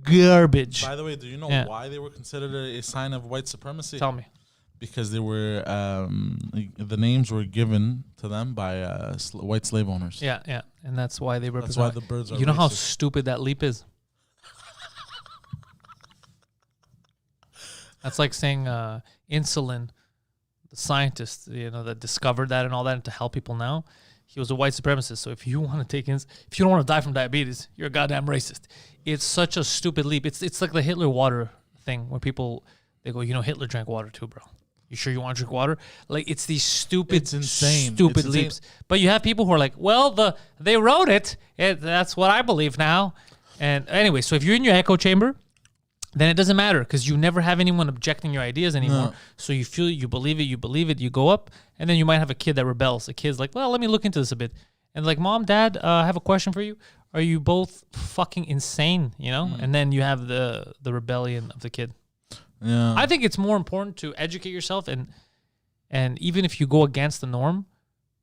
garbage. By the way, do you know why they were considered a sign of white supremacy? Tell me. Because they were the names were given to them by white slave owners. Yeah. And that's why they represent. That's why the birds are You know how racist. stupid that leap is? That's like saying insulin, the scientist, that discovered that and all that and to help people now, he was a white supremacist. So if you want to take if you don't want to die from diabetes, you're a goddamn racist. It's such a stupid leap. It's like the Hitler water thing where people, they go, Hitler drank water too, bro. You sure you want to drink water? Like, it's these stupid, It's insane. stupid It's leaps. insane. But you have people who are like, well, they wrote it. That's what I believe now. And anyway, so if you're in your echo chamber, then it doesn't matter because you never have anyone objecting your ideas anymore. No. So you feel it, you believe it, you go up, and then you might have a kid that rebels. A kid's like, well, let me look into this a bit. And like, Mom, Dad, I have a question for you. Are you both fucking insane, And then you have the rebellion of the kid. Yeah. I think it's more important to educate yourself and even if you go against the norm,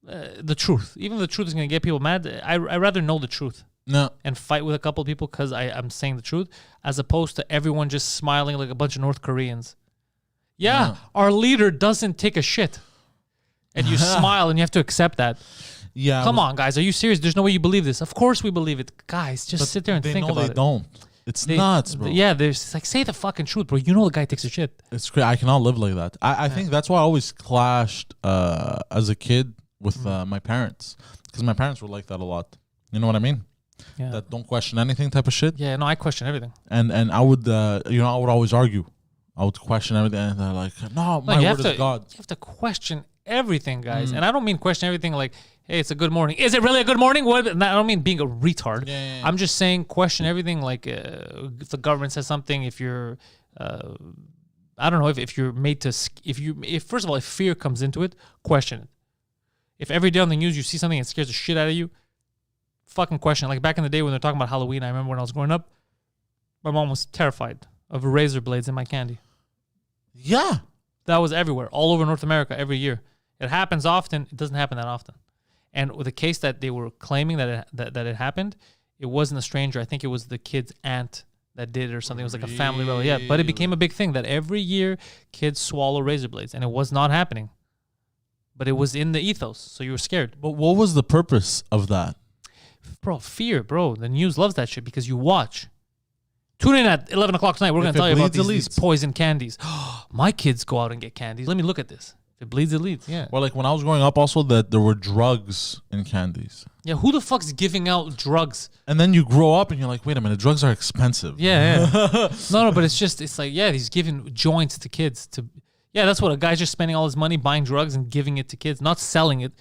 the truth. Even if the truth is going to get people mad, I'd rather know the truth. No. And fight with a couple of people because I'm saying the truth, as opposed to everyone just smiling like a bunch of North Koreans. Yeah, our leader doesn't take a shit. And you smile and you have to accept that. Yeah. Come on, guys. Are you serious? There's no way you believe this. Of course we believe it. Guys, just sit there and think about it. They don't. It's nuts, bro. Yeah, there's like, say the fucking truth, bro. You know the guy takes a shit. It's crazy. I cannot live like that. I think that's why I always clashed as a kid with my parents. Because my parents were like that a lot. You know what I mean? Yeah. That don't question anything type of shit. Yeah, no, I question everything. And I would, I would always argue. I would question everything. And they're like, no, my word is God. You have to question everything, guys. And I don't mean question everything like, hey, it's a good morning. Is it really a good morning? What? I don't mean being a retard. Yeah. I'm just saying question everything like if the government says something, if you're, I don't know, if you're made to, if first of all, if fear comes into it, question it. If every day on the news you see something that scares the shit out of you, fucking question it. Like back in the day when they're talking about Halloween, I remember when I was growing up, my mom was terrified of razor blades in my candy. Yeah. That was everywhere, all over North America every year. It happens often. It doesn't happen that often. And with the case that they were claiming that it happened, it wasn't a stranger. I think it was the kid's aunt that did it or something. It was like a family relative. Yeah, but it became a big thing that every year kids swallow razor blades, and it was not happening. But it was in the ethos, so you were scared. But what was the purpose of that? Bro, fear, bro. The news loves that shit because you watch. Tune in at 11 o'clock tonight. We're going to tell you about these poison candies. My kids go out and get candies. Let me look at this. If it bleeds, it leads. Yeah. Well, like when I was growing up also that there were drugs in candies. Yeah, who the fuck's giving out drugs? And then you grow up and you're like, wait a minute, drugs are expensive. Yeah. No, but it's like, yeah, he's giving joints to kids. Yeah, that's what a guy's just spending all his money buying drugs and giving it to kids, not selling it,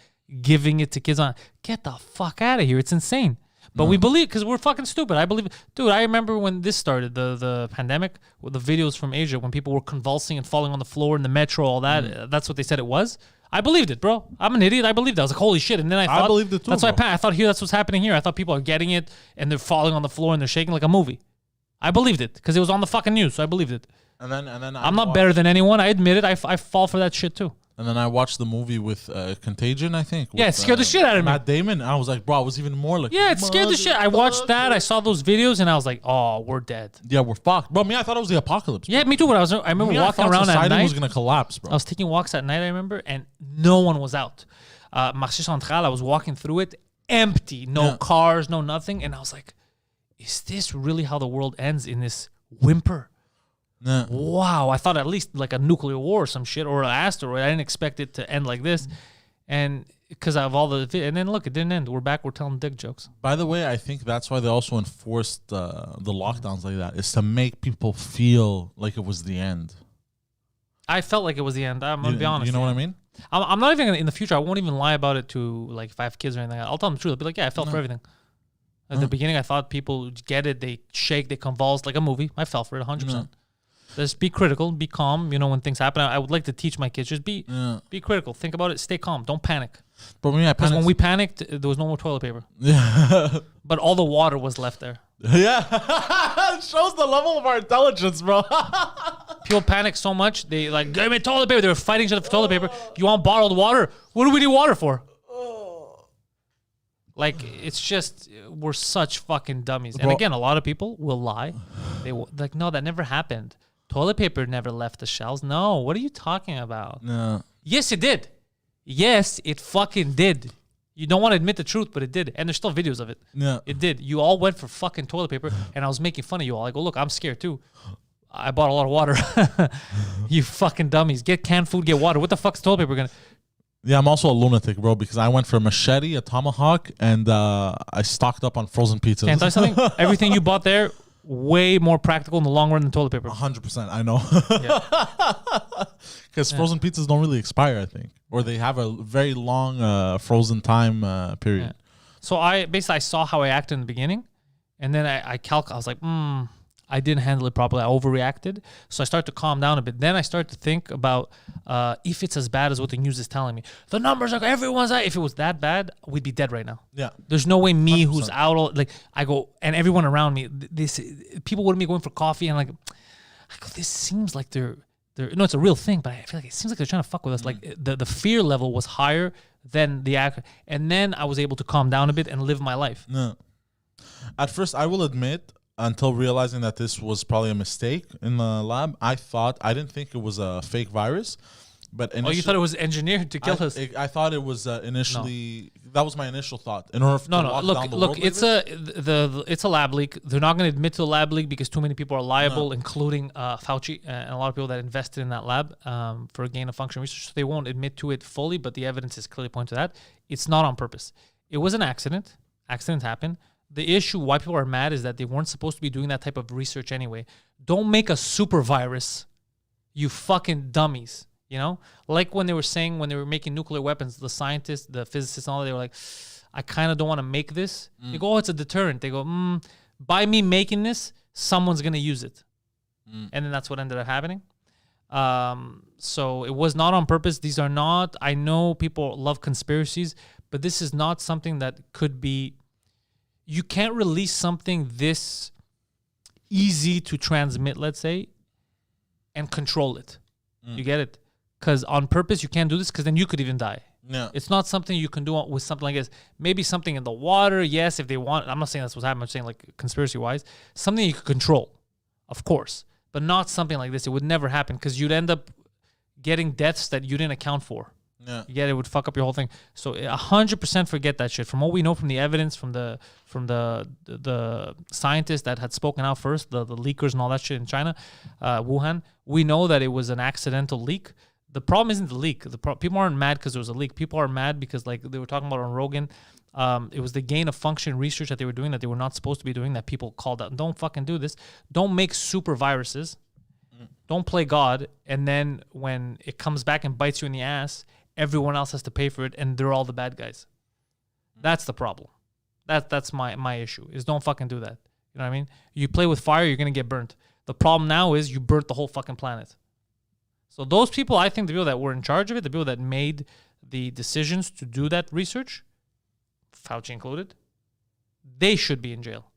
giving it to kids. Get the fuck out of here. It's insane. But we believe because we're fucking stupid. I believe, dude. I remember when this started, the pandemic, with the videos from Asia when people were convulsing and falling on the floor in the metro, all that. That's what they said it was. I believed it, bro. I'm an idiot. I believed it. I was like, holy shit. And then I thought, believed it too. That's why I thought that's what's happening here. I thought people are getting it and they're falling on the floor and they're shaking like a movie. I believed it because it was on the fucking news, so I believed it. And then I'm not better than anyone. I admit it. I fall for that shit too. And then I watched the movie with Contagion, I think. Yeah, it scared the shit out of me. Matt Damon. I was like, bro, I was even more like... Yeah, it scared the shit. I watched that. I saw those videos, and I was like, oh, we're dead. Yeah, we're fucked. Bro, I thought it was the apocalypse. Bro. Yeah, me too. But I remember walking around at night. Was going to collapse, bro. I was taking walks at night, I remember, and no one was out. Marché Central, I was walking through it, empty. No cars, no nothing. And I was like, is this really how the world ends in this whimper? Nah. Wow, I thought at least like a nuclear war or some shit or an asteroid. I didn't expect it to end like this. And because of all the... And then look, it didn't end. We're back. We're telling dick jokes. By the way, I think that's why they also enforced the lockdowns like that, is to make people feel like it was the end. I felt like it was the end. I'm going to be honest. You know what I mean? I'm not even... In the future, I won't even lie about it to, like, if I have kids or anything. I'll tell them the truth. I'll be like, yeah, I fell for everything. At the beginning, I thought people get it. They shake, they convulse like a movie. I fell for it 100%. Just be critical, be calm. You know, when things happen, I would like to teach my kids, just be critical. Think about it. Stay calm. Don't panic. But because when we panicked, there was no more toilet paper. Yeah. But all the water was left there. Yeah. It shows the level of our intelligence, bro. People panic so much. They like, give me toilet paper. They were fighting each other for toilet paper. You want bottled water? What do we need water for? Like, it's just, we're such fucking dummies. And again, a lot of people will lie. Like, no, that never happened. Toilet paper never left the shelves. No, what are you talking about? No. Yes, it did. Yes, it fucking did. You don't want to admit the truth, but it did. And there's still videos of it. Yeah. It did. You all went for fucking toilet paper, and I was making fun of you all. I go, look, I'm scared too. I bought a lot of water. You fucking dummies. Get canned food, get water. What the fuck's toilet paper gonna... Yeah, I'm also a lunatic, bro, because I went for a machete, a tomahawk, and I stocked up on frozen pizzas. Can't I tell you something? Everything you bought there, way more practical in the long run than toilet paper. 100%, I know. Because frozen pizzas don't really expire, I think. Or they have a very long frozen time period. Yeah. So I saw how I acted in the beginning, and then I was like, I didn't handle it properly. I overreacted. So I started to calm down a bit. Then I started to think about if it's as bad as what the news is telling me. The numbers are, everyone's out. If it was that bad, we'd be dead right now. Yeah. There's no way me 100%. who's out, like I go, and everyone around me, people with me going for coffee and like, I go, this seems like they're no, it's a real thing, but I feel like it seems like they're trying to fuck with us. Like the fear level was higher than the act. And then I was able to calm down a bit and live my life. No. At first, I will admit, until realizing that this was probably a mistake in the lab. I didn't think it was a fake virus. But you thought it was engineered to kill us? I thought it was initially. No. That was my initial thought. In order to look, it's a lab leak. They're not going to admit to the lab leak because too many people are liable, including Fauci and a lot of people that invested in that lab for gain of function research. So they won't admit to it fully, but the evidence is clearly pointing to that. It's not on purpose. It was an accident. Accidents happen. The issue why people are mad is that they weren't supposed to be doing that type of research anyway. Don't make a super virus, you fucking dummies. You know, like when they were saying when they were making nuclear weapons, the scientists, the physicists, and all that, they were like, I kind of don't want to make this. They go, oh, it's a deterrent. They go, by me making this, someone's going to use it. And then that's what ended up happening. So it was not on purpose. These are not, I know people love conspiracies, but this is not something that could be, you can't release something this easy to transmit, let's say, and control it. You get it? Because on purpose, you can't do this because then you could even die. Yeah. It's not something you can do with something like this. Maybe something in the water, yes, if they want. I'm not saying that's what's happening. I'm saying like conspiracy-wise. Something you could control, of course. But not something like this. It would never happen because you'd end up getting deaths that you didn't account for. Yeah. Yet it would fuck up your whole thing. So 100% forget that shit. From what we know from the evidence, from the scientists that had spoken out first, the leakers and all that shit in China, Wuhan, we know that it was an accidental leak. The problem isn't the leak. People aren't mad because there was a leak. People are mad because, like they were talking about on Rogan, it was the gain of function research that they were doing that they were not supposed to be doing that people called out. Don't fucking do this. Don't make super viruses. Don't play God. And then when it comes back and bites you in the ass, everyone else has to pay for it, and they're all the bad guys. That's the problem. That's my issue, is don't fucking do that. You know what I mean? You play with fire, you're going to get burnt. The problem now is you burnt the whole fucking planet. So those people, I think the people that were in charge of it, the people that made the decisions to do that research, Fauci included, they should be in jail.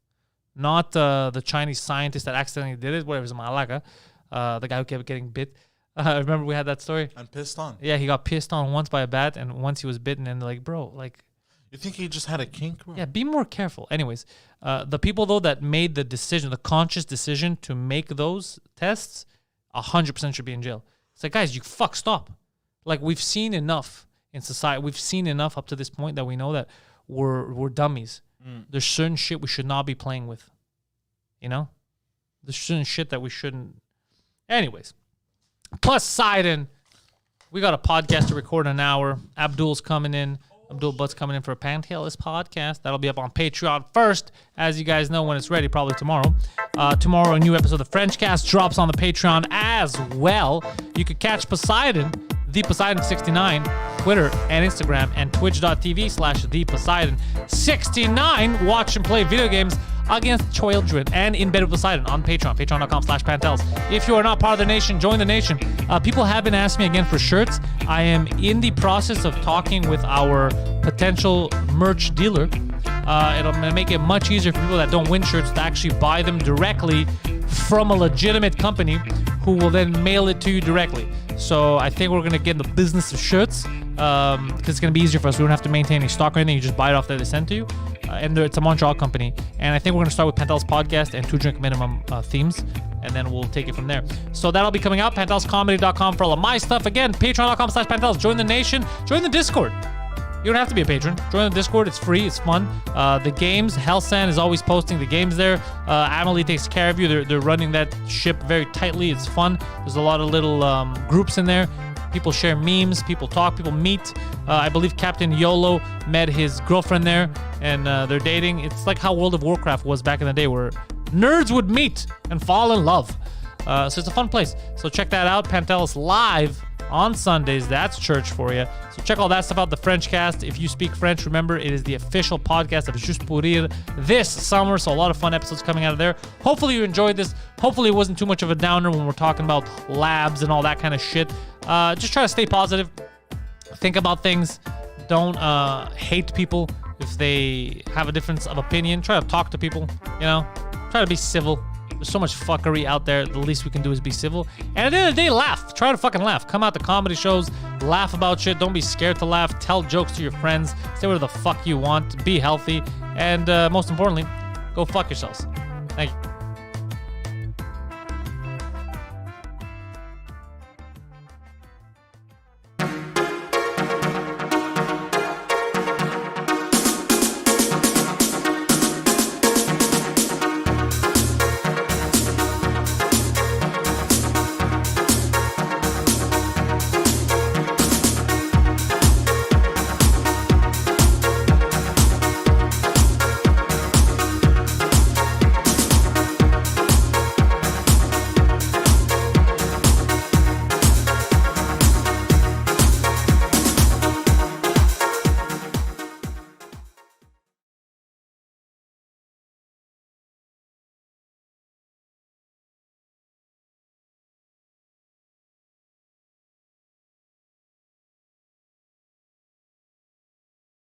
Not the Chinese scientist that accidentally did it, whatever, it's Malaga, the guy who kept getting bit. Remember we had that story? And pissed on. Yeah, he got pissed on once by a bat, and once he was bitten, and they're like, bro, like... You think he just had a kink, bro? Yeah, be more careful. Anyways, the people, though, that made the decision, the conscious decision to make those tests, 100% should be in jail. It's like, guys, stop. Like, we've seen enough in society. We've seen enough up to this point that we know that we're dummies. There's certain shit we should not be playing with. You know? There's certain shit that we shouldn't... Anyways. Poseidon. We got a podcast to record in an hour. Abdul's coming in. Abdul Butt's coming in for a Pantelis podcast. That'll be up on Patreon first, as you guys know, when it's ready, probably tomorrow. Tomorrow, a new episode of the French Cast drops on the Patreon as well. You could catch Poseidon, the Poseidon69, Twitter and Instagram, and twitch.tv/theposeidon69. Watch and play video games against children and in bed with Poseidon on Patreon, patreon.com/Pantelis. If you are not part of the nation, join the nation. People have been asking me again for shirts. I am in the process of talking with our potential merch dealer. It'll make it much easier for people that don't win shirts to actually buy them directly from a legitimate company who will then mail it to you directly. So I think we're going to get in the business of shirts because it's going to be easier for us. We don't have to maintain any stock or anything. You just buy it off that they send to you. And it's a Montreal company. And I think we're going to start with Pantelis Podcast and 2 Drink Minimum themes. And then we'll take it from there. So that'll be coming out. PantelisComedy.com for all of my stuff. Again, Patreon.com/Pantelis. Join the nation. Join the Discord. You don't have to be a patron. Join the Discord. It's free. It's fun. The games, Hellsan is always posting the games there. Amelie takes care of you. They're running that ship very tightly. It's fun. There's a lot of little groups in there. People share memes. People talk. People meet. I believe Captain YOLO met his girlfriend there, and they're dating. It's like how World of Warcraft was back in the day, where nerds would meet and fall in love. So it's a fun place. So check that out. Pantelis live on Sundays. That's church for you. So check all that stuff out. The French Cast. If you speak French, remember it is the official podcast of Juste pour rire this summer. So a lot of fun episodes coming out of there. Hopefully you enjoyed this. Hopefully it wasn't too much of a downer when we're talking about labs and all that kind of shit. Just try to stay positive. Think about things. Don't hate people if they have a difference of opinion. Try to talk to people. You know, try to be civil. There's so much fuckery out there. The least we can do is be civil. And at the end of the day, laugh. Try to fucking laugh. Come out to comedy shows. Laugh about shit. Don't be scared to laugh. Tell jokes to your friends. Say whatever the fuck you want. Be healthy. And most importantly, go fuck yourselves.